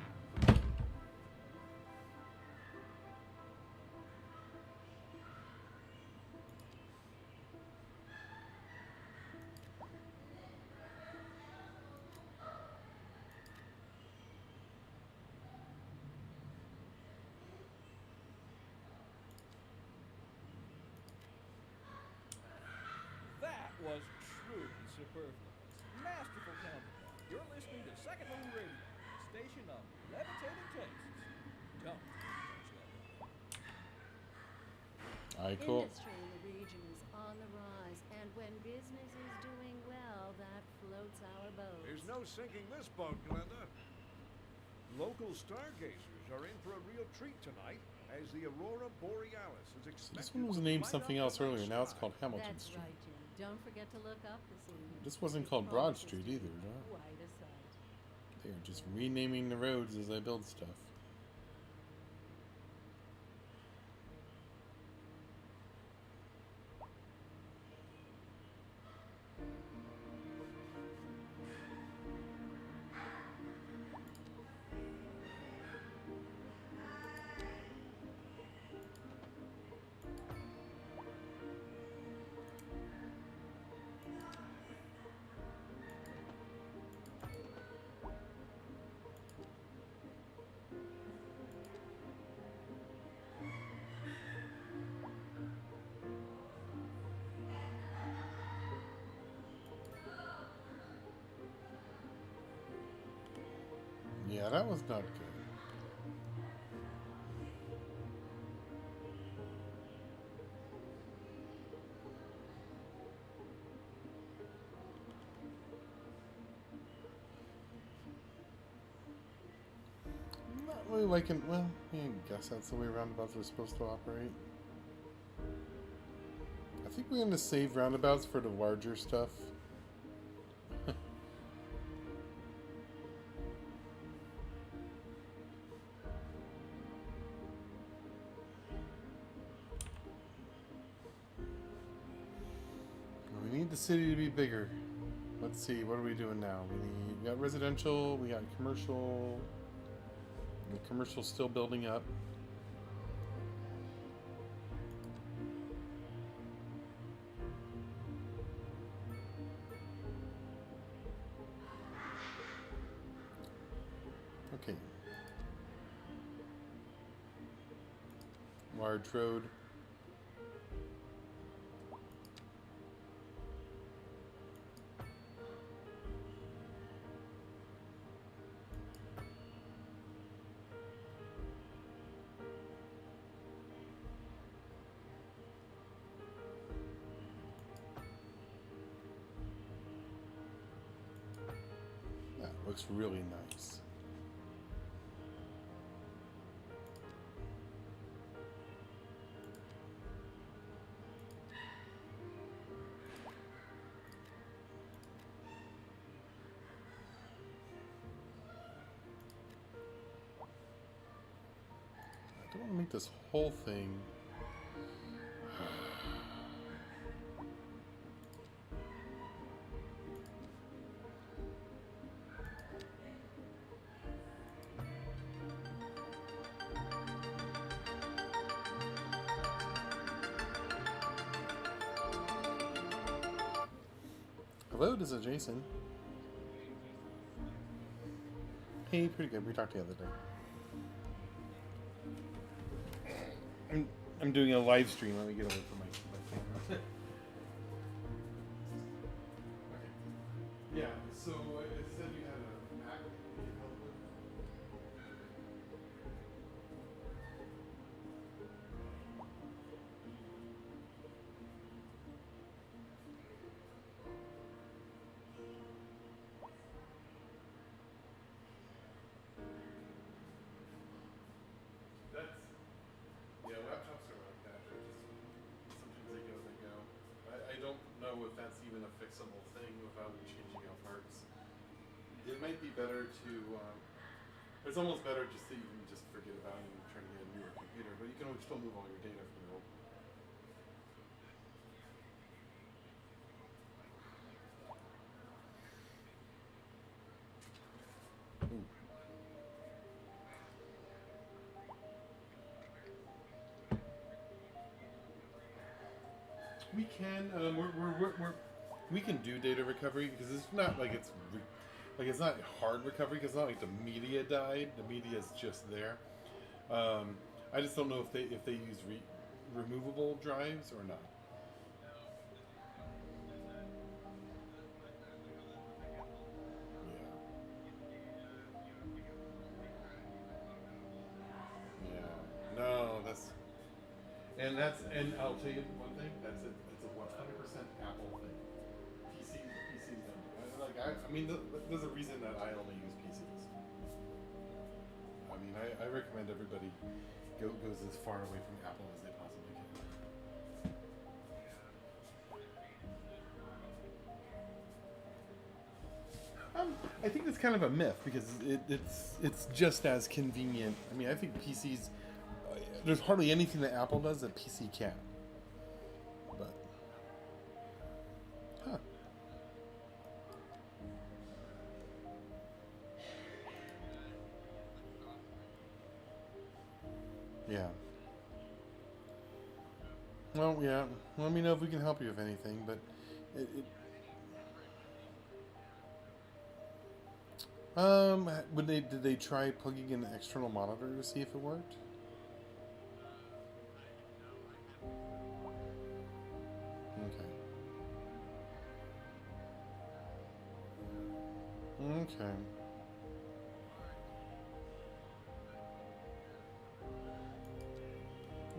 That was truly superfluous. Masterful counterpoint. You're listening to Second Moon Radio, station of levitating tastes. Don't Alright, cool. Industry in the region is on the rise, and when business is doing well, that floats our boat. There's no sinking this boat, Glenda. Local stargazers are in for a real treat tonight as the Aurora Borealis is expected. This one was named something else earlier. Now it's called Hamilton That's Street. right, Jim. Don't forget to look up this evening. This wasn't called Broad Street either, no? Quite a sight. They're just renaming the roads as they build stuff. Yeah, that was not good. Not really liking. Well, yeah, I guess that's the way roundabouts are supposed to operate. I think we're going to save roundabouts for the larger stuff. We need the city to be bigger. Let's see, what are we doing now? We got residential, we got commercial. The commercial's still building up. Okay. Large road. That looks really nice. I don't want to make this whole thing. Hello, this is Jason. Hey, pretty good. We talked the other day. I'm doing a live stream. Let me get away from my camera. Okay. Yeah. So it said you had a Mac. You can help with. Yeah, laptops are like that. They're just, sometimes they go, they go. I don't know if that's even a fixable thing without changing out parts. It might be better to It's almost better just that you can just forget about it and try to get a newer computer, but you can always still move all your data from your old one. We can. We can do data recovery because it's not like it's not hard recovery because it's not like the media died. The media is just there. I just don't know if they use removable drives or not. Yeah. No, and I'll tell you one thing. It's a 100% Apple thing. PCs don't. I mean, there's a reason that I only use PCs. I mean, I recommend everybody goes as far away from Apple as they possibly can. I think that's kind of a myth because it's just as convenient. I mean, I think PCs. There's hardly anything that Apple does that PC can't. But, huh. Yeah. Well, yeah. Let me know if we can help you with anything, but did they try plugging in an external monitor to see if it worked? Okay.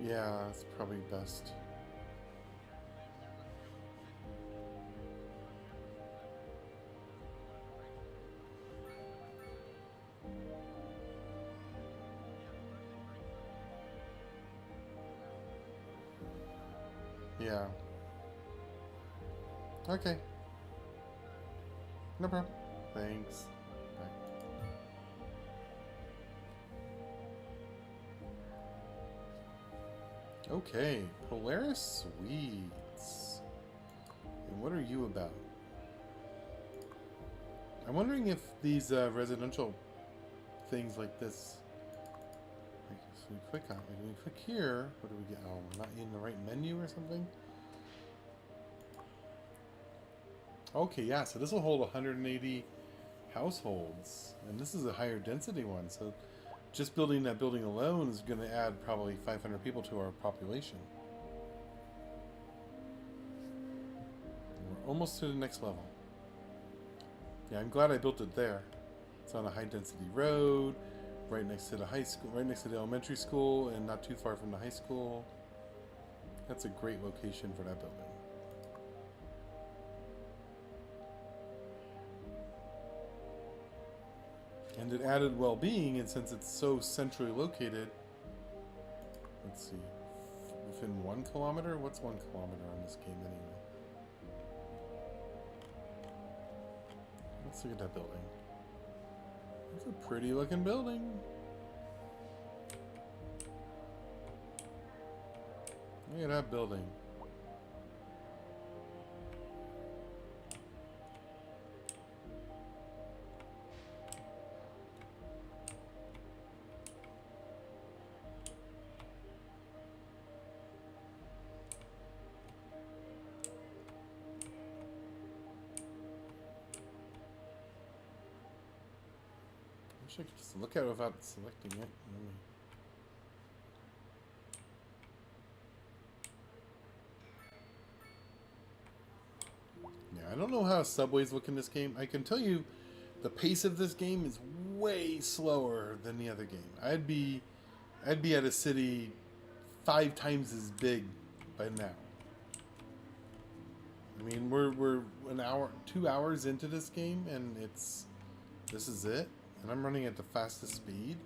Yeah, it's probably best. Yeah. Okay. No problem. Thanks. Bye. Okay, Polaris Suites. And what are you about? I'm wondering if these residential things like this. So we click on it. When we click here, what do we get? Oh, we're not in the right menu or something? Okay, yeah, so this will hold 180 households, and this is a higher density one, so just building that building alone is going to add probably 500 people to our population. We're almost to the next level. Yeah, I'm glad I built it there. It's on a high density road, right next to the high school, right next to the elementary school, and not too far from the high school. That's a great location for that building. And it added well-being, and since it's so centrally located, let's see, within 1 kilometer? What's 1 kilometer on this game anyway? Let's look at that building. It's a pretty looking building. Look at that building. I could just look at it without selecting it. Yeah, I don't know how subways look in this game. I can tell you the pace of this game is way slower than the other game. I'd be at a city 5 times as big by now. I mean, we're an hour, 2 hours into this game, and this is it. And I'm running at the fastest speed.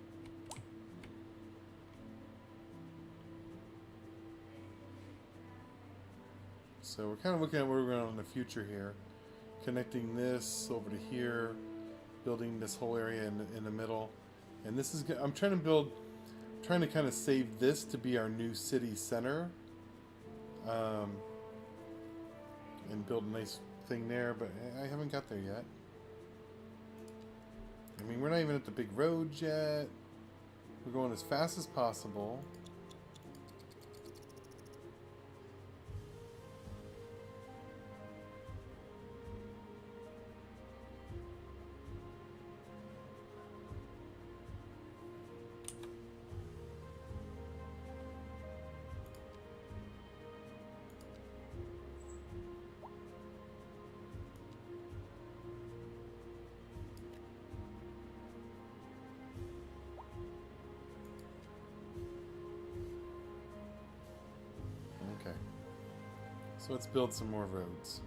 So we're kind of looking at where we're going in the future here. Connecting this over to here. Building this whole area in the middle. And this is I'm trying to build, trying to kind of save this to be our new city center, and build a nice thing there. But I haven't got there yet. I mean, we're not even at the big roads yet. We're going as fast as possible. Okay. So let's build some more roads.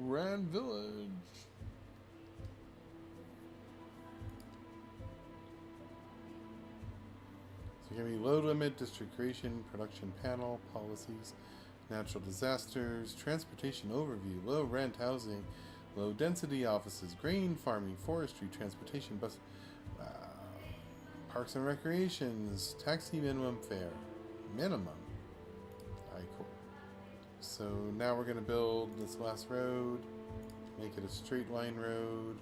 Grand Village. So give me load limit, district creation, production panel, policies, natural disasters, transportation overview, low rent housing, low density offices, grain farming, forestry, transportation, bus, parks and recreations, taxi minimum fare, minimum. Alright, cool. So now we're going to build this last road, make it a straight line road.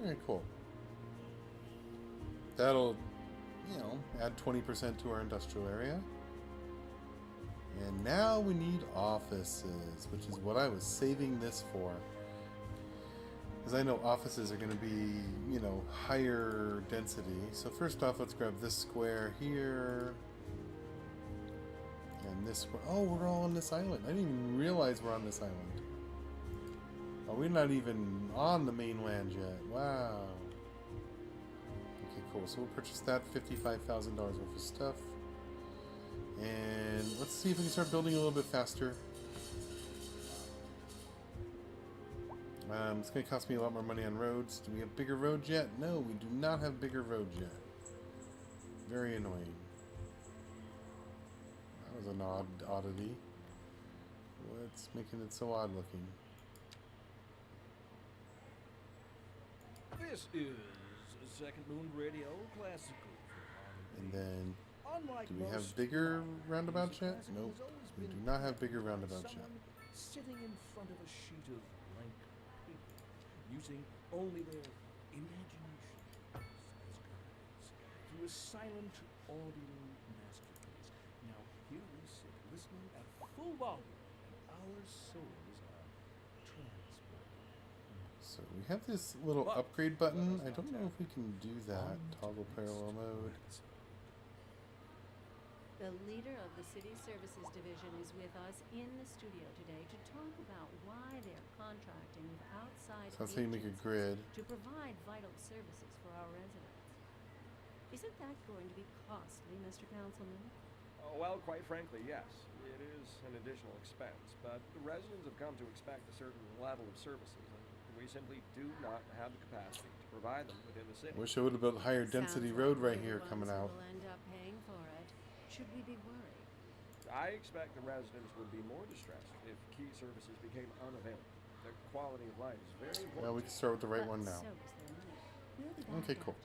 Alright, cool. That'll, you know, add 20% to our industrial area. And now we need offices, which is what I was saving this for. Because I know offices are going to be, you know, higher density. So first off, let's grab this square here. And this square. Oh, we're all on this island. I didn't even realize we're on this island. Oh, we're not even on the mainland yet. Wow. Okay, cool. So we'll purchase that $55,000 worth of stuff. And let's see if we can start building a little bit faster. It's going to cost me a lot more money on roads. Do we have bigger roads yet? No, we do not have bigger roads yet. Very annoying. That was an oddity. What's making it so odd looking? This is Second Moon Radio Classical. And then, Unlike do we have most bigger modern roundabouts music, yet? classical Nope. has always We been do not have played bigger by roundabouts yet. someone sitting in front of a sheet of blank paper, using only their imagination as guides through a silent audio masterpiece. Now here we sit, listening at full volume, and our souls are transported. So we have this little upgrade button. I don't know if we can do that. Toggle parallel mode. The leader of the City Services Division is with us in the studio today to talk about why they're contracting with outside So that's how you make a agencies grid. to provide vital services for our residents. Isn't that going to be costly, Mr. Councilman? Well, quite frankly, yes. It is an additional expense, but the residents have come to expect a certain level of services, and we simply do not have the capacity to provide them within the city. Wish I would have built a higher density Sounds road like right here we're the coming ones out. who will end up paying for it. Should we be worried? I expect the residents would be more distressed if key services became unavailable. The quality of life is very important. Well, we can start with the right one now. So is their money. We'll be back Okay, after cool.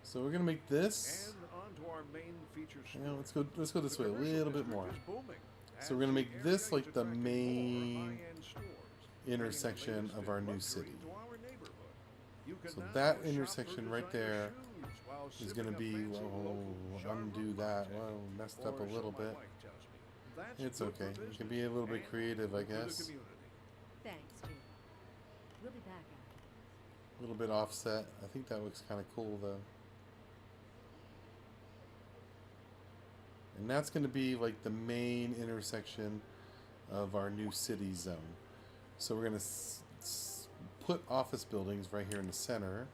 So we're gonna make this. And on to our main feature story. Yeah, let's go this way a The commercial little bit district more. is booming, So we're gonna as make the this area like is the attracting more main high-end stores, intersection bringing the of our new latest in city. luxury to our neighborhood. You can So now that shop intersection for right designer there, shoes, while is sipping going to a be, fancy well, local undo Chardonnay that. latte. Well, messed up a Or so little my bit. wife tells me. That's It's good okay. for You can business be a little bit and creative, I good for the guess. community. Thanks, Jim. We'll be back after. A little bit offset. I think that looks kind of cool, though. And that's going to be like the main intersection of our new city zone. So we're going to put office buildings right here in the center.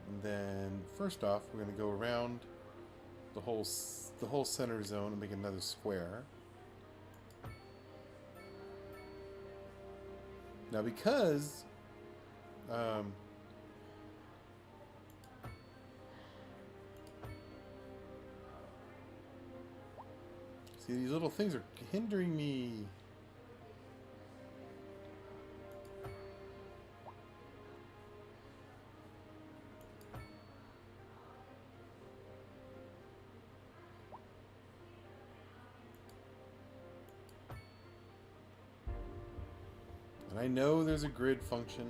And then first off, we're going to go around the whole center zone and make another square. Now because see, these little things are hindering me. And I know there's a grid function.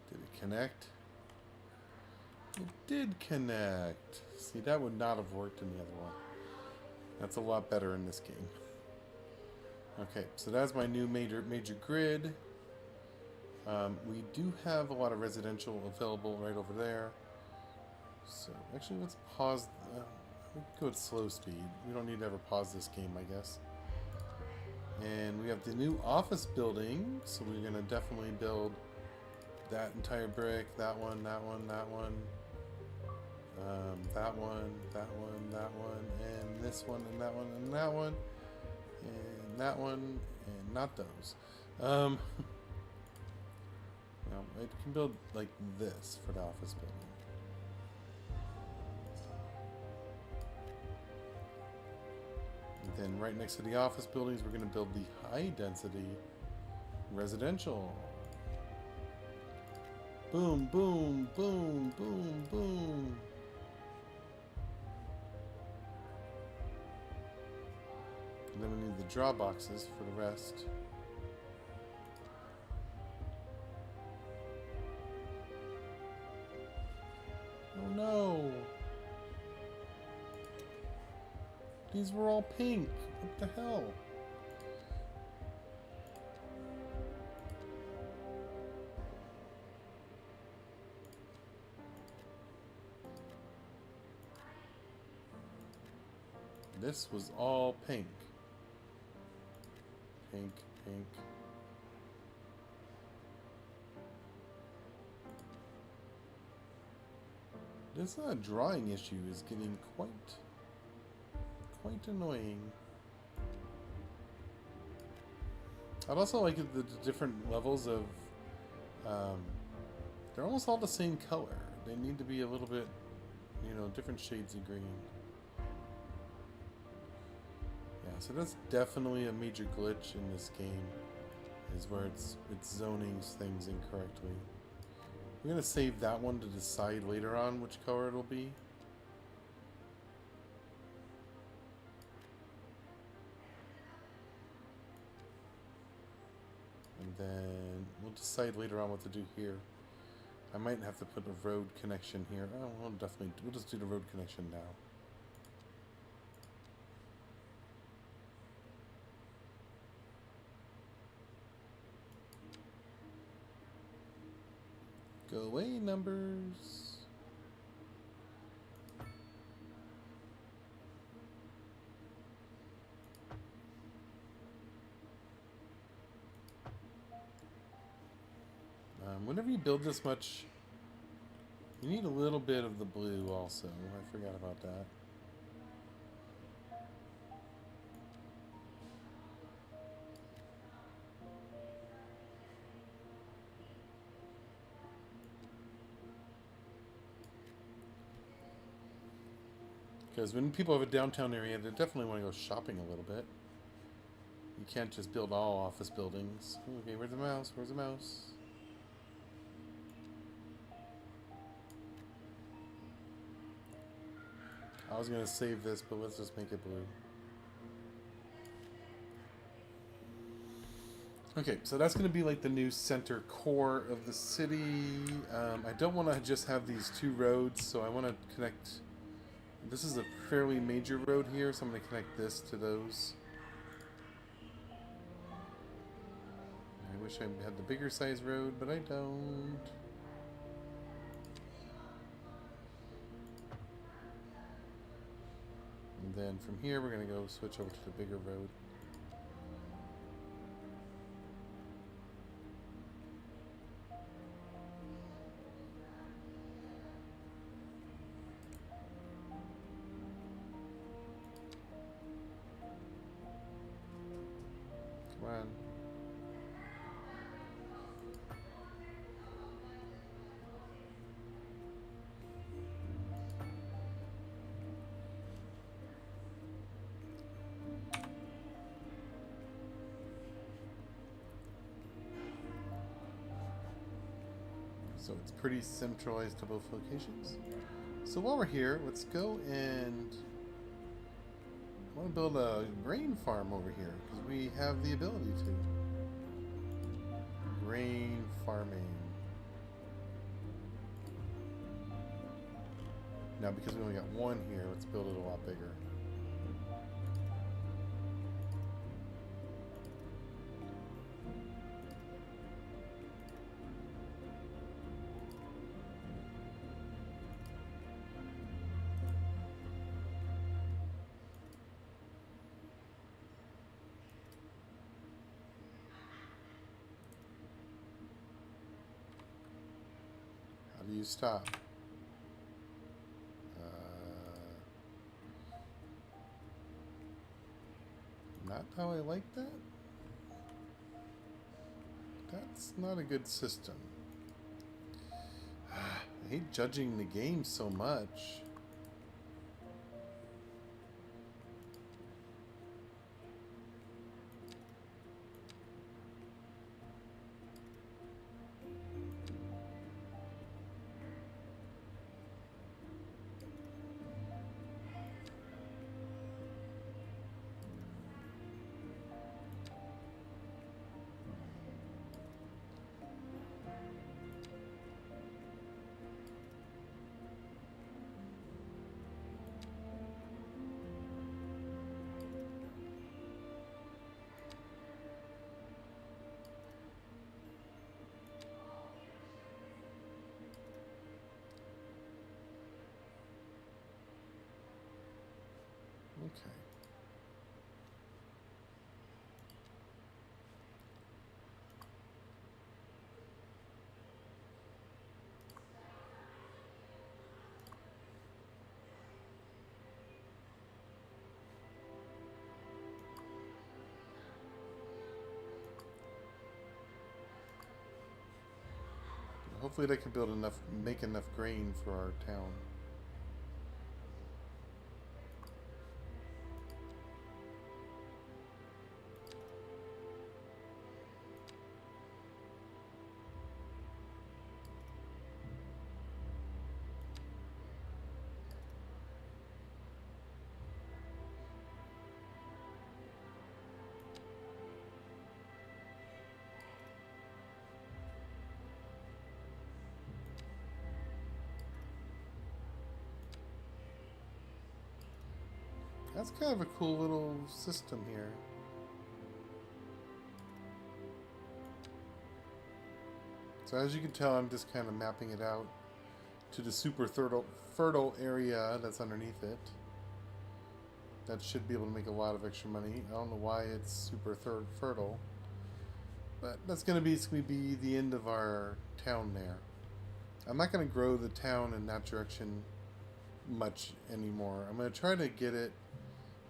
Did it connect? It did connect. See, that would not have worked in the other one. That's a lot better in this game. Okay, so that's my new major grid. We do have a lot of residential available right over there. So actually, let's pause. We can go at slow speed. We don't need to ever pause this game, I guess. And we have the new office building, so we're gonna definitely build that entire brick. That one, that one, that one. That one, that one, that one, and this one, and that one, and that one, and that one, and not those. Now, I can build like this for the office building. And then right next to the office buildings, we're going to build the high density residential. Boom, boom, boom, boom, boom. And then we need the draw boxes for the rest. Oh no! These were all pink. What the hell? This was all pink. Pink, pink. This drawing issue is getting quite annoying. I'd also like the different levels of, they're almost all the same color. They need to be a little bit, you know, different shades of green. Yeah, so that's definitely a major glitch in this game, is where it's zoning things incorrectly. We're gonna save that one to decide later on which color it'll be. And then we'll decide later on what to do here. I might have to put a road connection here. Oh, we'll just do the road connection now. Go away, numbers. Whenever you build this much, you need a little bit of the blue also. I forgot about that. Because when people have a downtown area, they definitely want to go shopping a little bit. You can't just build all office buildings. Okay, where's the mouse? Where's the mouse? I was going to save this, but let's just make it blue. Okay, so that's going to be like the new center core of the city. I don't want to just have these two roads, so I want to connect. This is a fairly major road here, so I'm going to connect this to those. I wish I had the bigger size road, but I don't. And then from here, we're going to go switch over to the bigger road. Come on. So it's pretty centralized to both locations. So while we're here, let's go and I want to build a grain farm over here because we have the ability to. Grain farming. Now because we only got one here, let's build it a lot bigger. How do you stop? Not how I like that? That's not a good system. I hate judging the game so much. Okay. Hopefully they can build enough, make enough grain for our town. That's kind of a cool little system here. So as you can tell, I'm just kind of mapping it out to the super fertile area that's underneath it. That should be able to make a lot of extra money. I don't know why it's super fertile, but that's going to basically be the end of our town there. I'm not going to grow the town in that direction much anymore. I'm going to try to get it,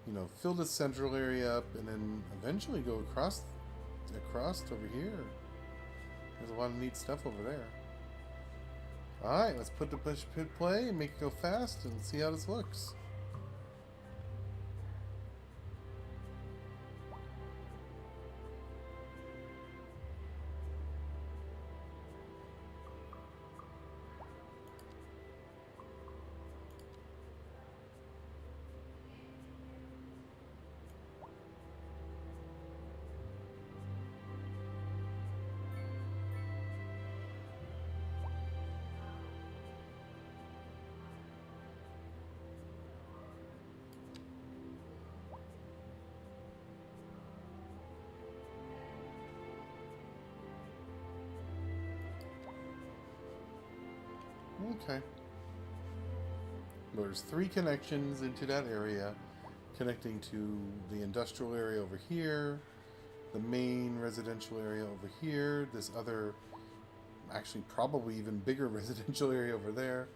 you know, fill the central area up and then eventually go across over here. There's a lot of neat stuff over there. Alright, let's put the push pit play and make it go fast and see how this looks. Okay. There's 3 connections into that area, connecting to the industrial area over here, the main residential area over here, this other, actually probably even bigger residential area over there.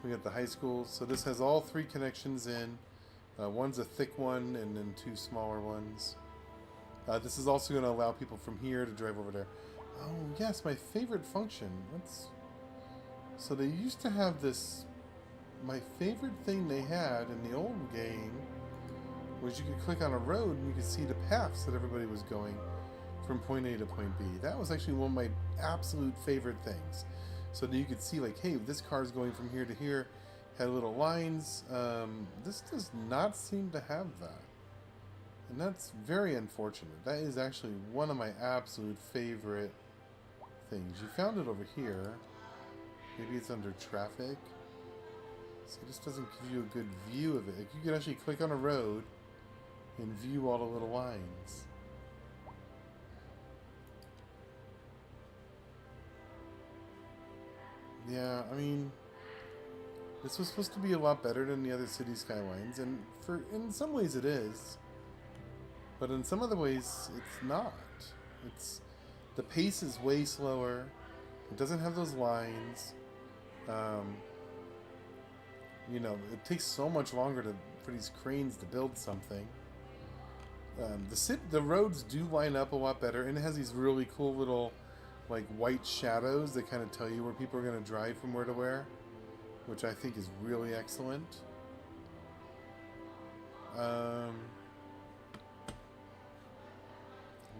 We got the high school. So this has all 3 connections in. One's a thick one and then 2 smaller ones. This is also going to allow people from here to drive over there. Oh yes, my favorite function. So they used to have this. My favorite thing they had in the old game was you could click on a road and you could see the paths that everybody was going from point A to point B. That was actually one of my absolute favorite things. So that you could see, like, hey, this car's going from here to here, had little lines. This does not seem to have that. And that's very unfortunate. That is actually one of my absolute favorite things. You found it over here. Maybe it's under traffic. So it just doesn't give you a good view of it. Like, you can actually click on a road and view all the little lines. Yeah, I mean, this was supposed to be a lot better than the other City Skylines, and in some ways it is, but in some other ways it's not. The pace is way slower. It doesn't have those lines. You know, it takes so much longer for these cranes to build something. The roads do line up a lot better, and it has these really cool little, like, white shadows that kind of tell you where people are going to drive from where to where, which I think is really excellent. You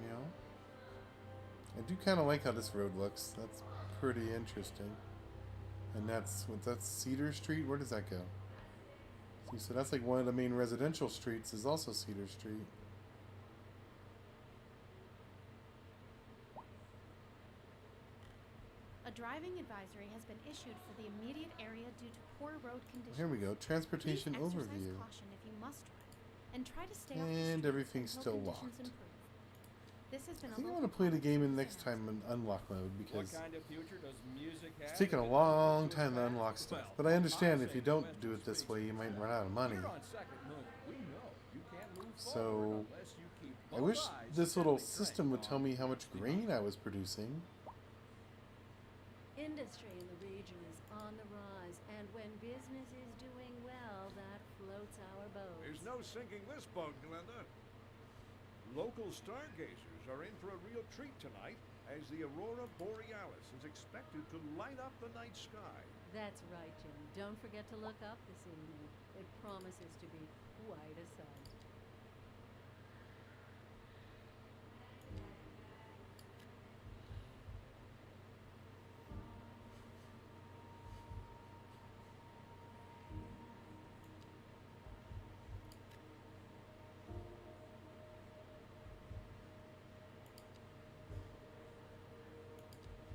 know, I do kind of like how this road looks. That's pretty interesting. And that's Cedar Street. Where does that go? See, so that's like one of the main residential streets is also Cedar Street. A driving advisory has been issued for the immediate area due to poor road conditions. Here we go. Transportation Please exercise overview. caution if you must drive, and try to stay off the And streets everything's until still conditions locked. improve. This has been I think I want to play the game in next time in unlock mode because What kind of future does music have? it's taken a long time to unlock stuff. But I understand if you don't do it this way, you might run out of money. Here on Second Moon, we know you can't move So forward unless you keep I wish both eyes this little steadily system would tell me how much grain I was producing. Industry in the region is on the rise, and when business is doing well, that floats our boat. There's no sinking this boat, Glenda. Local stargazers are in for a real treat tonight as the aurora borealis is expected to light up the night sky. That's right, Jim. Don't forget to look up this evening. It promises to be quite a sight.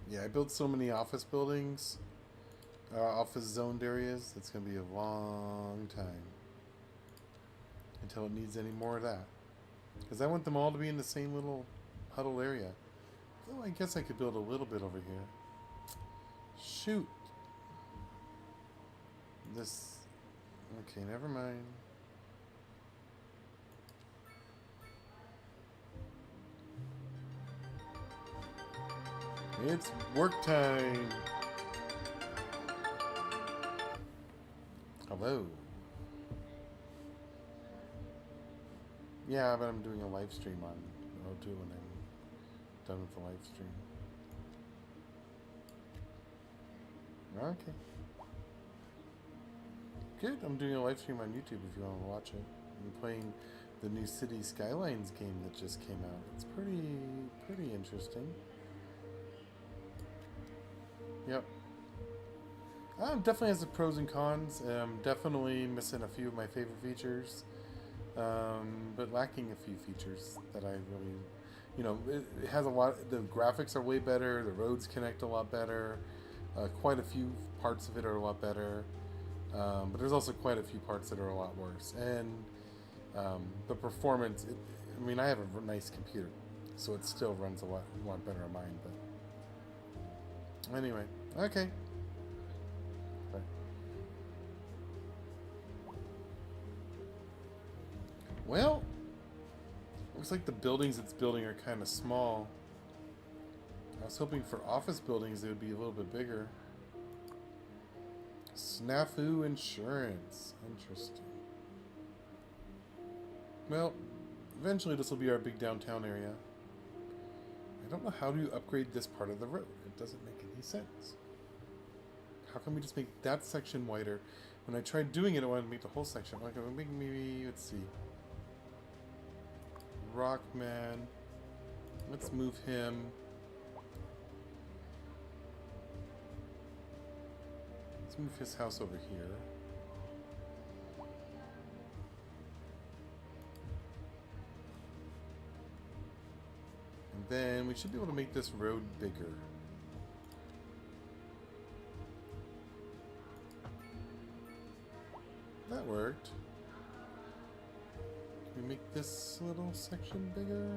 Yeah, I built so many office buildings, office zoned areas. It's going to be a long time until it needs any more of that. Because I want them all to be in the same little huddle area. Though I guess I could build a little bit over here. Shoot. This. Okay, never mind. It's work time. Hello. Yeah, but I'm doing a live stream on O2 when I'm done with the live stream. Okay. Good. I'm doing a live stream on YouTube if you want to watch it. I'm playing the new City Skylines game that just came out. It's pretty interesting. Yep. Definitely has the pros and cons. Definitely missing a few of my favorite features, but lacking a few features that I really, you know, it has a lot. The graphics are way better. The roads connect a lot better. Quite a few parts of it are a lot better, but there's also quite a few parts that are a lot worse. And the performance. I mean, I have a nice computer, so it still runs a lot better on mine. But anyway, okay. Well, looks like the buildings it's building are kind of small. I was hoping for office buildings they would be a little bit bigger. Snafu Insurance. Interesting. Well, eventually this will be our big downtown area. I don't know how to upgrade this part of the road. It doesn't make any sense. How can we just make that section wider? When I tried doing it, I wanted to make the whole section. Okay, maybe, let's see. Rockman. Let's move him. Let's move his house over here. And then we should be able to make this road bigger. That worked. Can we make this little section bigger?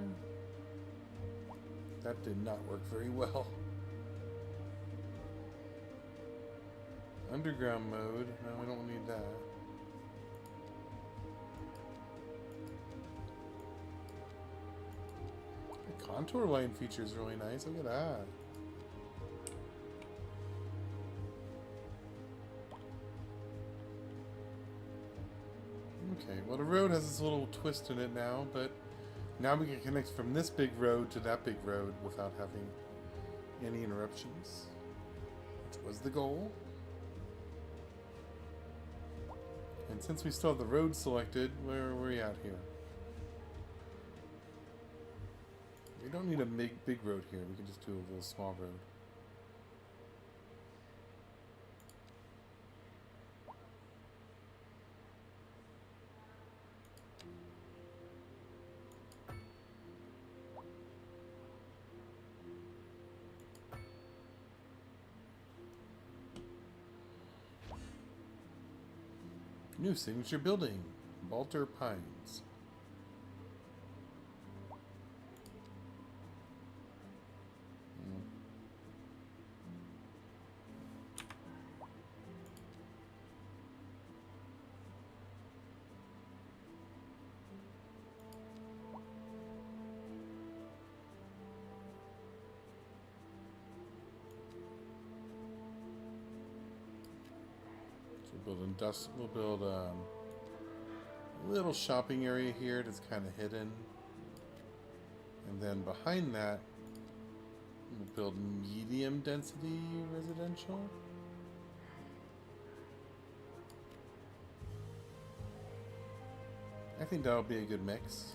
That did not work very well. Underground mode. No, we don't need that. The contour line feature is really nice. Look at that. Okay, well the road has this little twist in it now, but now we can connect from this big road to that big road without having any interruptions, which was the goal. And since we still have the road selected, where are we at here? We don't need a big road here, we can just do a little small road. New signature building, Balter Pines. We'll build a little shopping area here that's kind of hidden, and then behind that we'll build medium density residential. I think that'll be a good mix.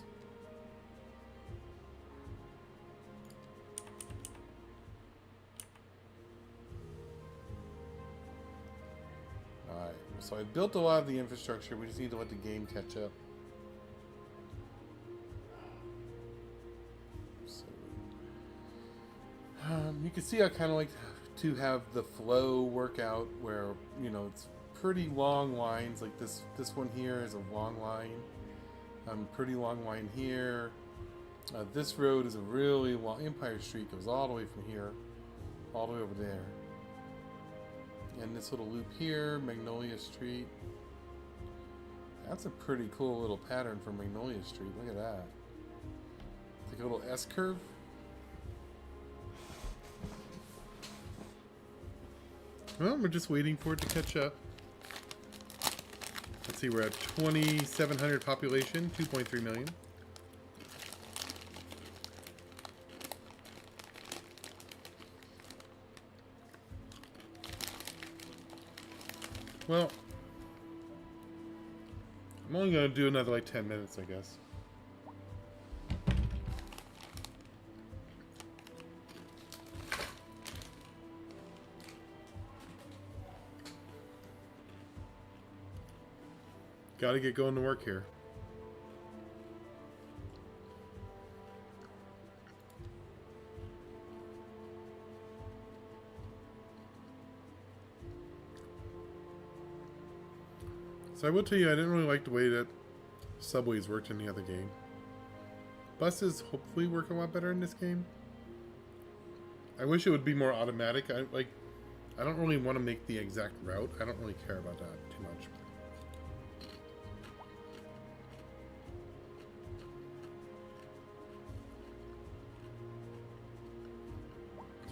So I built a lot of the infrastructure, we just need to let the game catch up. So, you can see I kind of like to have the flow work out where, you know, it's pretty long lines, like this one here is a long line. Pretty long line here. This road is a really long, Empire Street goes all the way from here, all the way over there. And this little loop here, Magnolia Street. That's a pretty cool little pattern for Magnolia Street. Look at that. It's like a little S-curve. Well, we're just waiting for it to catch up. Let's see, we're at 2,700 population, 2.3 million. Well, I'm only going to do another like 10 minutes, I guess. Gotta get going to work here. So I will tell you, I didn't really like the way that subways worked in the other game. Buses hopefully work a lot better in this game. I wish it would be more automatic. I don't really want to make the exact route. I don't really care about that too much.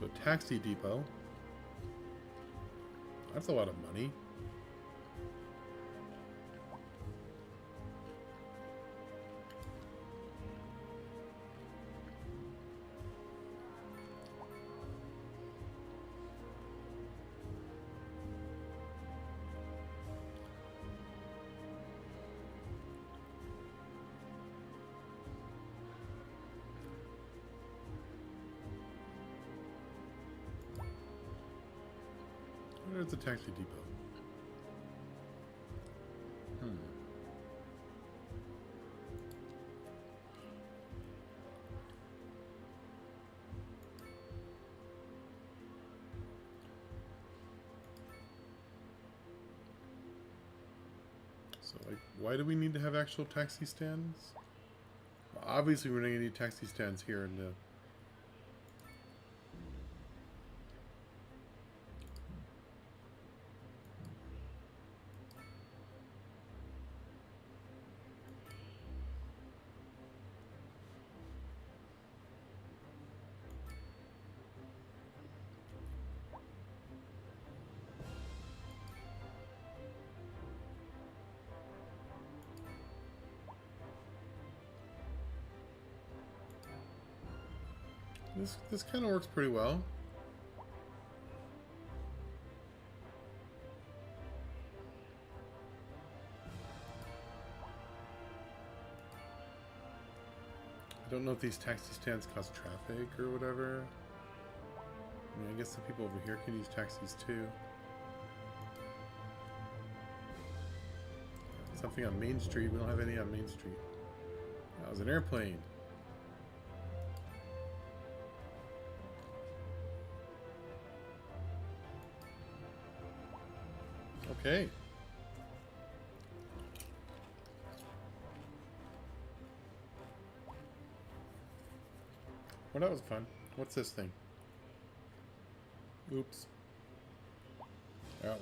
So a taxi depot. That's a lot of money. Where's the taxi depot? So, like, why do we need to have actual taxi stands? Well, obviously, we're not going to need taxi stands here in the... This kind of works pretty well. I don't know if these taxi stands cause traffic or whatever. I mean, I guess the people over here can use taxis too. Something on Main Street. We don't have any on Main Street. That was an airplane. Okay. Well, that was fun. What's this thing? Oops.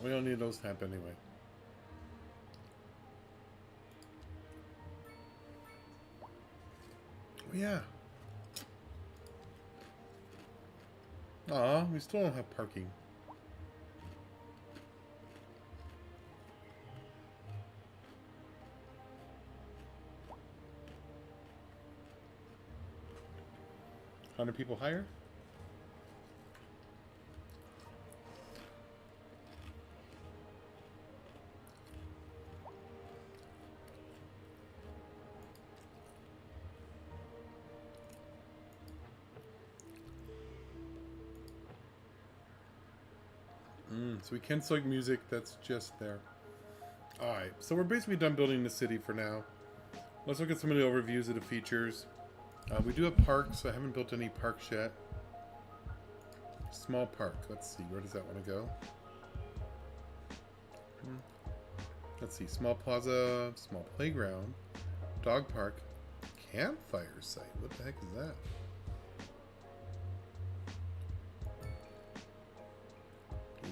We don't need those to happen anyway. Oh, yeah. Aw, we still don't have parking. People higher? So we can select music that's just there. Alright, so we're basically done building the city for now. Let's look at some of the overviews of the features. We do have parks. I haven't built any parks yet. Small park. Let's see. Where does that want to go? Let's see. Small plaza. Small playground. Dog park. Campfire site. What the heck is that?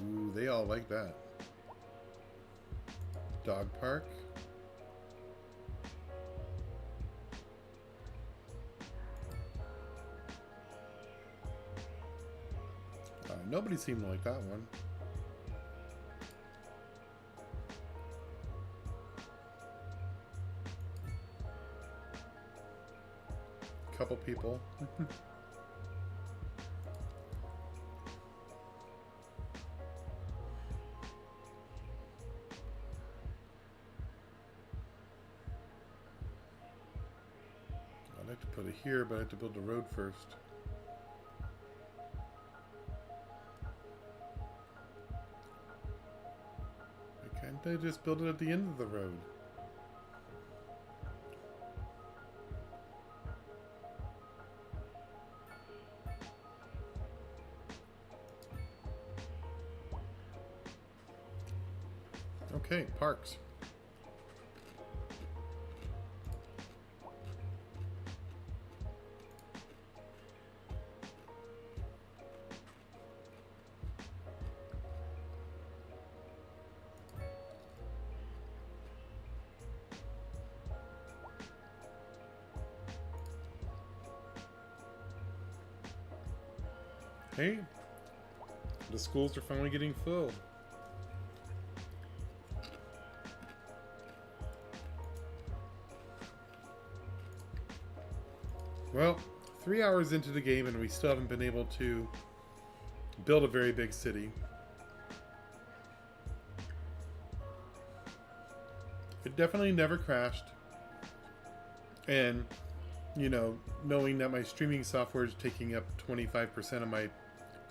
Ooh, they all like that. Dog park. Nobody seemed to like that one. Couple people. I'd like to put it here, but I have to build the road first. Can't they just build it at the end of the road? Okay, parks. Okay, The schools are finally getting filled. Well, 3 hours into the game and we still haven't been able to build a very big city. It definitely never crashed. And, you know, knowing that my streaming software is taking up 25% of my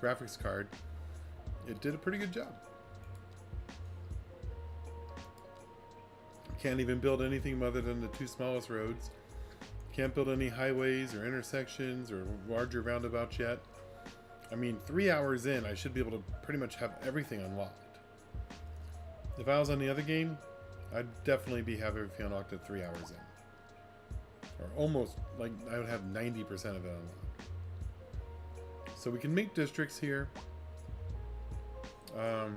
graphics card, it did a pretty good job. Can't even build anything other than the 2 smallest roads. Can't build any highways or intersections or larger roundabouts yet. I mean, 3 hours in, I should be able to pretty much have everything unlocked. If I was on the other game, I'd definitely be having everything unlocked at 3 hours in. Or almost, like, I would have 90% of it unlocked. So we can make districts here. I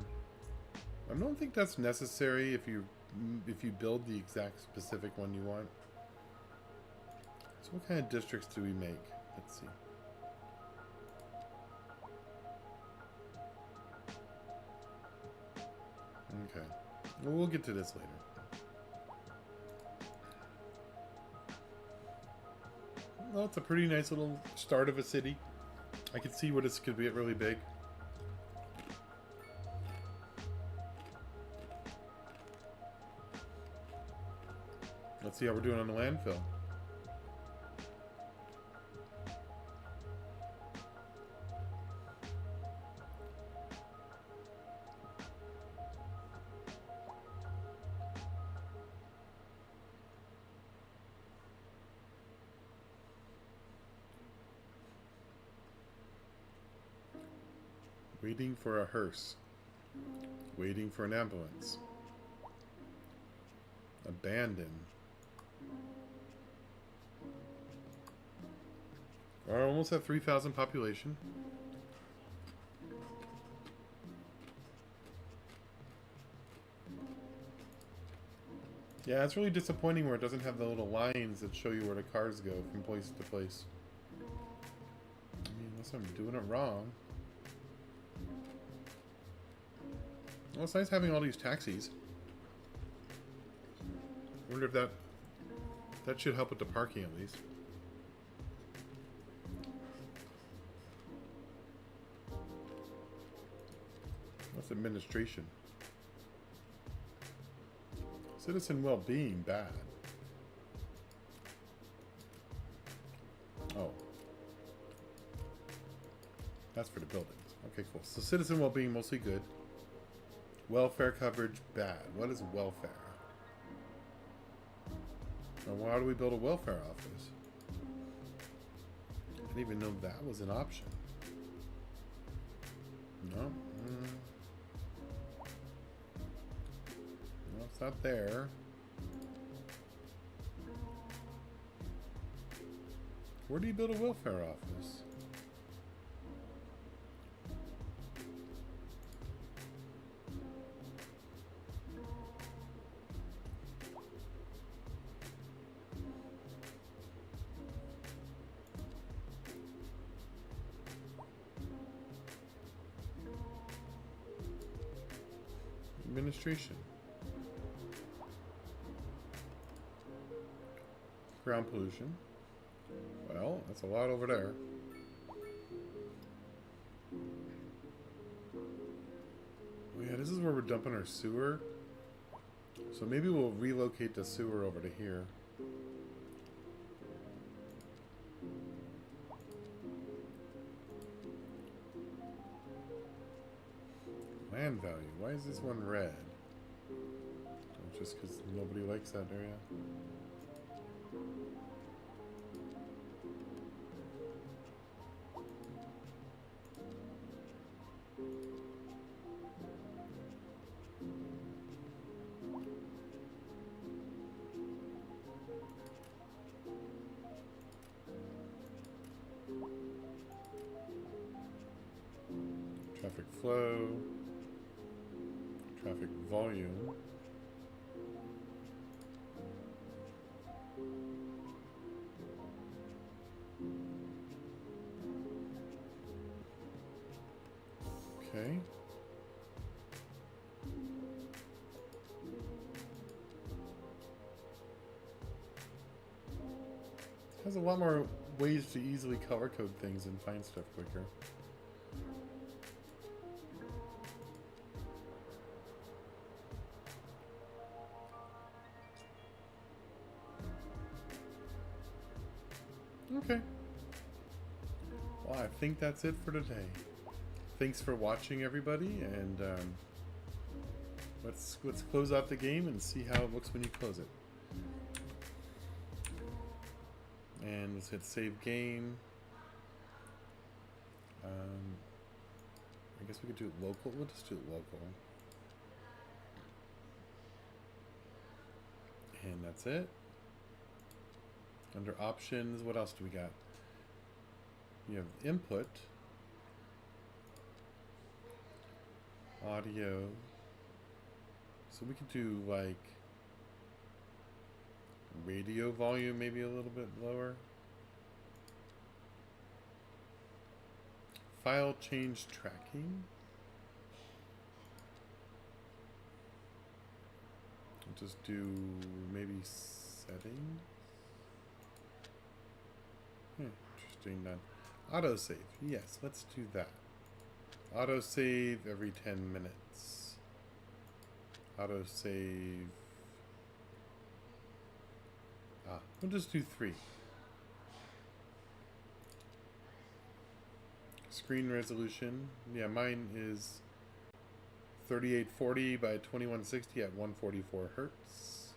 don't think that's necessary if you build the exact specific one you want. So what kind of districts do we make? Let's see. Okay. Well, we'll get to this later. Well, it's a pretty nice little start of a city. I can see where this could get really big. Let's see how we're doing on the landfill. Waiting for a hearse. Waiting for an ambulance. Abandoned. I almost have 3,000 population. Yeah, it's really disappointing where it doesn't have the little lines that show you where the cars go from place to place. I mean, unless I'm doing it wrong. Well, it's nice having all these taxis. I wonder if that should help with the parking at least. What's administration? Citizen well-being, bad. Oh. That's for the buildings. Okay, cool. So citizen well-being, mostly good. Welfare coverage, bad. What is welfare? Now, how do we build a welfare office? I didn't even know that was an option. No? No, it's not there. Where do you build a welfare office? Administration. Ground pollution. Well, that's a lot over there. Oh yeah, this is where we're dumping our sewer. So maybe we'll relocate the sewer over to here. Land value. Why is this one red? Oh, just because nobody likes that area. Traffic flow. Traffic volume. Okay. Has a lot more ways to easily color code things and find stuff quicker. Okay. Well, I think that's it for today. Thanks for watching, everybody, and let's close out the game and see how it looks when you close it. And let's hit save game. I guess we could do it local. We'll just do it local. And that's it. Under options, what else do we got? You have input, audio. So we could do like radio volume maybe a little bit lower. File change tracking. We'll just do maybe settings. Interesting. None. Autosave. Yes, let's do that. Autosave every 10 minutes. Autosave. We'll just do 3. Screen resolution. Yeah, mine is 3840 by 2160 at 144 hertz.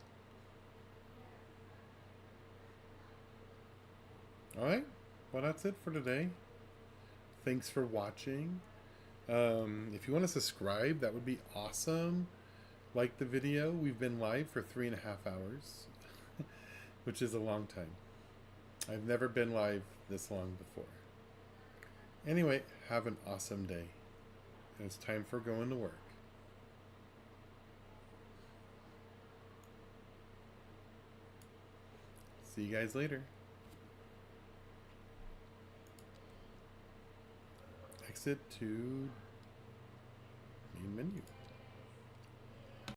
Alright, well that's it for today. Thanks for watching. If you want to subscribe, that would be awesome. Like the video. We've been live for 3.5 hours, which is a long time. I've never been live this long before. Anyway, have an awesome day. And it's time for going to work. See you guys later. Exit to main menu.